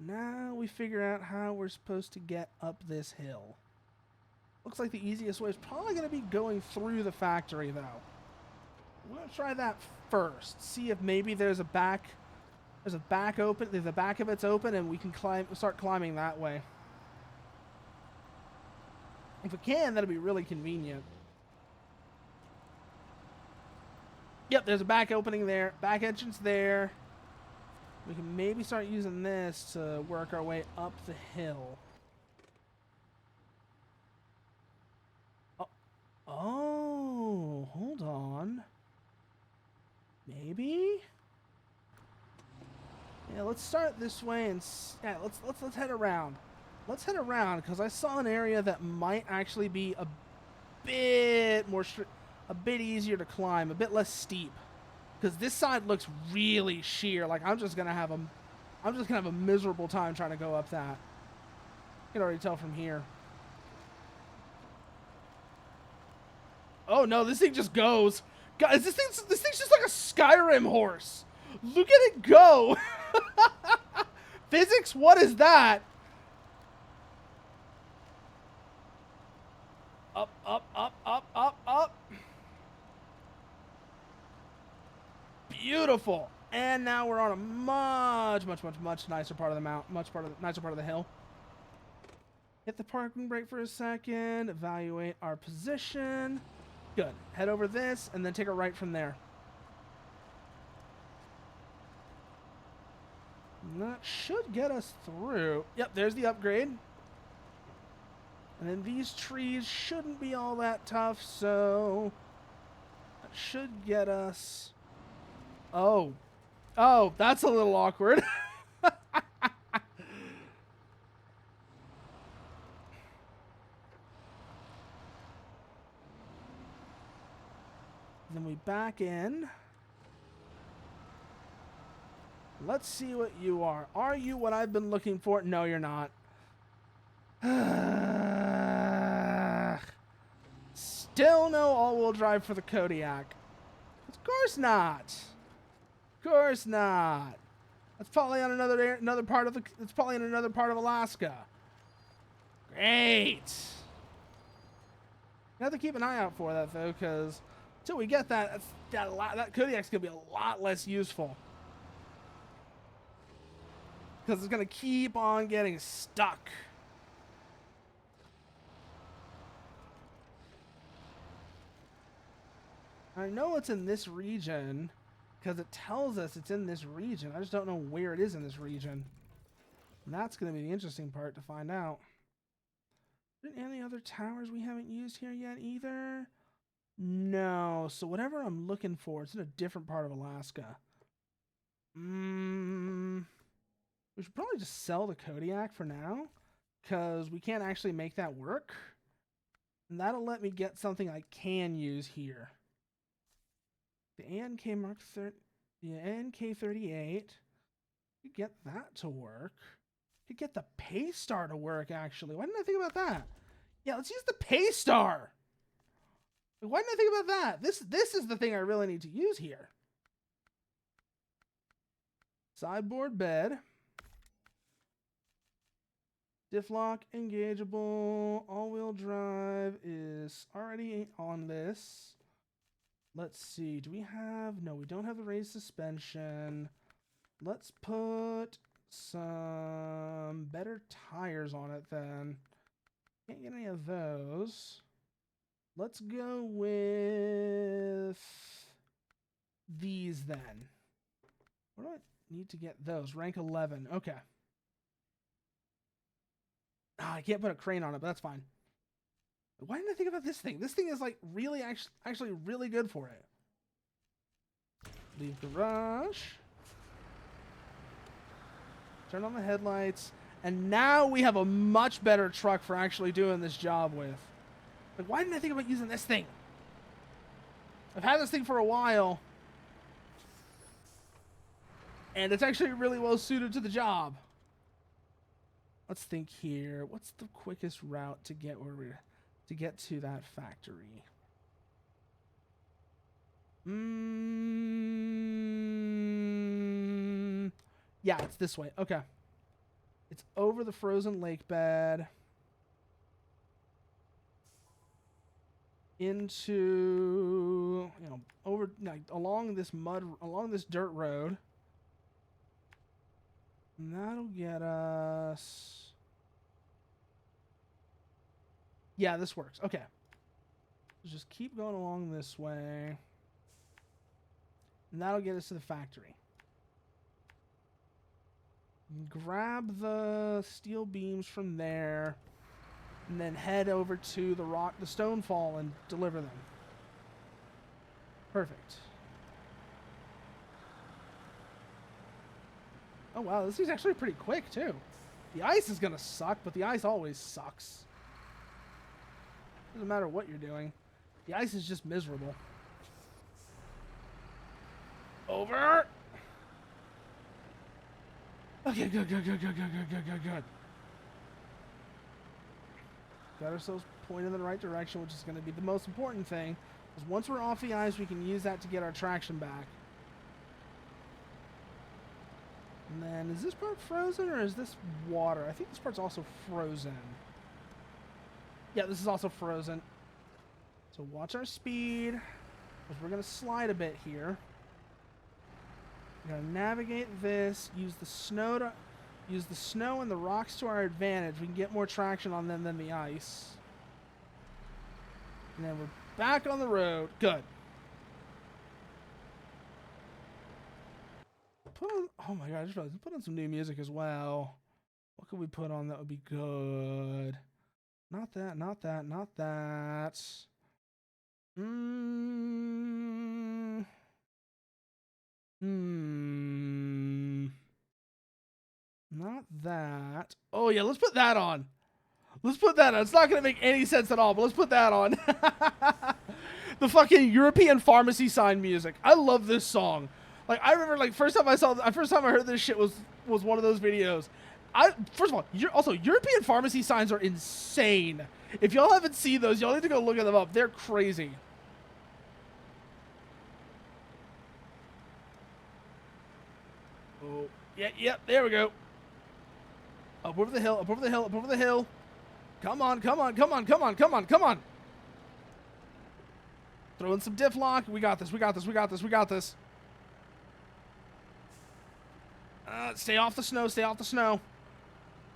Now we figure out how we're supposed to get up this hill. Looks like the easiest way is probably going to be going through the factory, though. We're going to try that first. See if maybe there's a back open. If the back of it's open, and we can start climbing that way. If we can, that'll be really convenient. Yep, there's a back opening there. Back entrance there. We can maybe start using this to work our way up the hill. Oh, hold on. Maybe? Yeah, let's start this way and yeah, let's head around. Let's head around because I saw an area that might actually be a bit easier to climb, a bit less steep. Because this side looks really sheer. Like, I'm just gonna have a miserable time trying to go up that. You can already tell from here. Oh no, this thing just goes. Guys, this thing's just like a Skyrim horse. Look at it go. Physics, what is that? Up. Beautiful. And now we're on a much nicer part of the mountain, nicer part of the hill. Hit the parking brake for a second, evaluate our position. Good. Head over this, and then take a right from there. And that should get us through. Yep, there's the upgrade. And then these trees shouldn't be all that tough, so that should get us... Oh. Oh, that's a little awkward. Then we back in. Let's see what you are. Are you what I've been looking for? No, you're not. Still no all-wheel drive for the Kodiak. Of course not. Of course not. That's probably on another part of the. It's probably in another part of Alaska. Great. You have to keep an eye out for that though, because until we get that, that Kodiak's gonna be a lot less useful. Because it's gonna keep on getting stuck. I know it's in this region because it tells us it's in this region. I just don't know where it is in this region. And that's going to be the interesting part to find out. Any other towers we haven't used here yet either? No. So whatever I'm looking for, it's in a different part of Alaska. We should probably just sell the Kodiak for now because we can't actually make that work. And that'll let me get something I can use here. The ANK Mark 30, the ANK38. Could get that to work. Could get the Paystar to work, actually. Why didn't I think about that? Yeah, let's use the Paystar. Why didn't I think about that? This is the thing I really need to use here. Sideboard bed. Diff lock, engageable, all-wheel drive is already on this. Let's see, do we have... No, we don't have the raised suspension. Let's put some better tires on it then. Can't get any of those. Let's go with these then. What do I need to get those? Rank 11. Okay. I can't put a crane on it, but that's fine. Why didn't I think about this thing? This thing is like really actually really good for it. Leave garage. Turn on the headlights. And now we have a much better truck for actually doing this job with. Like, why didn't I think about using this thing? I've had this thing for a while. And it's actually really well suited to the job. Let's think here. What's the quickest route to get where we're... to get to that factory? Yeah, it's this way. Okay. It's over the frozen lake bed. Into, you know, over, like, along this dirt road. And that'll get us... Yeah, this works. Okay. Let's just keep going along this way. And that'll get us to the factory. Grab the steel beams from there. And then head over to the stone fall and deliver them. Perfect. Oh wow, this is actually pretty quick too. The ice is gonna suck, but the ice always sucks. Doesn't matter what you're doing. The ice is just miserable. Over. Okay, good. Got ourselves pointed in the right direction, which is going to be the most important thing. Because once we're off the ice, we can use that to get our traction back. And then, is this part frozen or is this water? I think this part's also frozen. Yeah, this is also frozen. So watch our speed, because we're going to slide a bit here. We're going to navigate this, use the snow and the rocks to our advantage. We can get more traction on them than the ice. And then we're back on the road. Good. Oh my god, I just realized, put on some new music as well. What could we put on that would be good? Not that, not that, not that. Not that. Oh yeah, let's put that on. Let's put that on. It's not gonna make any sense at all, but let's put that on. The fucking European pharmacy sign music. I love this song. Like, I remember, like, first time I heard this shit was one of those videos. First of all, European pharmacy signs are insane. If y'all haven't seen those, y'all need to go look at them up. They're crazy. Oh, yeah, there we go. Up over the hill, up over the hill, up over the hill. Come on, come on, come on, come on, come on, come on. Throw in some diff lock. We got this, we got this, we got this, we got this. Stay off the snow, stay off the snow.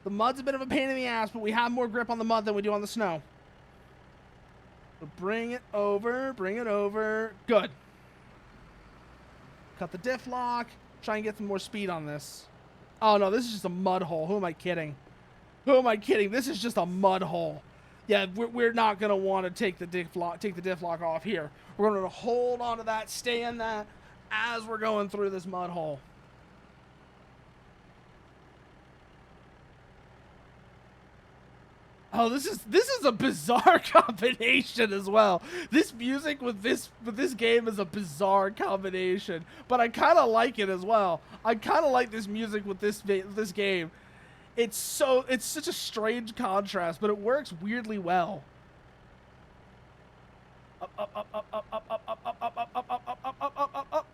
The mud's a bit of a pain in the ass, but we have more grip on the mud than we do on the snow. So bring it over, bring it over. Good. Cut the diff lock. Try and get some more speed on this. Oh no, this is just a mud hole. Who am I kidding? Who am I kidding? This is just a mud hole. Yeah, we're not gonna want to take the diff lock off here. We're gonna hold on to that, stay in that as we're going through this mud hole. Oh, this is a bizarre combination as well. This music with this game is a bizarre combination, but I kind of like it as well. I kind of like this music with this game. It's such a strange contrast, but it works weirdly well. Up, up, up, up, up, up, up, up, up, up, up, up, up, up, up, up, up, up.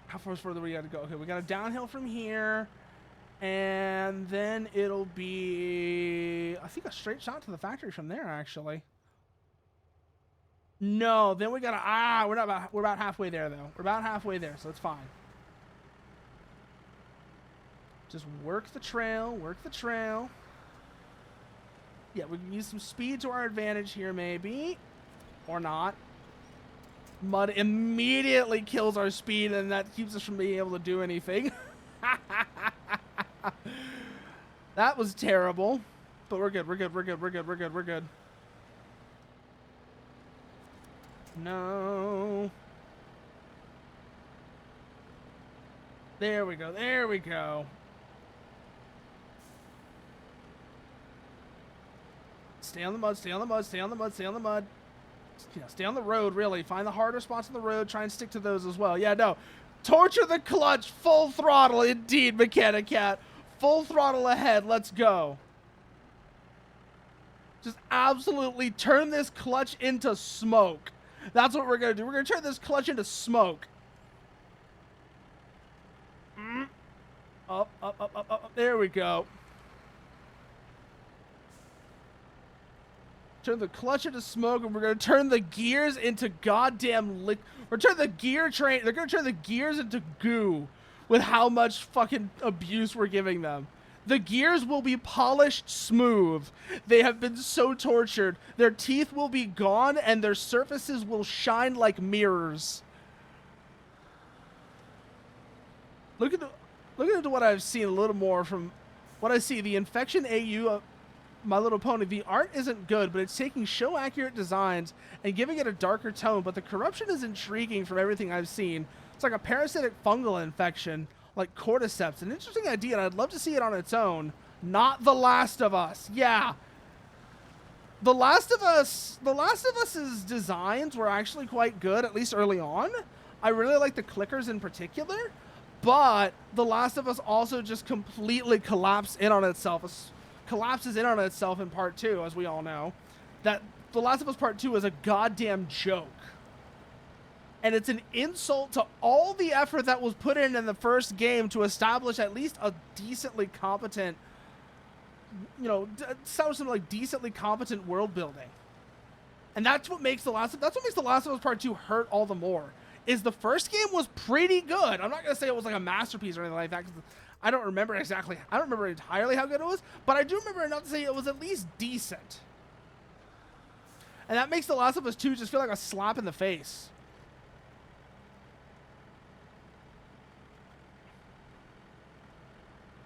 How far further we gotta go? Okay, we got a downhill from here. And then it'll be, I think, a straight shot to the factory from there, actually. No, then we gotta, we're about halfway there, though. We're about halfway there, so it's fine. Just work the trail, work the trail. Yeah, we can use some speed to our advantage here, maybe. Or not. Mud immediately kills our speed, and that keeps us from being able to do anything. That was terrible, but we're good. We're good. We're good. We're good. We're good. We're good. No. There we go. There we go. Stay on the mud. Stay on the mud. Stay on the mud. Stay on the mud. Yeah, stay on the road, really. Find the harder spots on the road. Try and stick to those as well. Yeah, no. Torture the clutch. Full throttle, indeed, Mechanic Cat. Full throttle ahead. Let's go. Just absolutely turn this clutch into smoke. That's what we're going to do. We're going to turn this clutch into smoke. Up, up, up, up, up. There we go. Turn the clutch into smoke, and we're going to turn the gears into goddamn we're turning the gear train. They're going to turn the gears into goo with how much fucking abuse we're giving them. The gears will be polished smooth. They have been so tortured. Their teeth will be gone, and their surfaces will shine like mirrors. Look into what I've seen a little more from what I see. The Infection AU My Little Pony, the art isn't good, but it's taking show-accurate designs and giving it a darker tone, but the corruption is intriguing from everything I've seen. It's like a parasitic fungal infection, like cordyceps. An interesting idea, and I'd love to see it on its own. Not The Last of Us. Yeah. The Last of Us's designs were actually quite good, at least early on. I really like the clickers in particular, but The Last of Us also just completely collapses in on itself in part 2, as we all know. That The Last of Us Part 2 is a goddamn joke. And it's an insult to all the effort that was put in the first game to establish at least a decently competent, establish some like decently competent world building. And that's what makes The Last of Us Part 2 hurt all the more. Is the first game was pretty good. I'm not going to say it was like a masterpiece or anything like that, because I don't remember entirely how good it was, but I do remember enough to say it was at least decent. And that makes The Last of Us 2 just feel like a slap in the face.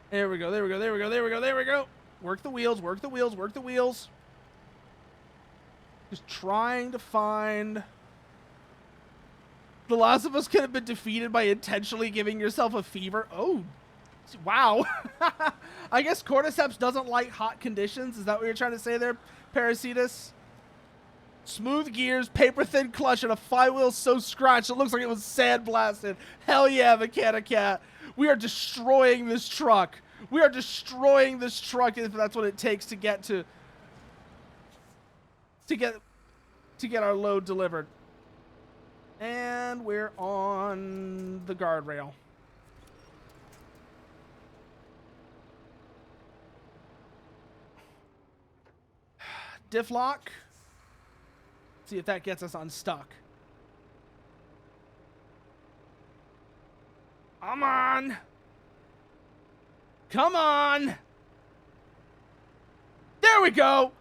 There we go, there we go, there we go, there we go, there we go. Work the wheels, work the wheels, work the wheels. Just trying to find... The Last of Us could have been defeated by intentionally giving yourself a fever. Oh, wow. I guess Cordyceps doesn't like hot conditions. Is that what you're trying to say there, Parasitus? Smooth gears, paper-thin clutch, and a flywheel so scratched it looks like it was sandblasted. Hell yeah, Mechanicat. We are destroying this truck. We are destroying this truck if that's what it takes to get our load delivered. And we're on the guardrail. Diff lock. See if that gets us unstuck. Come on. Come on. There we go.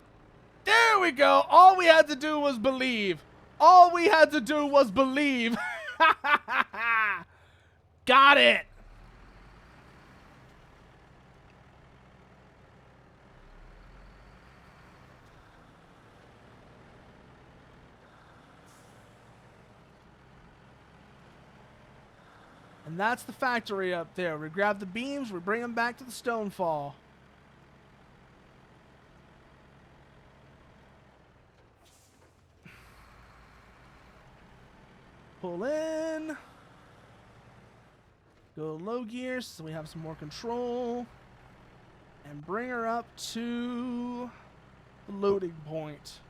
There we go. All we had to do was believe. All we had to do was believe. Got it. And that's the factory up there. We grab the beams, we bring them back to the Stonefall. Pull in. Go low gear so we have some more control. And bring her up to the loading point.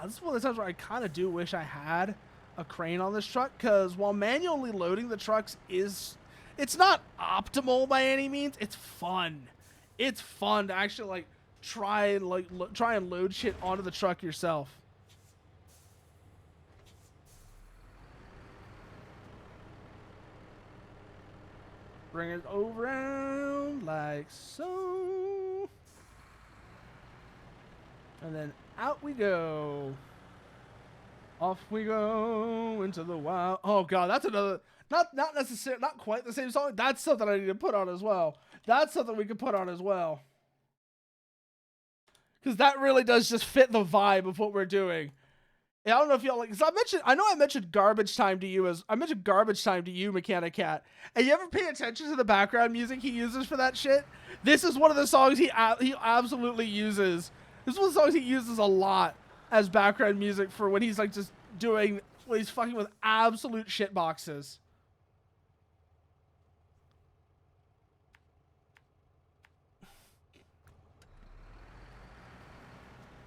This is one of the times where I kind of do wish I had a crane on this truck, because while manually loading the trucks it's not optimal by any means. It's fun. It's fun to actually try and load shit onto the truck yourself. Bring it around like so. And then out we go. Off we go into the wild. Oh god, that's another, not necessarily, not quite the same song. That's something I need to put on as well. That's something we could put on as well. Because that really does just fit the vibe of what we're doing. Yeah, I don't know if y'all like, because I mentioned garbage time to you, Mechanicat. And you ever pay attention to the background music he uses for that shit? This is one of the songs he absolutely uses. This is one of the songs he uses a lot as background music for when he's just when he's fucking with absolute shit boxes.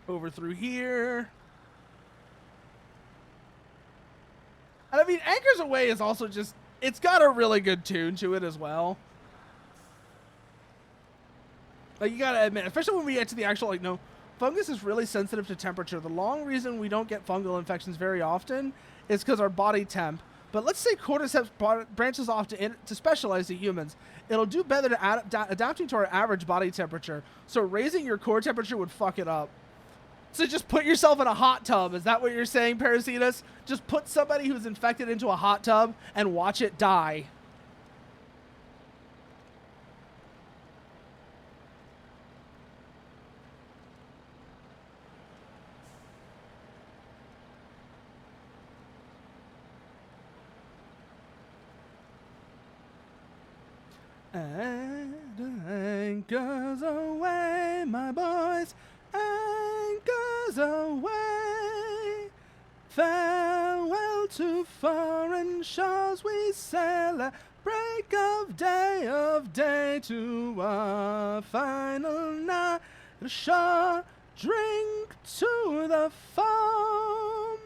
Over through here. And I mean, Anchors Away is also just, it's got a really good tune to it as well. You gotta admit, especially when we get to the actual, fungus is really sensitive to temperature. The long reason we don't get fungal infections very often is because our body temp. But let's say Cordyceps branches off to specialize to humans. It'll do better to adapting to our average body temperature. So raising your core temperature would fuck it up. So just put yourself in a hot tub. Is that what you're saying, Parasitus? Just put somebody who's infected into a hot tub and watch it die. Anchors away, my boys, anchors away. Farewell to foreign shores, we sail at break of day to our final night ashore. Drink to the foam.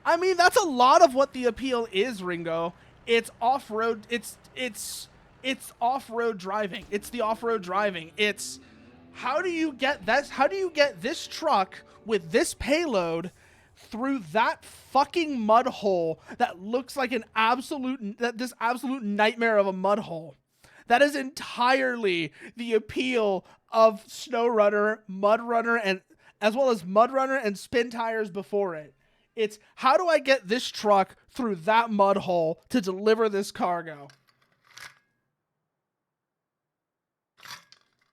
I mean, that's a lot of what the appeal is, Ringo. It's off-road. It's off-road driving. It's the off-road driving. It's how do you get that? How do you get this truck with this payload through that fucking mud hole that looks like this absolute nightmare of a mud hole? That is entirely the appeal of Snowrunner, Mud Runner, as well as mud runner and spin tires before it. It's how do I get this truck through that mud hole to deliver this cargo?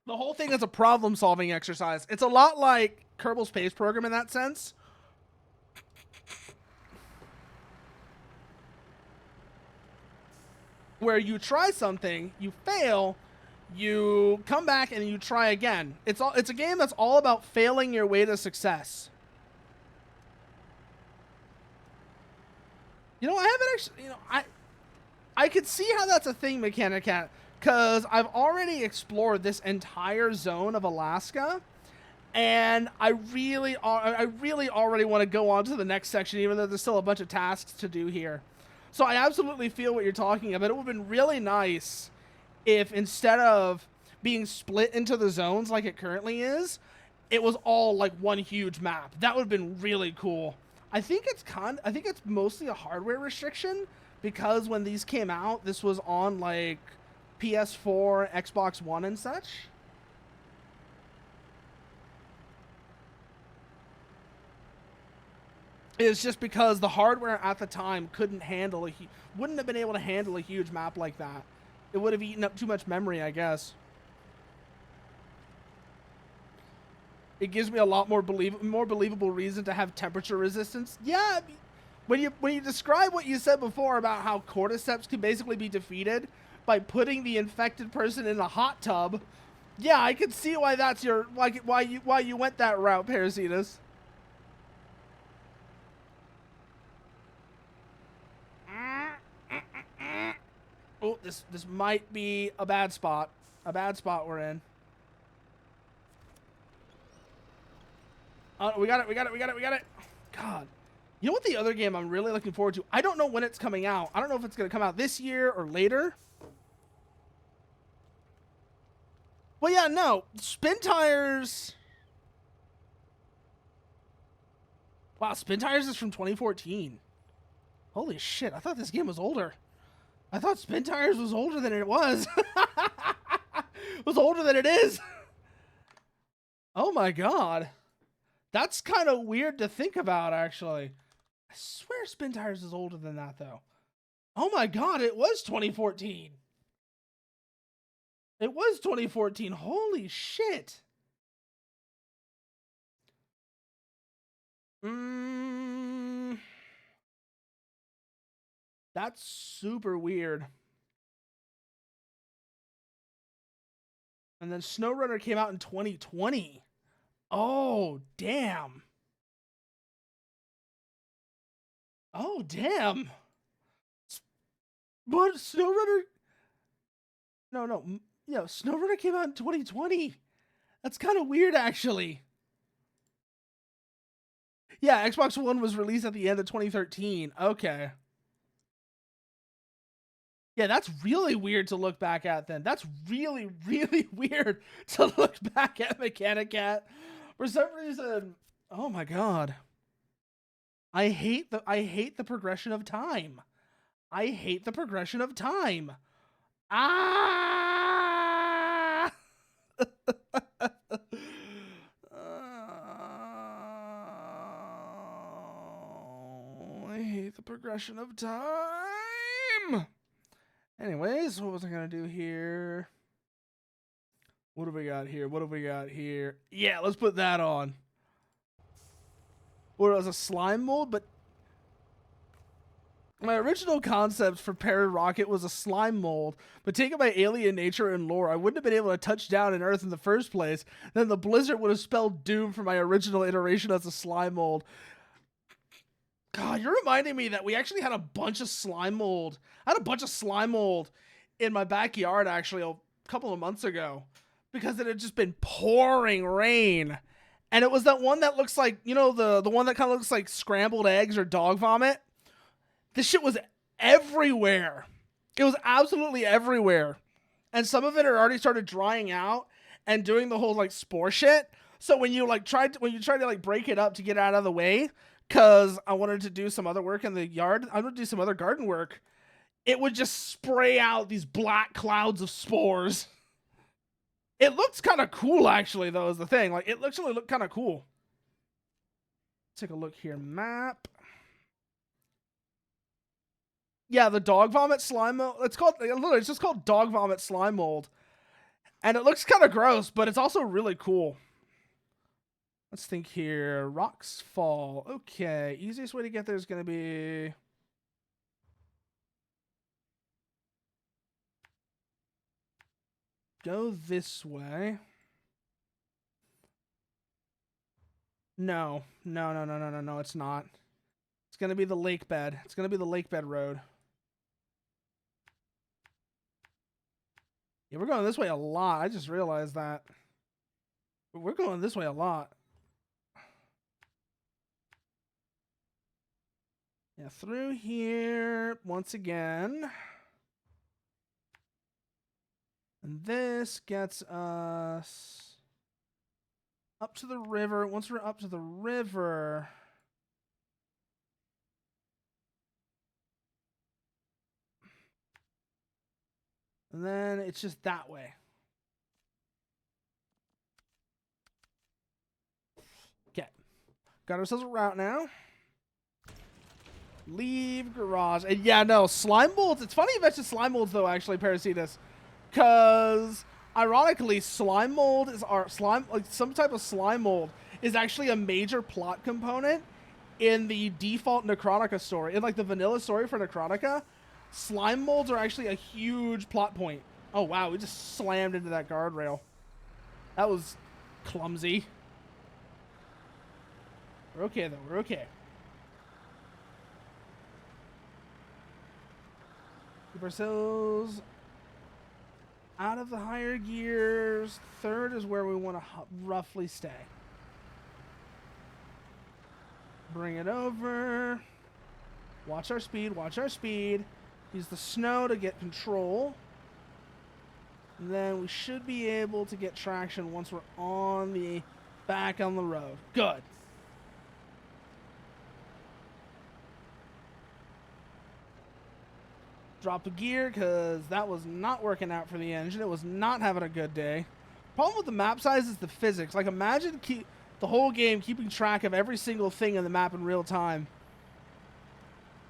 The whole thing is a problem-solving exercise. It's a lot like Kerbal Space Program in that sense. Where you try something, you fail, you come back and you try again. It's a game that's all about failing your way to success. You know, I haven't actually, you know, I could see how that's a thing, Mechanic Cat, because I've already explored this entire zone of Alaska, and I really already want to go on to the next section, even though there's still a bunch of tasks to do here. So I absolutely feel what you're talking about. It would have been really nice if instead of being split into the zones like it currently is, it was all like one huge map. That would have been really cool. I think it's mostly a hardware restriction because when these came out, this was on like PS4, Xbox One and such. It's just because the hardware at the time wouldn't have been able to handle a huge map like that. It would have eaten up too much memory, I guess. It gives me a lot more believable reason to have temperature resistance. Yeah, when you describe what you said before about how cordyceps can basically be defeated by putting the infected person in a hot tub, yeah, I can see why that's your why you went that route, Parasitus. Oh, this might be a bad spot. A bad spot we're in. We got it. God. You know what the other game I'm really looking forward to? I don't know when it's coming out. I don't know if it's going to come out this year or later. Well, yeah, no. Spin Tires... Wow, Spin Tires is from 2014. Holy shit, I thought this game was older. I thought Spin Tires was older than it was. It was older than it is. Oh my god. That's kind of weird to think about, actually. I swear Spin Tires is older than that, though. Oh my god, it was 2014. It was 2014. Holy shit. That's super weird. And then Snowrunner came out in 2020. Oh, damn. Oh, damn. But Snowrunner... No. Yeah, Snowrunner came out in 2020. That's kind of weird, actually. Yeah, Xbox One was released at the end of 2013. Okay. Yeah, that's really weird to look back at then. That's really, really weird to look back at, Mechanic Cat. For some reason, oh my god. I hate the progression of time. I hate the progression of time. Ah! I hate the progression of time. Anyways, what was I gonna do here? What do we got here? Yeah, let's put that on. Or it was a slime mold, but my original concept for Parrot Rocket was a slime mold, but taken by alien nature and lore, I wouldn't have been able to touch down in Earth in the first place. Then the blizzard would have spelled doom for my original iteration as a slime mold. God, you're reminding me that we actually had a bunch of slime mold. I had a bunch of slime mold in my backyard, actually, a couple of months ago, because it had just been pouring rain. And it was that one that looks like, you know, the one that kind of looks like scrambled eggs or dog vomit. This shit was everywhere. It was absolutely everywhere. And some of it had already started drying out and doing the whole like spore shit. So when you tried to like break it up to get out of the way, because I wanted to do some other work in the yard, I would do some other garden work, it would just spray out these black clouds of spores. It looks kind of cool, actually, though, is the thing. Like, it actually looked kind of cool. Take a look here. Map. Yeah, the dog vomit slime mold. It's called, literally, it's just called dog vomit slime mold. And it looks kind of gross, but it's also really cool. Let's think here. Rocks fall. Okay, easiest way to get there is going to be... Go this way. No, it's not. It's going to be the lake bed. It's going to be the lake bed road. Yeah, we're going this way a lot. I just realized that. We're going this way a lot. Yeah, through here once again. And this gets us up to the river. Once we're up to the river... And then it's just that way. Okay. Got ourselves a route now. Leave garage. And yeah, no, slime molds. It's funny you mentioned slime molds, though, actually, Parasitus. Because, ironically, slime mold is our slime, like some type of slime mold is actually a major plot component in the default Necrotica story. In, like, the vanilla story for Necrotica. Slime molds are actually a huge plot point. Oh, wow. We just slammed into that guardrail. That was clumsy. We're okay, though. We're okay. Keep ourselves out of the higher gears. Third is where we want to roughly stay. Bring it over. Watch our speed. Watch our speed. Use the snow to get control. And then we should be able to get traction once we're on the back on the road. Good. Drop a gear because that was not working out for the engine. It was not having a good day. Problem with the map size is the physics. Like, imagine the whole game keeping track of every single thing in the map in real time.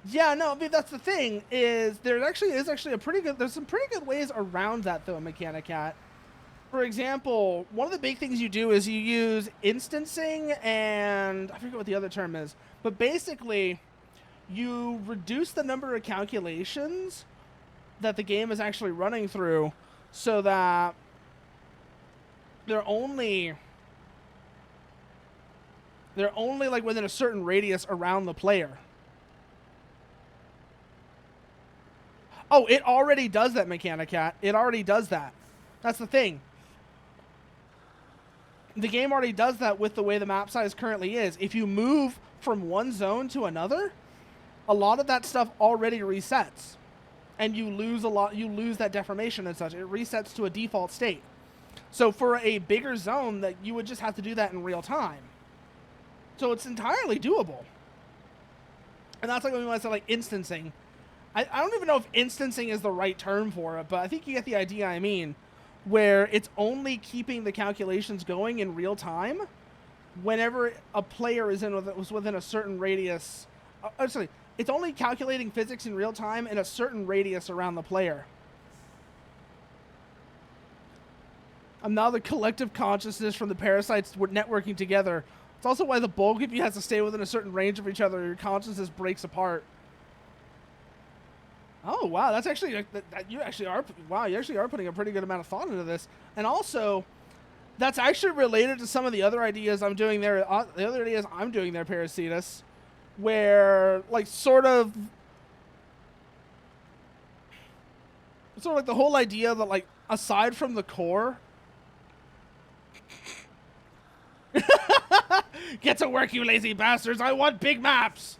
Yeah, no, I mean, that's the thing, is there actually is a pretty good, there's some pretty good ways around that, though, Mechanicat. For example, one of the big things you do is you use instancing and, I forget what the other term is, but basically, you reduce the number of calculations that the game is actually running through so that they're only like within a certain radius around the player. Oh, it already does that, Mechanicat. It already does that. That's the thing. The game already does that with the way the map size currently is. If you move from one zone to another, a lot of that stuff already resets. And you lose that deformation and such. It resets to a default state. So for a bigger zone, that you would just have to do that in real time. So it's entirely doable. And that's like when I say like instancing. I don't even know if instancing is the right term for it, but I think you get the idea I mean. Where it's only keeping the calculations going in real time whenever a player is within a certain radius. Sorry, it's only calculating physics in real time in a certain radius around the player. And now the collective consciousness from the parasites were networking together. It's also why the bulk of you has to stay within a certain range of each other. Your consciousness breaks apart. Oh, wow, that's actually, you actually are putting a pretty good amount of thought into this. And also, that's actually related to some of the other ideas I'm doing there, Parasitus, where, like, sort of like the whole idea that, like, aside from the core, get to work, you lazy bastards, I want big maps!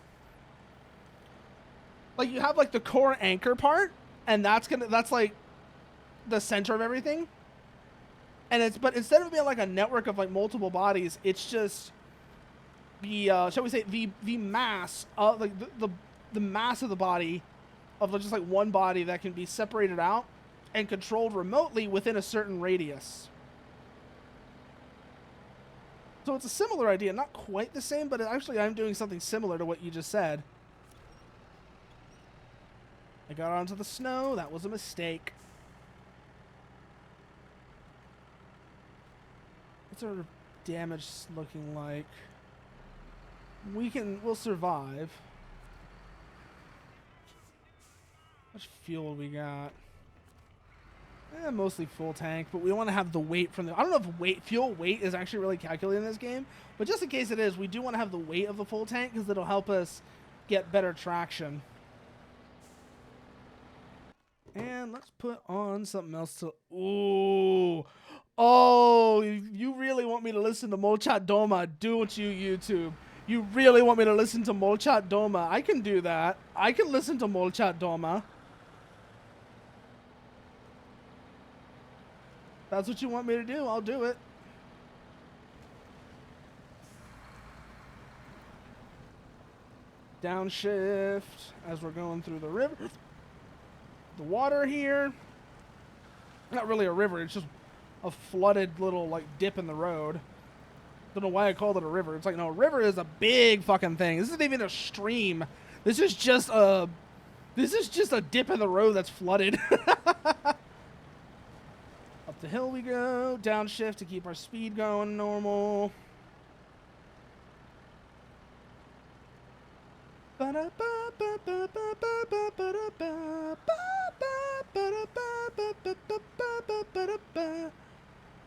Like, you have, like, the core anchor part, and that's like, the center of everything. But instead of being, like, a network of, like, multiple bodies, it's just the, shall we say, the mass of, like, the mass of the body, of just, like, one body that can be separated out and controlled remotely within a certain radius. So it's a similar idea, not quite the same, but actually I'm doing something similar to what you just said. I got onto the snow. That was a mistake. What's our damage looking like? We'll survive. How much fuel we got? Mostly full tank, but we want to have the weight from the... I don't know if fuel weight is actually really calculated in this game, but just in case it is, we do want to have the weight of the full tank because it'll help us get better traction. And let's put on something else to... Ooh. Oh, you really want me to listen to Molchat Doma, don't you, YouTube? You really want me to listen to Molchat Doma? I can do that. I can listen to Molchat Doma. That's what you want me to do, I'll do it. Downshift as we're going through the river. The water here. Not really a river, it's just a flooded little like dip in the road. Don't know why I called it a river. It's like, no, a river is a big fucking thing. This isn't even a stream. This is just a dip in the road that's flooded. Up the hill we go. Downshift to keep our speed going normal.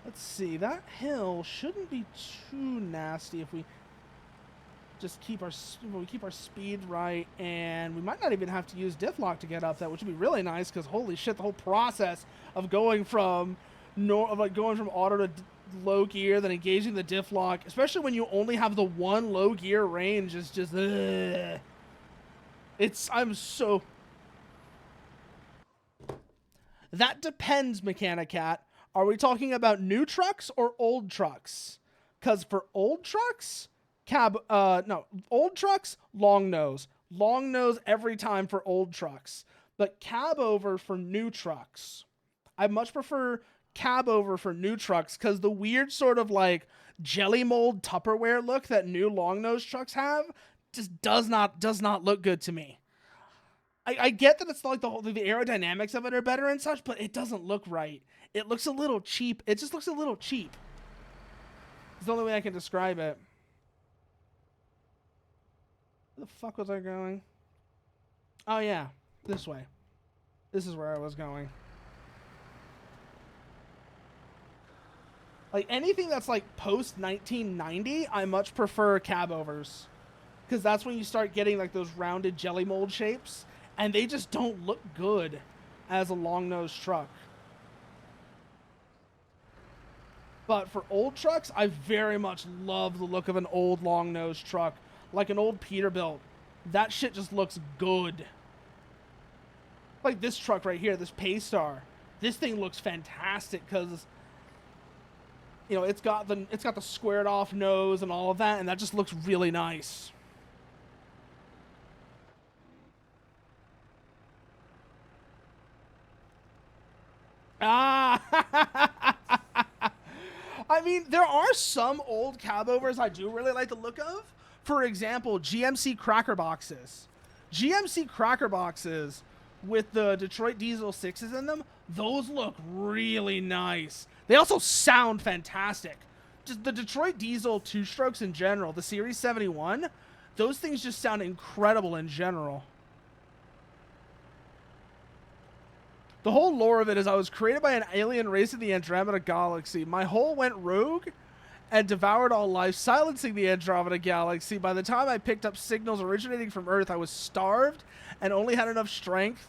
Let's see. That hill shouldn't be too nasty if we just keep our speed right, and we might not even have to use diff lock to get up that, which would be really nice because holy shit, the whole process of going from auto to low gear, then engaging the diff lock, especially when you only have the one low gear range, is just That depends, Mechanicat. Are we talking about new trucks or old trucks? Because for old trucks, old trucks, long nose. Long nose every time for old trucks. But cab over for new trucks. I much prefer cab over for new trucks because the weird sort of like jelly mold Tupperware look that new long nose trucks have just does not look good to me. I get that it's like the aerodynamics of it are better and such, but it doesn't look right. It looks a little cheap. It just looks a little cheap. It's the only way I can describe it. Where the fuck was I going? Oh yeah, this way. This is where I was going. Like anything that's like post 1990, I much prefer cab overs. Because that's when you start getting like those rounded jelly mold shapes. And they just don't look good as a long-nosed truck. But for old trucks, I very much love the look of an old long-nosed truck. Like an old Peterbilt. That shit just looks good. Like this truck right here, this Paystar. This thing looks fantastic because, you know, it's got the squared off nose and all of that, and that just looks really nice. Ah! I mean, there are some old cab overs I do really like the look of. For example, GMC Cracker Boxes. GMC Cracker Boxes with the Detroit Diesel 6s in them, those look really nice. They also sound fantastic. Just the Detroit Diesel 2-strokes in general, the Series 71, those things just sound incredible in general. The whole lore of it is I was created by an alien race in the Andromeda Galaxy. My whole went rogue and devoured all life, silencing the Andromeda Galaxy. By the time I picked up signals originating from Earth, I was starved and only had enough strength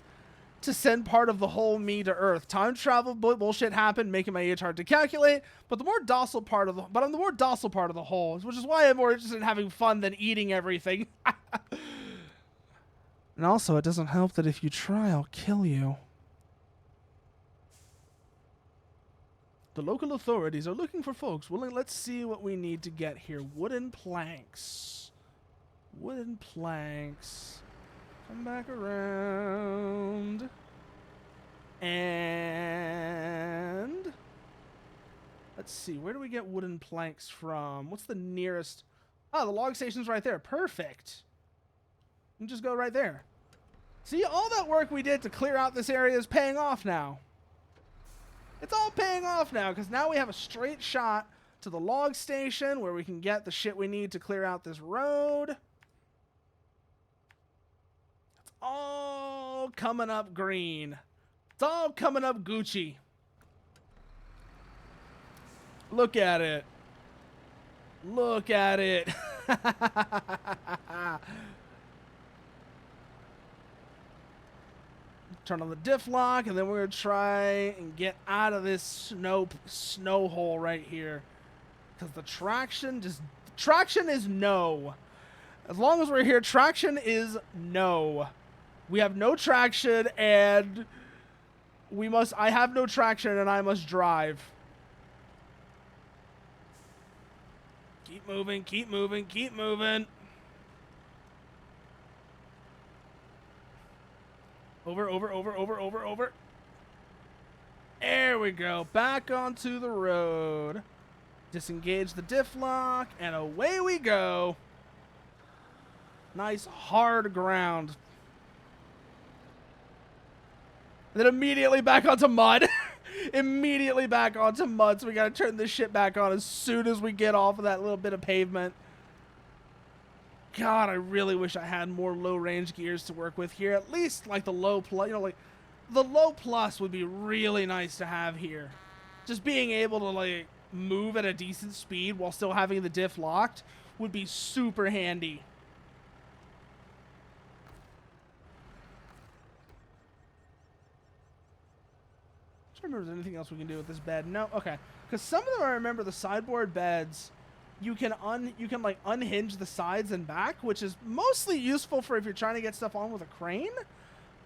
to send part of the whole me to Earth. Time travel bullshit happened, making my age hard to calculate. But I'm the more docile part of the whole, which is why I'm more interested in having fun than eating everything. And also, it doesn't help that if you try, I'll kill you. The local authorities are looking for folks willing. Let's see what we need to get here. Wooden planks. Wooden planks. Come back around. And let's let's see. Where do we get wooden planks from? What's the nearest? Oh, the log station's right there. Perfect. You can just go right there. See, all that work we did to clear out this area is paying off now. It's all paying off now, because now we have a straight shot to the log station where we can get the shit we need to clear out this road. It's all coming up green. It's all coming up Gucci. Look at it. Look at it. Turn on the diff lock, and then we're going to try and get out of this snow hole right here. Because the traction is no. As long as we're here, traction is no. We have no traction, and I have no traction, and I must drive. Keep moving, keep moving, keep moving. Over. There we go. Back onto the road. Disengage the diff lock, and away we go. Nice hard ground. And then immediately back onto mud. Immediately back onto mud, so we gotta turn this shit back on as soon as we get off of that little bit of pavement. God, I really wish I had more low-range gears to work with here. At least, like, the low plus, like, the low plus would be really nice to have here. Just being able to, like, move at a decent speed while still having the diff locked would be super handy. I'm trying to remember if there's anything else we can do with this bed. No? Okay. Because some of them, I remember, the sideboard beds, you can like unhinge the sides and back, which is mostly useful for if you're trying to get stuff on with a crane.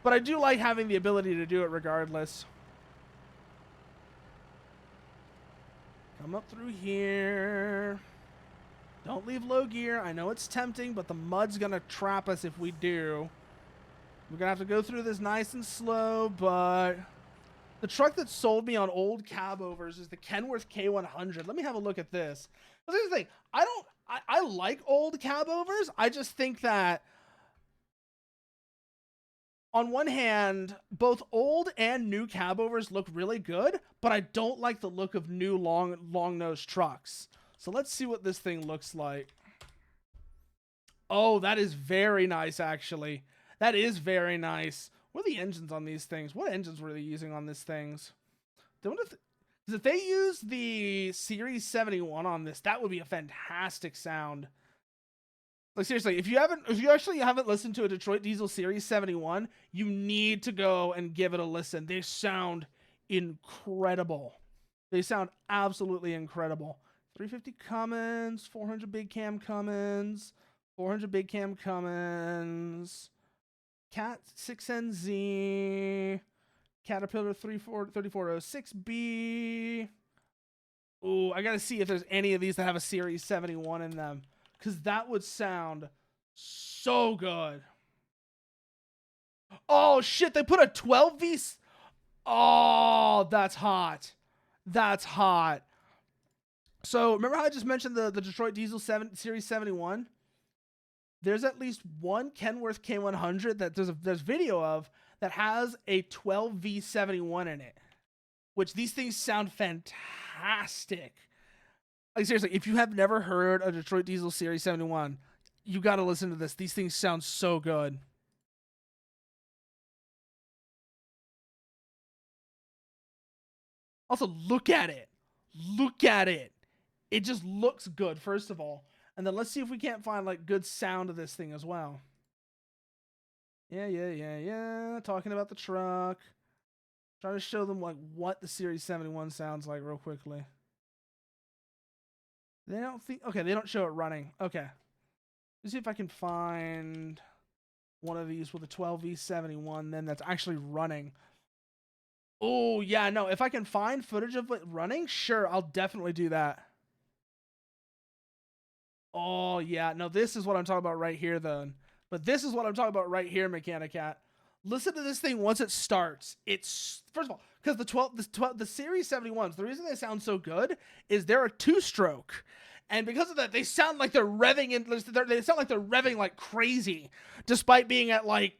But I do like having the ability to do it regardless. Come up through here. Don't leave low gear. I know it's tempting, but the mud's gonna trap us if we do. We're gonna have to go through this nice and slow, but the truck that sold me on old cab overs is the Kenworth K100. Let me have a look at this. But here's the thing. I like old cab overs. I just think that on one hand, both old and new cab overs look really good, but I don't like the look of new long nose trucks. So let's see what this thing looks like. Oh, that is very nice, actually. That is very nice. What are the engines on these things? What engines were they using on these things? If they use the Series 71 on this, that would be a fantastic sound. Like, seriously, if you actually haven't listened to a Detroit Diesel Series 71, you need to go and give it a listen. They sound incredible. They sound absolutely incredible. 350 Cummins, 400 Big Cam Cummins, 400 Big Cam Cummins, Cat 6NZ, Caterpillar 3406B. Ooh, I gotta see if there's any of these that have a Series 71 in them, because that would sound so good. Oh shit, they put a 12V. Oh, that's hot. That's hot. So remember how I just mentioned the Detroit Diesel Series 71? There's at least one Kenworth K100 that there's video of that has a 12V71 in it, which these things sound fantastic. Like, seriously, if you have never heard a Detroit Diesel Series 71, you got to listen to this. These things sound so good. Also, look at it. Look at it. It just looks good, first of all. And then let's see if we can't find, like, good sound of this thing as well. Yeah. Talking about the truck. Trying to show them, like, what the Series 71 sounds like real quickly. They don't think... Okay, they don't show it running. Okay. Let's see if I can find one of these with a 12V71 then that's actually running. Oh, yeah, no. If I can find footage of it running, sure, I'll definitely do that. Oh, yeah. No, this is what I'm talking about right here, then. But this is what I'm talking about right here, Mechanicat. Listen to this thing once it starts. It's first of all, because the Series 71s, the reason they sound so good is they're a two-stroke. And because of that, they sound like they're revving they sound like they're revving like crazy, despite being at like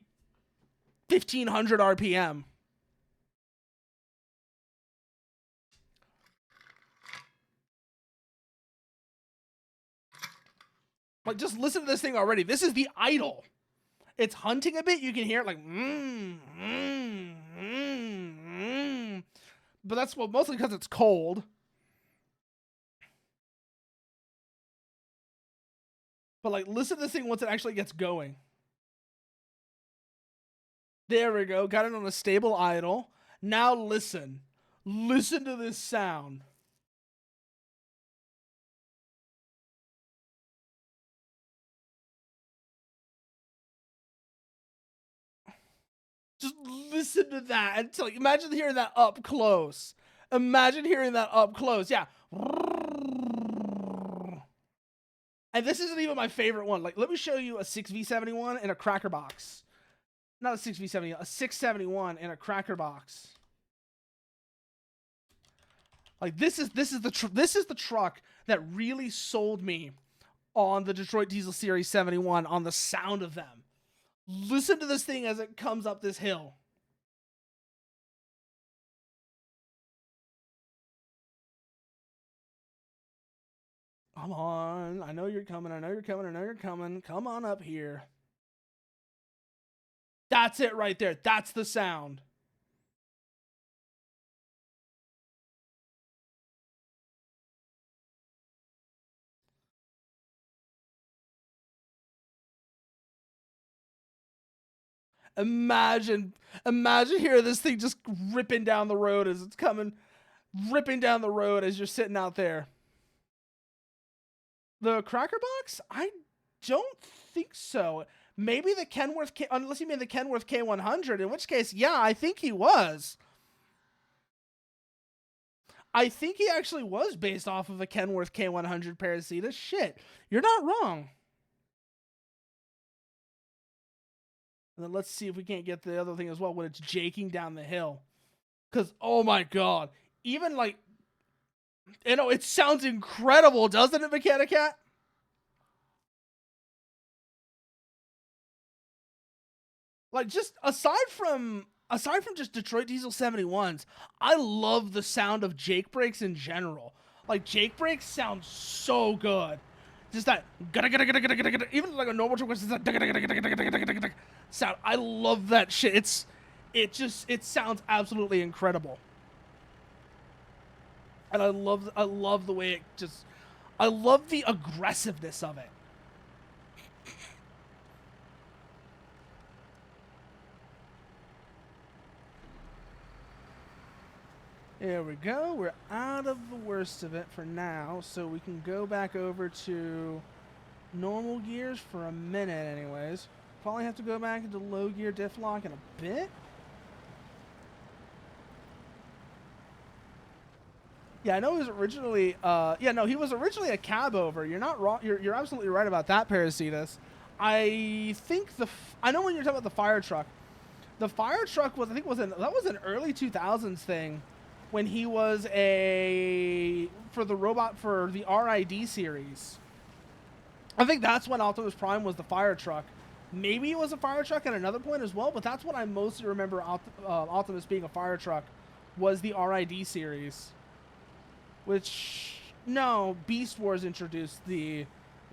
1500 RPM. Like, just listen to this thing already. This is the idle. It's hunting a bit. You can hear it like, but that's mostly because it's cold. But like, listen to this thing once it actually gets going. There we go. Got it on a stable idle. Now listen. Listen to this sound. Just listen to that. And like, imagine hearing that up close. Imagine hearing that up close. Yeah. And this isn't even my favorite one. Like, let me show you a 6V71 in a cracker box. Not a 6V70, a 671 in a cracker box. Like, this is the truck that really sold me on the Detroit Diesel Series 71, on the sound of them. Listen to this thing as it comes up this hill. Come on. I know you're coming. I know you're coming. I know you're coming. Come on up here. That's it right there. That's the sound. Imagine hearing this thing just ripping down the road as it's coming, ripping down the road as you're sitting out there. The cracker box? I don't think so. Maybe the Kenworth unless you mean the Kenworth K100, in which case, yeah, I think he was. I think he actually was based off of a Kenworth K100 Parasita. Shit, you're not wrong. And then let's see if we can't get the other thing as well when it's jaking down the hill. Because, oh my god, even like, you know, it sounds incredible, doesn't it, Mechanicat? Like, just aside from just Detroit Diesel 71s, I love the sound of Jake brakes in general. Like, Jake brakes sound so good. Just that even like a normal truck, it's that sound. I love that shit. It sounds absolutely incredible. And I love the way I love the aggressiveness of it. There we go. We're out of the worst of it for now, so we can go back over to normal gears for a minute anyways. Probably have to go back into low gear diff lock in a bit. Yeah, I know he was originally he was originally a cab over. You're not wrong. You're absolutely right about that, Parasitas. I think I know when you're talking about the fire truck. The fire truck was that was an early 2000s thing. When he was for the RID series. I think that's when Optimus Prime was the fire truck. Maybe it was a fire truck at another point as well, but that's what I mostly remember Optimus being a fire truck, was the RID series. Which, no, Beast Wars introduced the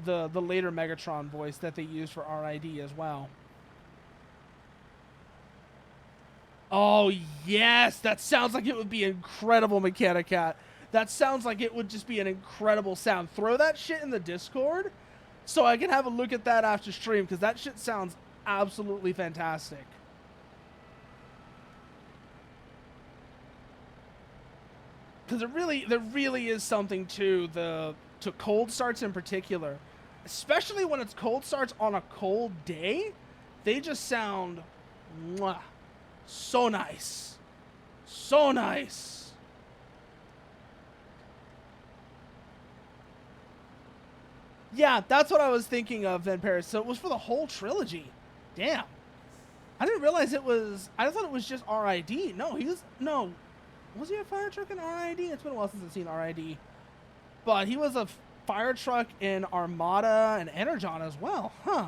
later Megatron voice that they used for RID as well. Oh, yes. That sounds like it would be incredible, Mechanicat. That sounds like it would just be an incredible sound. Throw that shit in the Discord so I can have a look at that after stream, because that shit sounds absolutely fantastic. Because there really is something to cold starts in particular. Especially when it's cold starts on a cold day. They just sound... mwah. So nice. So nice. Yeah, that's what I was thinking of then, Paris. So it was for the whole trilogy. Damn. I didn't realize it was. I thought it was just RID. No, he was. No, was he a fire truck in RID? It's been a while since I've seen RID. But he was a fire truck in Armada and Energon as well. Huh.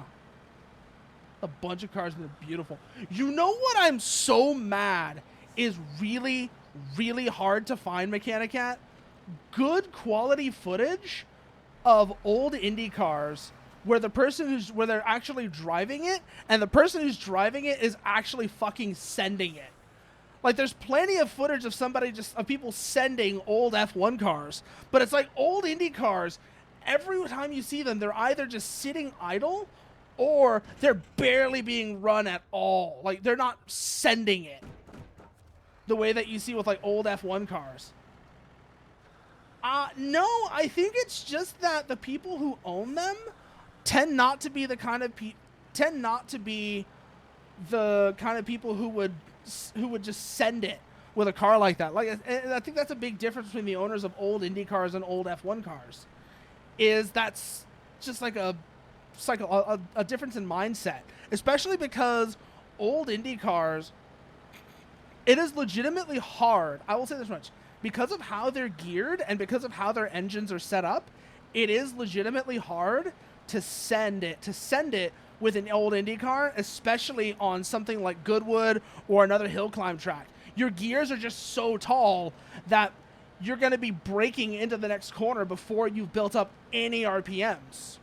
A bunch of cars that are beautiful. You know what I'm so mad is really, really hard to find, Mechanicat? Good quality footage of old Indy cars where where they're actually driving it, and the person who's driving it is actually fucking sending it. Like, there's plenty of footage of of people sending old F1 cars, but it's like old Indy cars, every time you see them, they're either just sitting idle or they're barely being run at all. Like, they're not sending it the way that you see with, like, old F1 cars. No, I think it's just that the people who own them tend not to be the kind of people who would just send it with a car like that. Like, I think that's a big difference between the owners of old Indy cars and old F1 cars. That's just like a difference in mindset, especially because old Indy cars, it is legitimately hard. I will say this much. Because of how they're geared and because of how their engines are set up, it is legitimately hard to send it with an old Indy car, especially on something like Goodwood or another hill climb track. Your gears are just so tall that you're going to be braking into the next corner before you've built up any RPMs.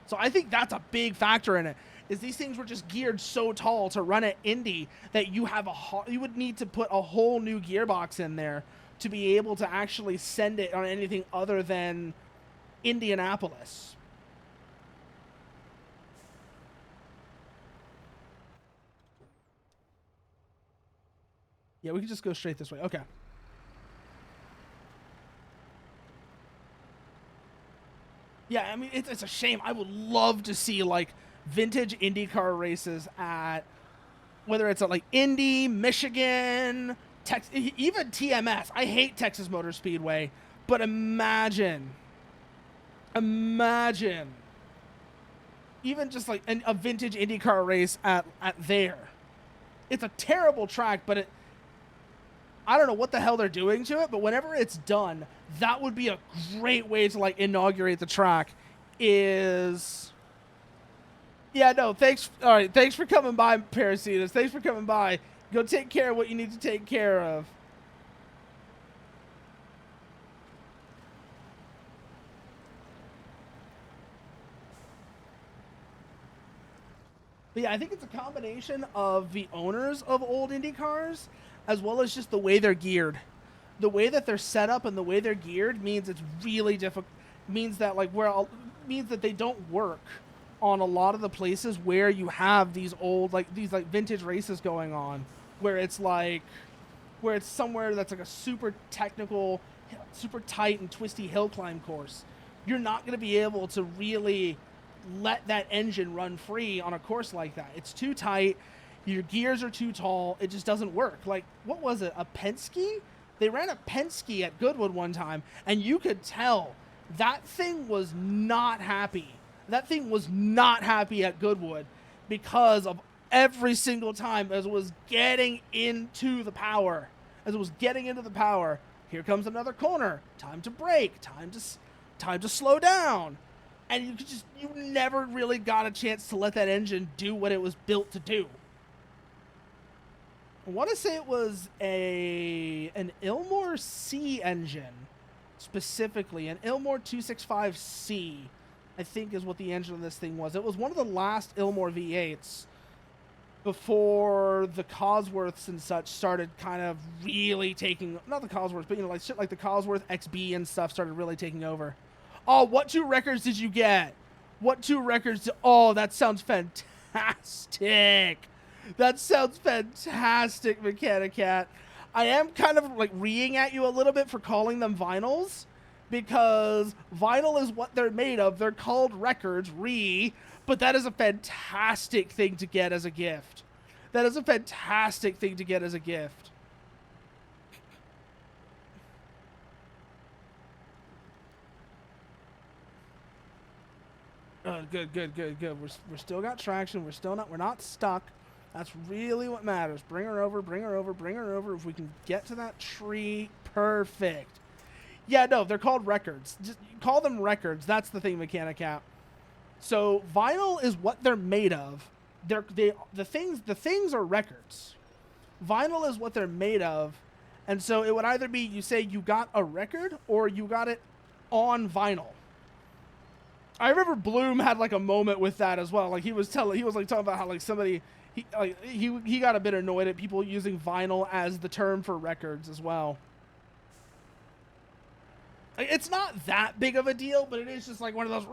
So I think that's a big factor in it, is these things were just geared so tall to run at Indy that you would need to put a whole new gearbox in there to be able to actually send it on anything other than Indianapolis. Yeah, we can just go straight this way. Okay. Yeah, I mean, it's a shame. I would love to see, like, vintage IndyCar races at, whether it's at, like, Indy, Michigan, even TMS. I hate Texas Motor Speedway, but imagine, even just, like, a vintage IndyCar race at there. It's a terrible track, but I don't know what the hell they're doing to it, but whenever it's done, that would be a great way to, like, inaugurate the track. Yeah, no, thanks. All right, thanks for coming by, Parasitas. Thanks for coming by. Go take care of what you need to take care of. But yeah, I think it's a combination of the owners of old Indy cars as well as just the way they're geared. The way that they're set up and the way they're geared means it's really difficult. Means that they don't work on a lot of the places where you have these vintage races going on, where it's somewhere that's like a super technical, super tight and twisty hill climb course. You're not going to be able to really let that engine run free on a course like that. It's too tight. Your gears are too tall. It just doesn't work. Like, what was it? A Penske? They ran a Penske at Goodwood one time, and you could tell that thing was not happy. That thing was not happy at Goodwood because of every single time as it was getting into the power. Here comes another corner. Time to brake. Time to slow down. And you never really got a chance to let that engine do what it was built to do. I want to say it was an Ilmor C engine, specifically. An Ilmor 265C, I think is what the engine of this thing was. It was one of the last Ilmor V8s before the Cosworths and such started kind of really taking... Not the Cosworths, but, like shit like the Cosworth XB and stuff started really taking over. Oh, what 2 records did you get? Oh, that sounds fantastic. That sounds fantastic, Mechanicat. I am kind of like reeing at you a little bit for calling them vinyls, because vinyl is what they're made of. They're called records, but that is a fantastic thing to get as a gift. Good. We're still got traction. We're not stuck. That's really what matters. Bring her over, bring her over, bring her over. If we can get to that tree, perfect. Yeah, no, they're called records. Just call them records. That's the thing, Mechanic Cap. So vinyl is what they're made of. The things are records. Vinyl is what they're made of. And so it would either be you say you got a record or you got it on vinyl. I remember Bloom had like a moment with that as well. Like he was talking about how like somebody he got a bit annoyed at people using vinyl as the term for records as well. Like, it's not that big of a deal, but it is just like one of those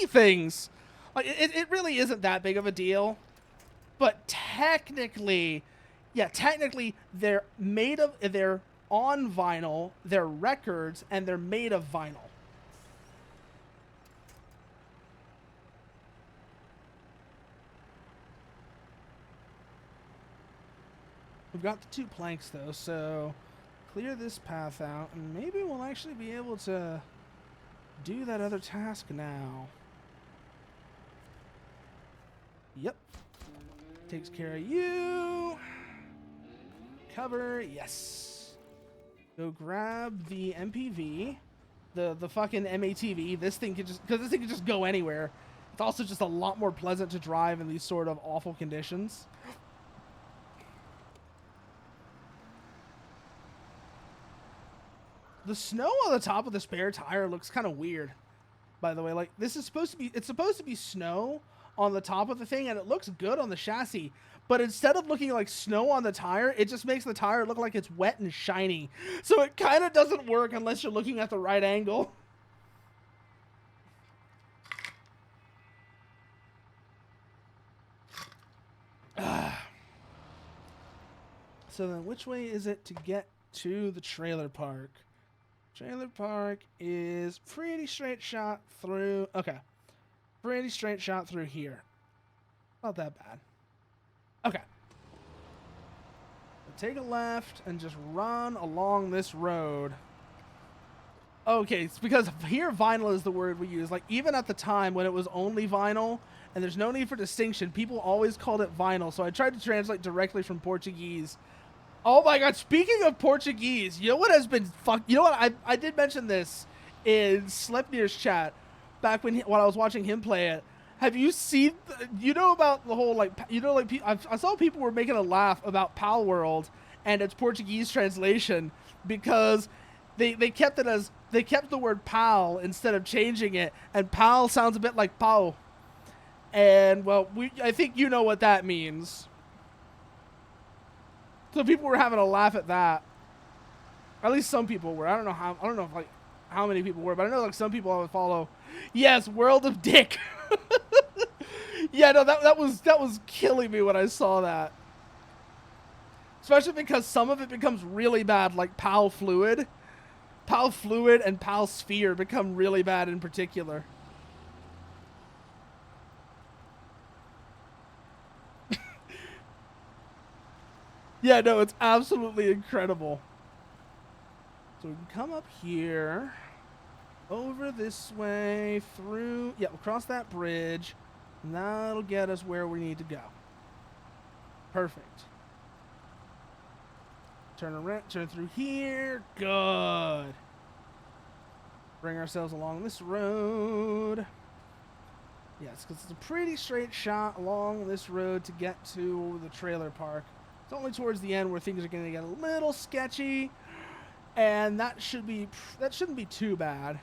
things. Like it really isn't that big of a deal. But technically they're on vinyl, they're records, and they're made of vinyl. We've got the 2 planks though, so clear this path out, and maybe we'll actually be able to do that other task now. Yep. Takes care of you. Cover, yes. Go grab the MPV, the fucking MATV. This thing can just go anywhere. It's also just a lot more pleasant to drive in these sort of awful conditions. The snow on the top of the spare tire looks kind of weird, by the way. Like, it's supposed to be snow on the top of the thing, and it looks good on the chassis. But instead of looking like snow on the tire, it just makes the tire look like it's wet and shiny. So it kind of doesn't work unless you're looking at the right angle. So then which way is it to get to the trailer park? Trailer park is pretty straight shot through. Okay. Pretty straight shot through here. Not that bad. Okay. Take a left and just run along this road. Okay, it's because here vinyl is the word we use. Like, even at the time when it was only vinyl and there's no need for distinction, people always called it vinyl. So I tried to translate directly from Portuguese. Oh my god, speaking of Portuguese, you know what has been you know what, I did mention this in Slepnir's chat back when I was watching him play it. Have you seen, you know about the whole, like, you know, like, I saw people were making a laugh about Pal World and its Portuguese translation because they kept the word pal instead of changing it, and pal sounds a bit like pau. And, well, I think you know what that means. So people were having a laugh at that. At least some people were. I don't know if how many people were, but I know like some people I would follow. Yes, World of Dick. Yeah, no, that was killing me when I saw that. Especially because some of it becomes really bad, like Pal Fluid. Pal Fluid and Pal Sphere become really bad in particular. Yeah, no, it's absolutely incredible. So we can come up here, over this way, through, yeah, we'll cross that bridge, and that'll get us where we need to go. Perfect. Turn around, turn through here, good. Bring ourselves along this road. Yes, because it's a pretty straight shot along this road to get to the trailer park. It's only towards the end where things are going to get a little sketchy, and that shouldn't be too bad.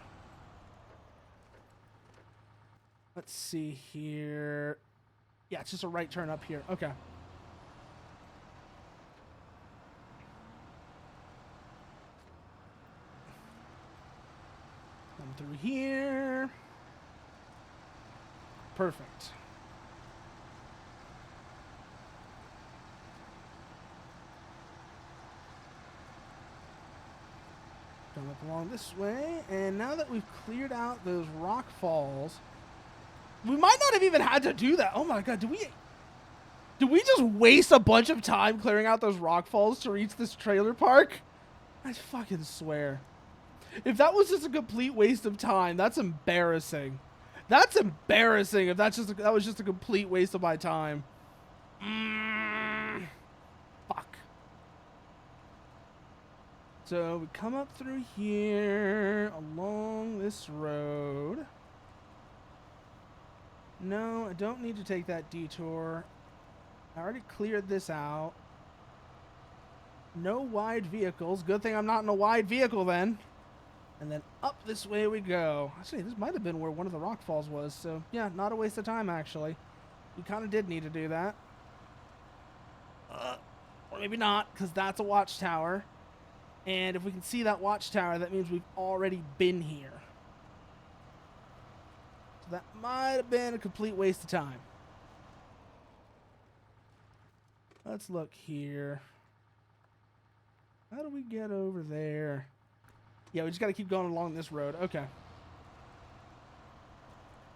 Let's see here. Yeah, it's just a right turn up here. Okay. Come through here. Perfect. Come up along this way, and now that we've cleared out those rock falls, we might not have even had to do that. Oh my god, did we just waste a bunch of time clearing out those rock falls to reach this trailer park? I fucking swear. If that was just a complete waste of time, that's embarrassing. That's embarrassing if that was just a complete waste of my time. Fuck. So we come up through here along this road. No, I don't need to take that detour. I already cleared this out. No wide vehicles. Good thing I'm not in a wide vehicle then. And then up this way we go. Actually, this might have been where one of the rock falls was. So, yeah, not a waste of time, actually. We kind of did need to do that. Or maybe not, because that's a watchtower. And if we can see that watchtower, that means we've already been here. So that might have been a complete waste of time. Let's look here. How do we get over there? Yeah, we just got to keep going along this road. Okay.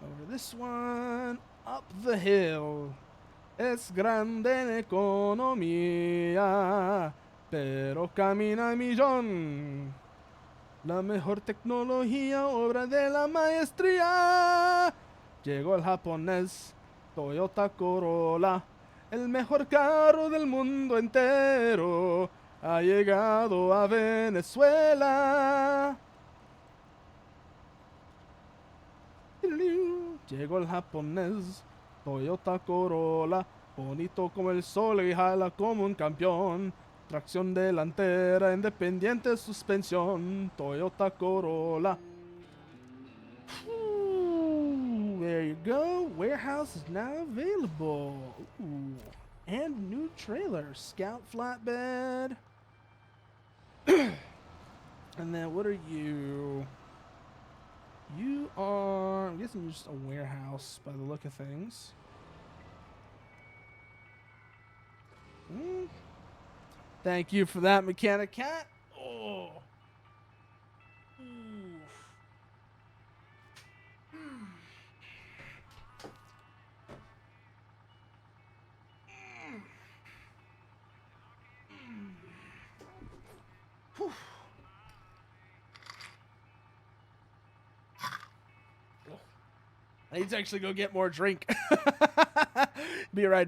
Over this one. Up the hill. Es grande en economía, pero camina millón. La mejor tecnología, obra de la maestría. Llegó el japonés, Toyota Corolla, el mejor carro del mundo entero. Ha llegado a Venezuela. Llegó el japonés, Toyota Corolla, bonito como el sol y jala como un campeón. Tracción delantera, independiente suspensión, Toyota Corolla. Ooh, there you go. Warehouse is now available. Ooh. And new trailer, Scout flatbed. And then what are you? You are, I'm guessing you're just a warehouse by the look of things. Thank you for that, Mechanic Cat. Oh. I need to actually go get more drink. Be right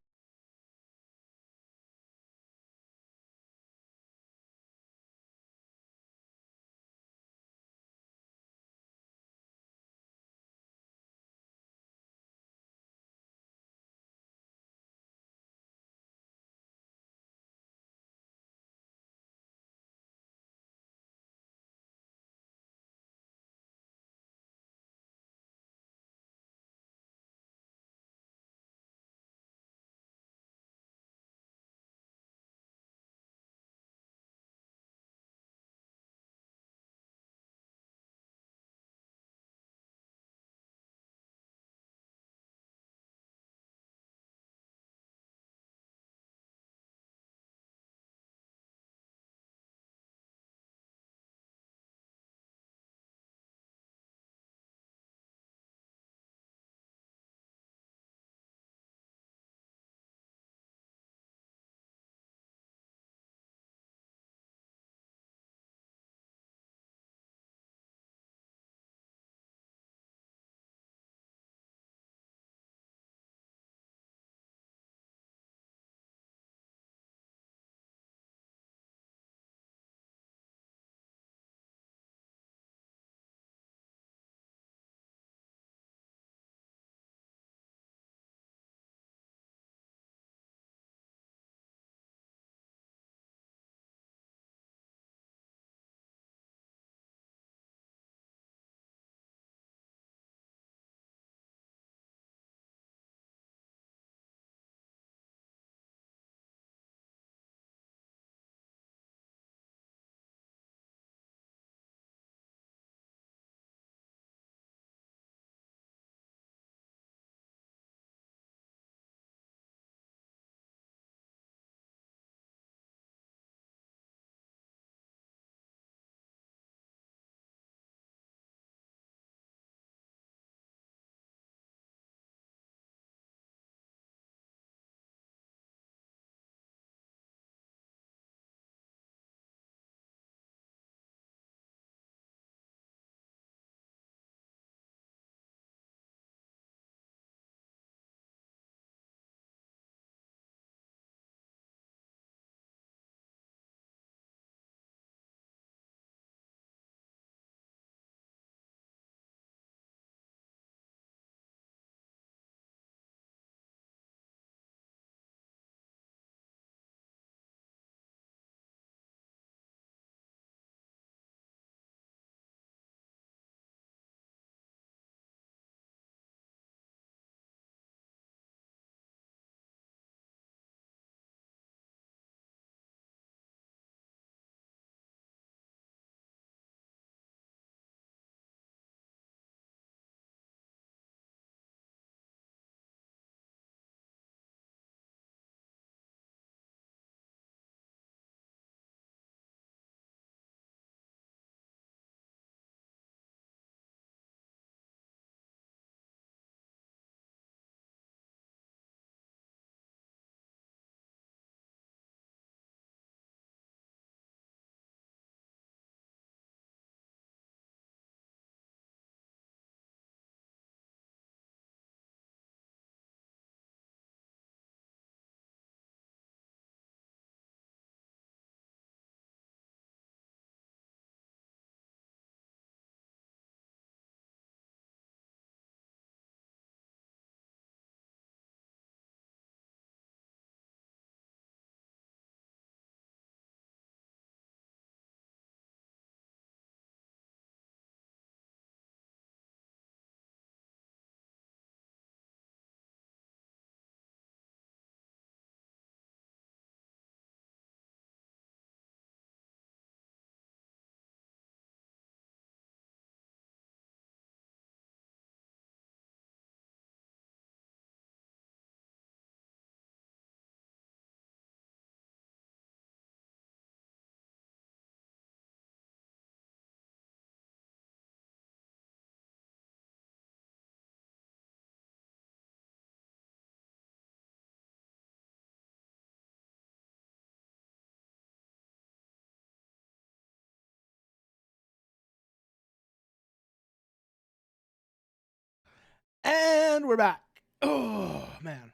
And we're back. Oh, man.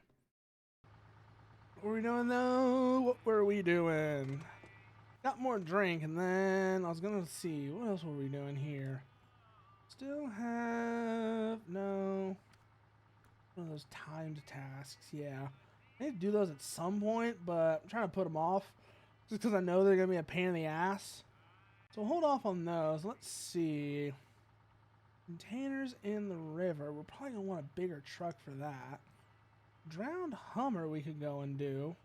What were we doing, though? What were we doing? Got more drink, and then I was going to see. What else were we doing here? Still have... No. One of those timed tasks, yeah. I need to do those at some point, but I'm trying to put them off. Just because I know they're going to be a pain in the ass. So hold off on those. Let's see. Containers in the river. We're probably going to want a bigger truck for that. Drowned Hummer we could go and do.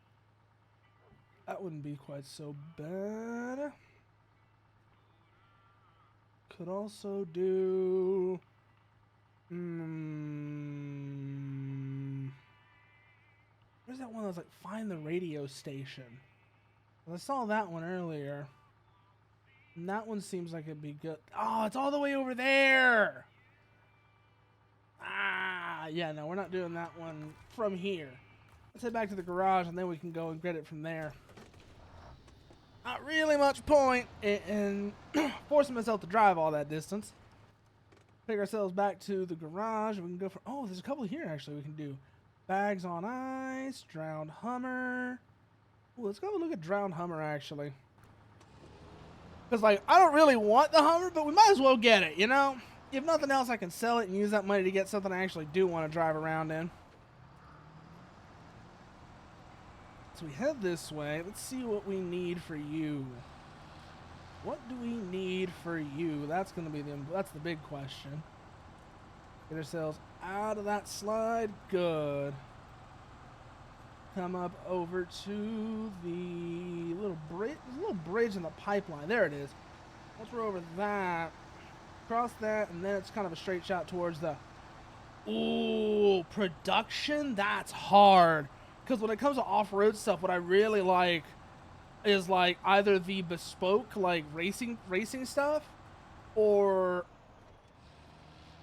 That wouldn't be quite so bad. Could also do... Where's that one that was like, find the radio station? Well, I saw that one earlier. And that one seems like it'd be good. Oh, it's all the way over there! Ah, yeah, no, we're not doing that one from here. Let's head back to the garage and then we can go and get it from there. Not really much point in forcing myself to drive all that distance. Take ourselves back to the garage. We can go for... Oh, there's a couple here, actually, we can do. Bags on ice, Drowned Hummer. Ooh, let's go look at Drowned Hummer, actually. Because, like, I don't really want the Hummer, but we might as well get it, you know? If nothing else, I can sell it and use that money to get something I actually do want to drive around in. So we head this way. Let's see what we need for you. What do we need for you? That's going to be that's the big question. Get ourselves out of that slide. Good. Come up over to the little bridge. There's a little bridge in the pipeline. There it is. Once we're over that, cross that, and then it's kind of a straight shot towards the... Ooh, production? That's hard. Because when it comes to off-road stuff, what I really like is like either the bespoke like racing stuff, or...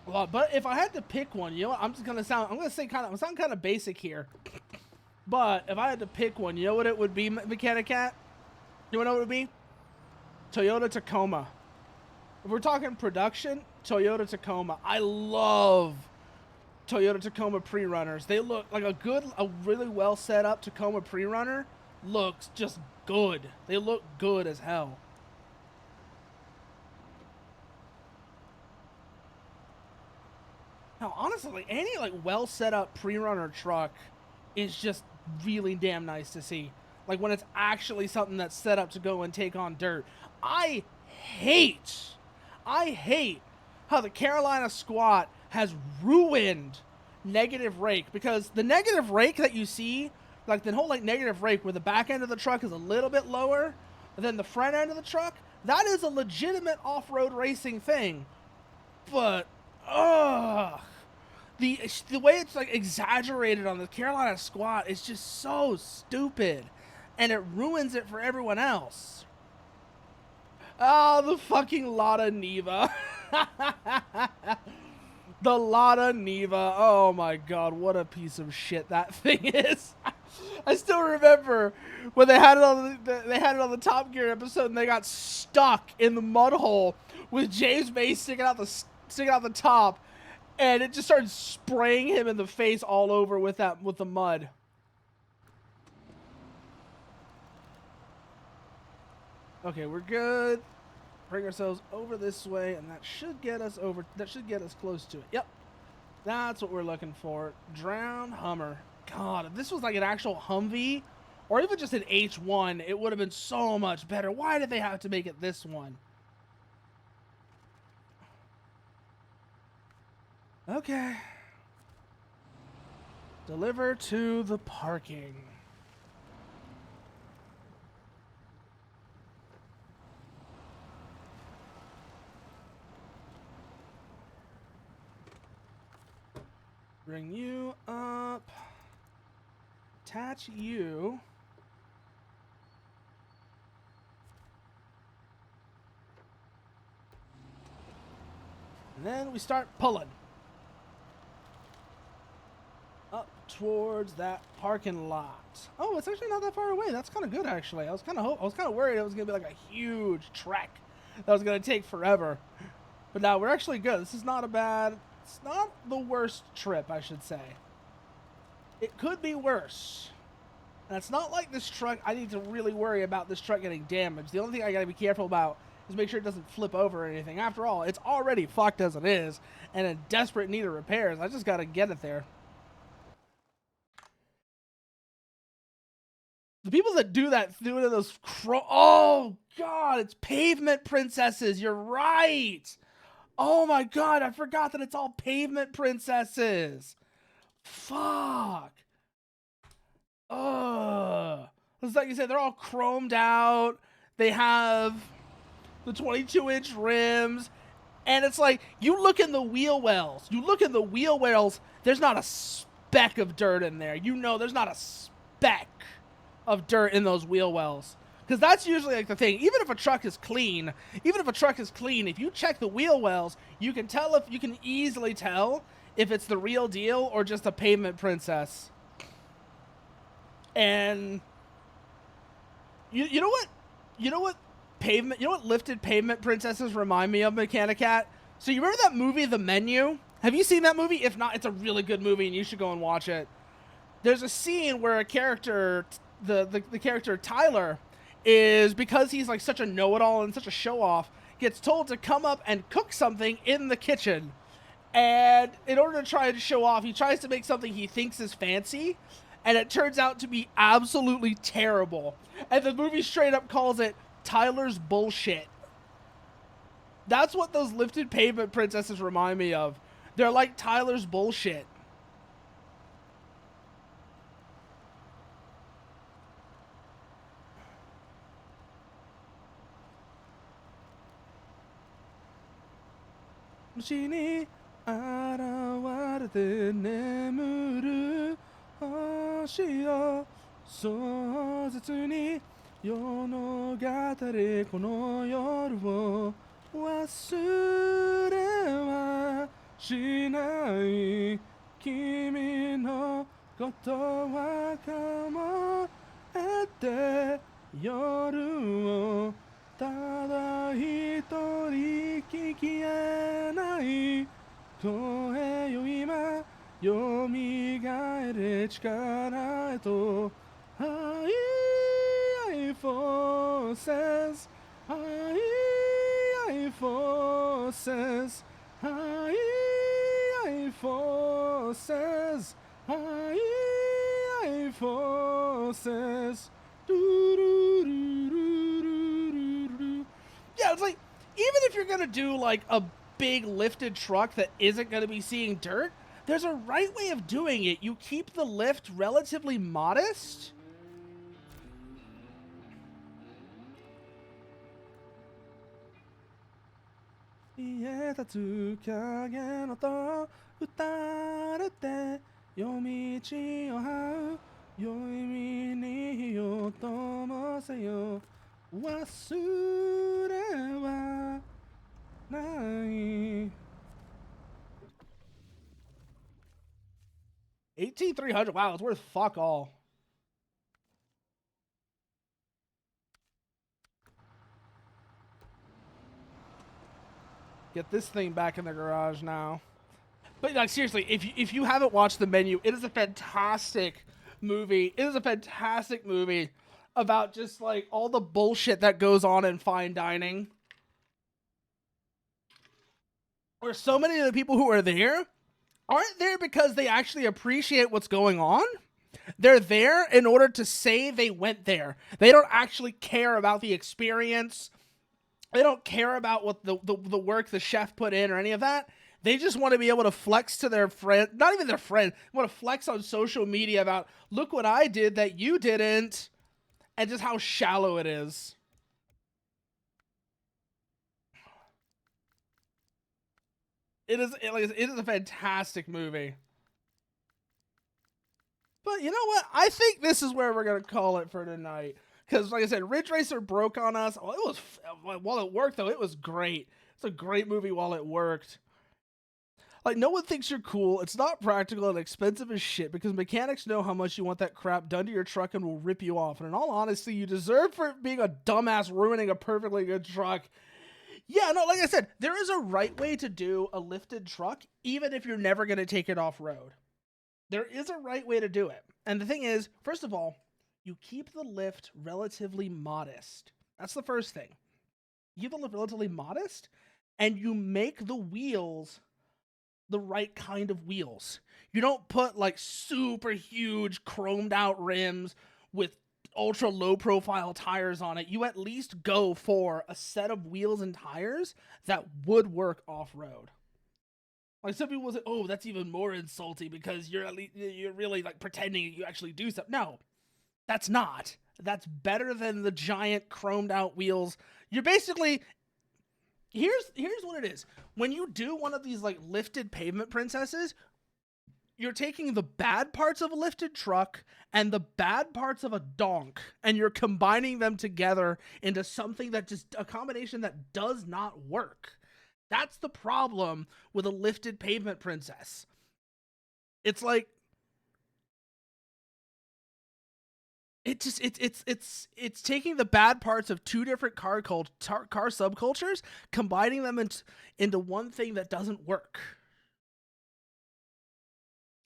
But if I had to pick one, you know what? I'm gonna sound kind of basic here. But if I had to pick one, you know what it would be, Mechanic Cat? You wanna know what it would be? Toyota Tacoma. If we're talking production, Toyota Tacoma. I love Toyota Tacoma pre-runners. They look like a really well set up Tacoma pre-runner looks just good. They look good as hell. Now, honestly, like, any like well set up pre-runner truck is just really damn nice to see. Like when it's actually something that's set up to go and take on dirt. I hate how the Carolina Squat has ruined negative rake, because the negative rake that you see, like the whole like negative rake where the back end of the truck is a little bit lower than the front end of the truck, that is a legitimate off-road racing thing. But the way it's like exaggerated on the Carolina Squat is just so stupid, and it ruins it for everyone else. Oh, the fucking Lada Niva. The Lada Niva. Oh my god, what a piece of shit that thing is. I still remember when they had it on the Top Gear episode and they got stuck in the mud hole with James May sticking out the top, and it just started spraying him in the face all over with the mud. Okay, we're good. Bring ourselves over this way, and that should get us over. That should get us close to it. Yep, that's what we're looking for. Drowned Hummer. God, if this was like an actual Humvee, or even just an H1, it would have been so much better. Why did they have to make it this one? Okay. Deliver to the parking. Bring you up. Attach you. And then we start pulling up towards that parking lot. Oh, it's actually not that far away. That's kind of good, actually. I was kind of worried it was gonna be like a huge trek that was gonna take forever. But now we're actually good. This is not a bad It's not the worst trip, I should say. It could be worse. And it's not like this truck, I need to really worry about this truck getting damaged. The only thing I gotta be careful about is make sure it doesn't flip over or anything. After all, it's already fucked as it is, and in desperate need of repairs. I just gotta get it there. The people that do that, doing those oh god, it's pavement princesses. You're right. Oh my god, I forgot that it's all pavement princesses. Fuck. It's like you said, they're all chromed out. They have the 22-inch rims. And it's like, you look in the wheel wells. There's not a speck of dirt in there. You know there's not a speck of dirt in those wheel wells. Because that's usually like the thing. Even if a truck is clean, if you check the wheel wells, you can easily tell if it's the real deal or just a pavement princess. And you know what lifted pavement princesses remind me of, Mechanicat? So you remember that movie, The Menu? Have you seen that movie? If not, it's a really good movie and you should go and watch it. There's a scene where a character, the character Tyler, is, because he's like such a know-it-all and such a show-off, gets told to come up and cook something in the kitchen. And in order to try to show off, he tries to make something he thinks is fancy, and it turns out to be absolutely terrible. And the movie straight up calls it Tyler's bullshit. That's what those lifted pavement princesses remind me of. They're like Tyler's bullshit.星に現れて眠る星よ、壮絶に世の語れこの夜を忘れはしない君のことは構えて夜をただ一人聞きえない声よ今よみがえれ力へと High forces High forces High forces High forces Yeah, it's like, even if you're gonna do like a big lifted truck that isn't gonna be seeing dirt, there's a right way of doing it. You keep the lift relatively modest. Nine. 18,300. Wow, it's worth fuck all. Get this thing back in the garage now. But like seriously, if you haven't watched The Menu, it is a fantastic movie. It is a fantastic movie about just like all the bullshit that goes on in fine dining. Where so many of the people who are there aren't there because they actually appreciate what's going on. They're there in order to say they went there. They don't actually care about the experience. They don't care about what the work the chef put in or any of that. They just want to be able to flex to their friend, not even their friend, want to flex on social media about, look what I did that you didn't, and just how shallow it is. It is a fantastic movie. But you know what? I think this is where we're going to call it for tonight. Because, like I said, Ridge Racer broke on us. Oh, while it worked, though, it was great. It's a great movie while it worked. Like, no one thinks you're cool. It's not practical and expensive as shit because mechanics know how much you want that crap done to your truck and will rip you off. And in all honesty, you deserve for it being a dumbass ruining a perfectly good truck. Yeah, no, like I said, there is a right way to do a lifted truck, even if you're never going to take it off road. There is a right way to do it. And the thing is, first of all, you keep the lift relatively modest. That's the first thing. You keep the lift relatively modest, and you make the wheels the right kind of wheels. You don't put like super huge chromed out rims with ultra low profile tires on it. You at least go for a set of wheels and tires that would work off road. Like some people will say, "Oh, that's even more insulting because you're really like pretending you actually do stuff." No, that's not. That's better than the giant chromed out wheels. You're basically here's what it is. When you do one of these like lifted pavement princesses, you're taking the bad parts of a lifted truck and the bad parts of a donk, and you're combining them together into something that just a combination that does not work. That's the problem with a lifted pavement princess. It's like it's taking the bad parts of two different car subcultures, combining them into one thing that doesn't work.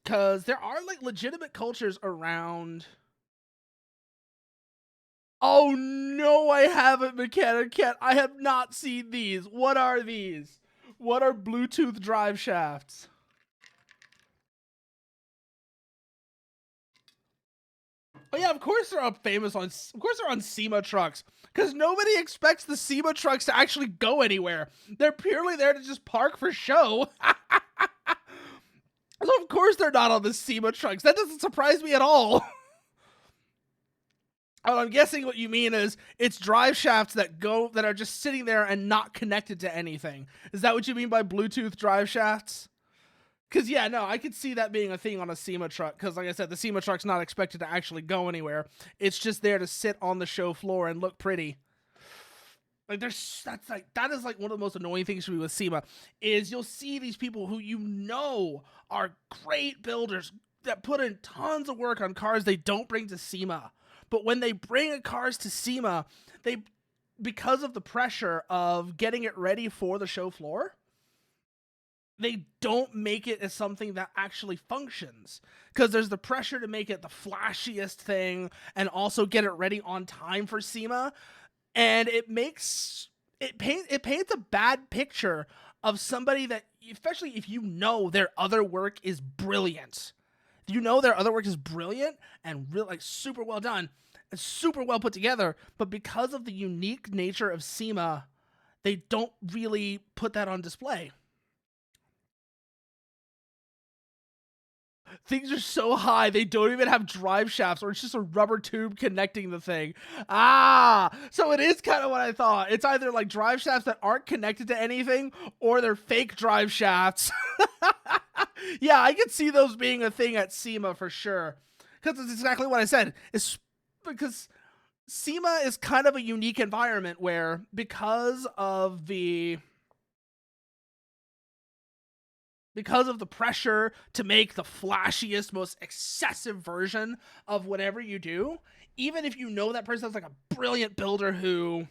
Because there are like legitimate cultures around. Oh no, I haven't, Mechanic Cat. I have not seen these. What are these? What are Bluetooth drive shafts? Oh yeah, of course they're Of course they're on SEMA trucks, because nobody expects the SEMA trucks to actually go anywhere. They're purely there to just park for show. So of course they're not on the SEMA trucks. That doesn't surprise me at all. Oh, I'm guessing what you mean is it's drive shafts that are just sitting there and not connected to anything. Is that what you mean by Bluetooth drive shafts? Because, yeah, no, I could see that being a thing on a SEMA truck. Because, like I said, the SEMA truck's not expected to actually go anywhere. It's just there to sit on the show floor and look pretty. Like, that is like one of the most annoying things for me with SEMA is you'll see these people who you know are great builders that put in tons of work on cars they don't bring to SEMA. But when they bring cars to SEMA, because of the pressure of getting it ready for the show floor, they don't make it as something that actually functions. Because there's the pressure to make it the flashiest thing and also get it ready on time for SEMA. And it paints a bad picture of somebody that, especially if you know their other work is brilliant. You know their other work is brilliant and really like super well done and super well put together, but because of the unique nature of SEMA, they don't really put that on display. Things are so high, they don't even have drive shafts, or it's just a rubber tube connecting the thing. So it is kind of what I thought. It's either like drive shafts that aren't connected to anything, or they're fake drive shafts. Yeah, I could see those being a thing at SEMA for sure. Because it's exactly what I said. It's because SEMA is kind of a unique environment where, because of the pressure to make the flashiest, most excessive version of whatever you do, even if you know that person's like a brilliant builder who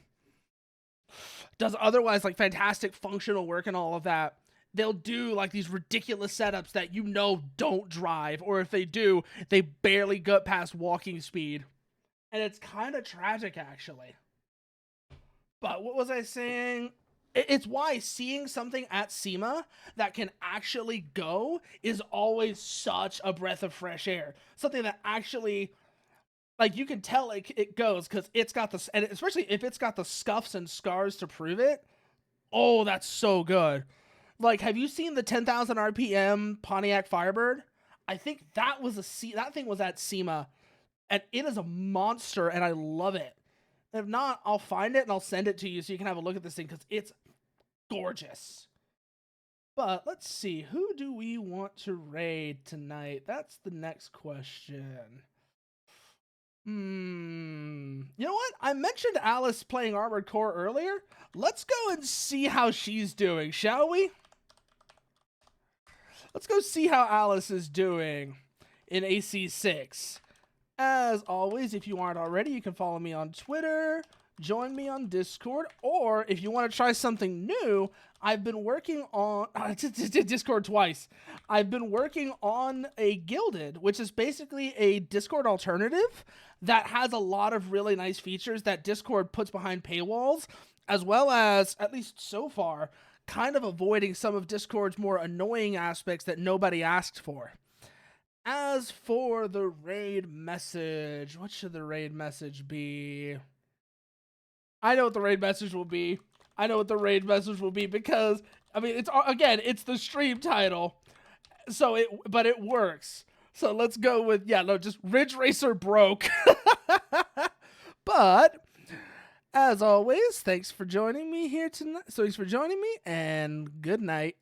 does otherwise like fantastic functional work and all of that, they'll do like these ridiculous setups that you know don't drive, or if they do, they barely get past walking speed. And it's kind of tragic, actually. But what was I saying? It's why seeing something at SEMA that can actually go is always such a breath of fresh air. Something that actually, like, you can tell it goes because it's got the, and especially if it's got the scuffs and scars to prove it. Oh, that's so good. Like, have you seen the 10,000 RPM Pontiac Firebird? I think that thing was at SEMA, and it is a monster, and I love it. If not, I'll find it and I'll send it to you so you can have a look at this thing because it's gorgeous. But let's see, who do we want to raid tonight? That's the next question. You know what? I mentioned Alice playing Armored Core earlier. Let's go and see how she's doing, shall we? Let's go see how Alice is doing in AC6. As always, if you aren't already, you can follow me on Twitter, join me on Discord, or if you want to try something new, I've been working on Discord twice. I've been working on a Guilded, which is basically a Discord alternative that has a lot of really nice features that Discord puts behind paywalls, as well as, at least so far, kind of avoiding some of Discord's more annoying aspects that nobody asked for. As for the raid message, what should the raid message be? I know what the raid message will be. Because, I mean, it's the stream title. But it works. So let's go with, just Ridge Racer broke. But, as always, thanks for joining me here tonight. Thanks for joining me, and good night.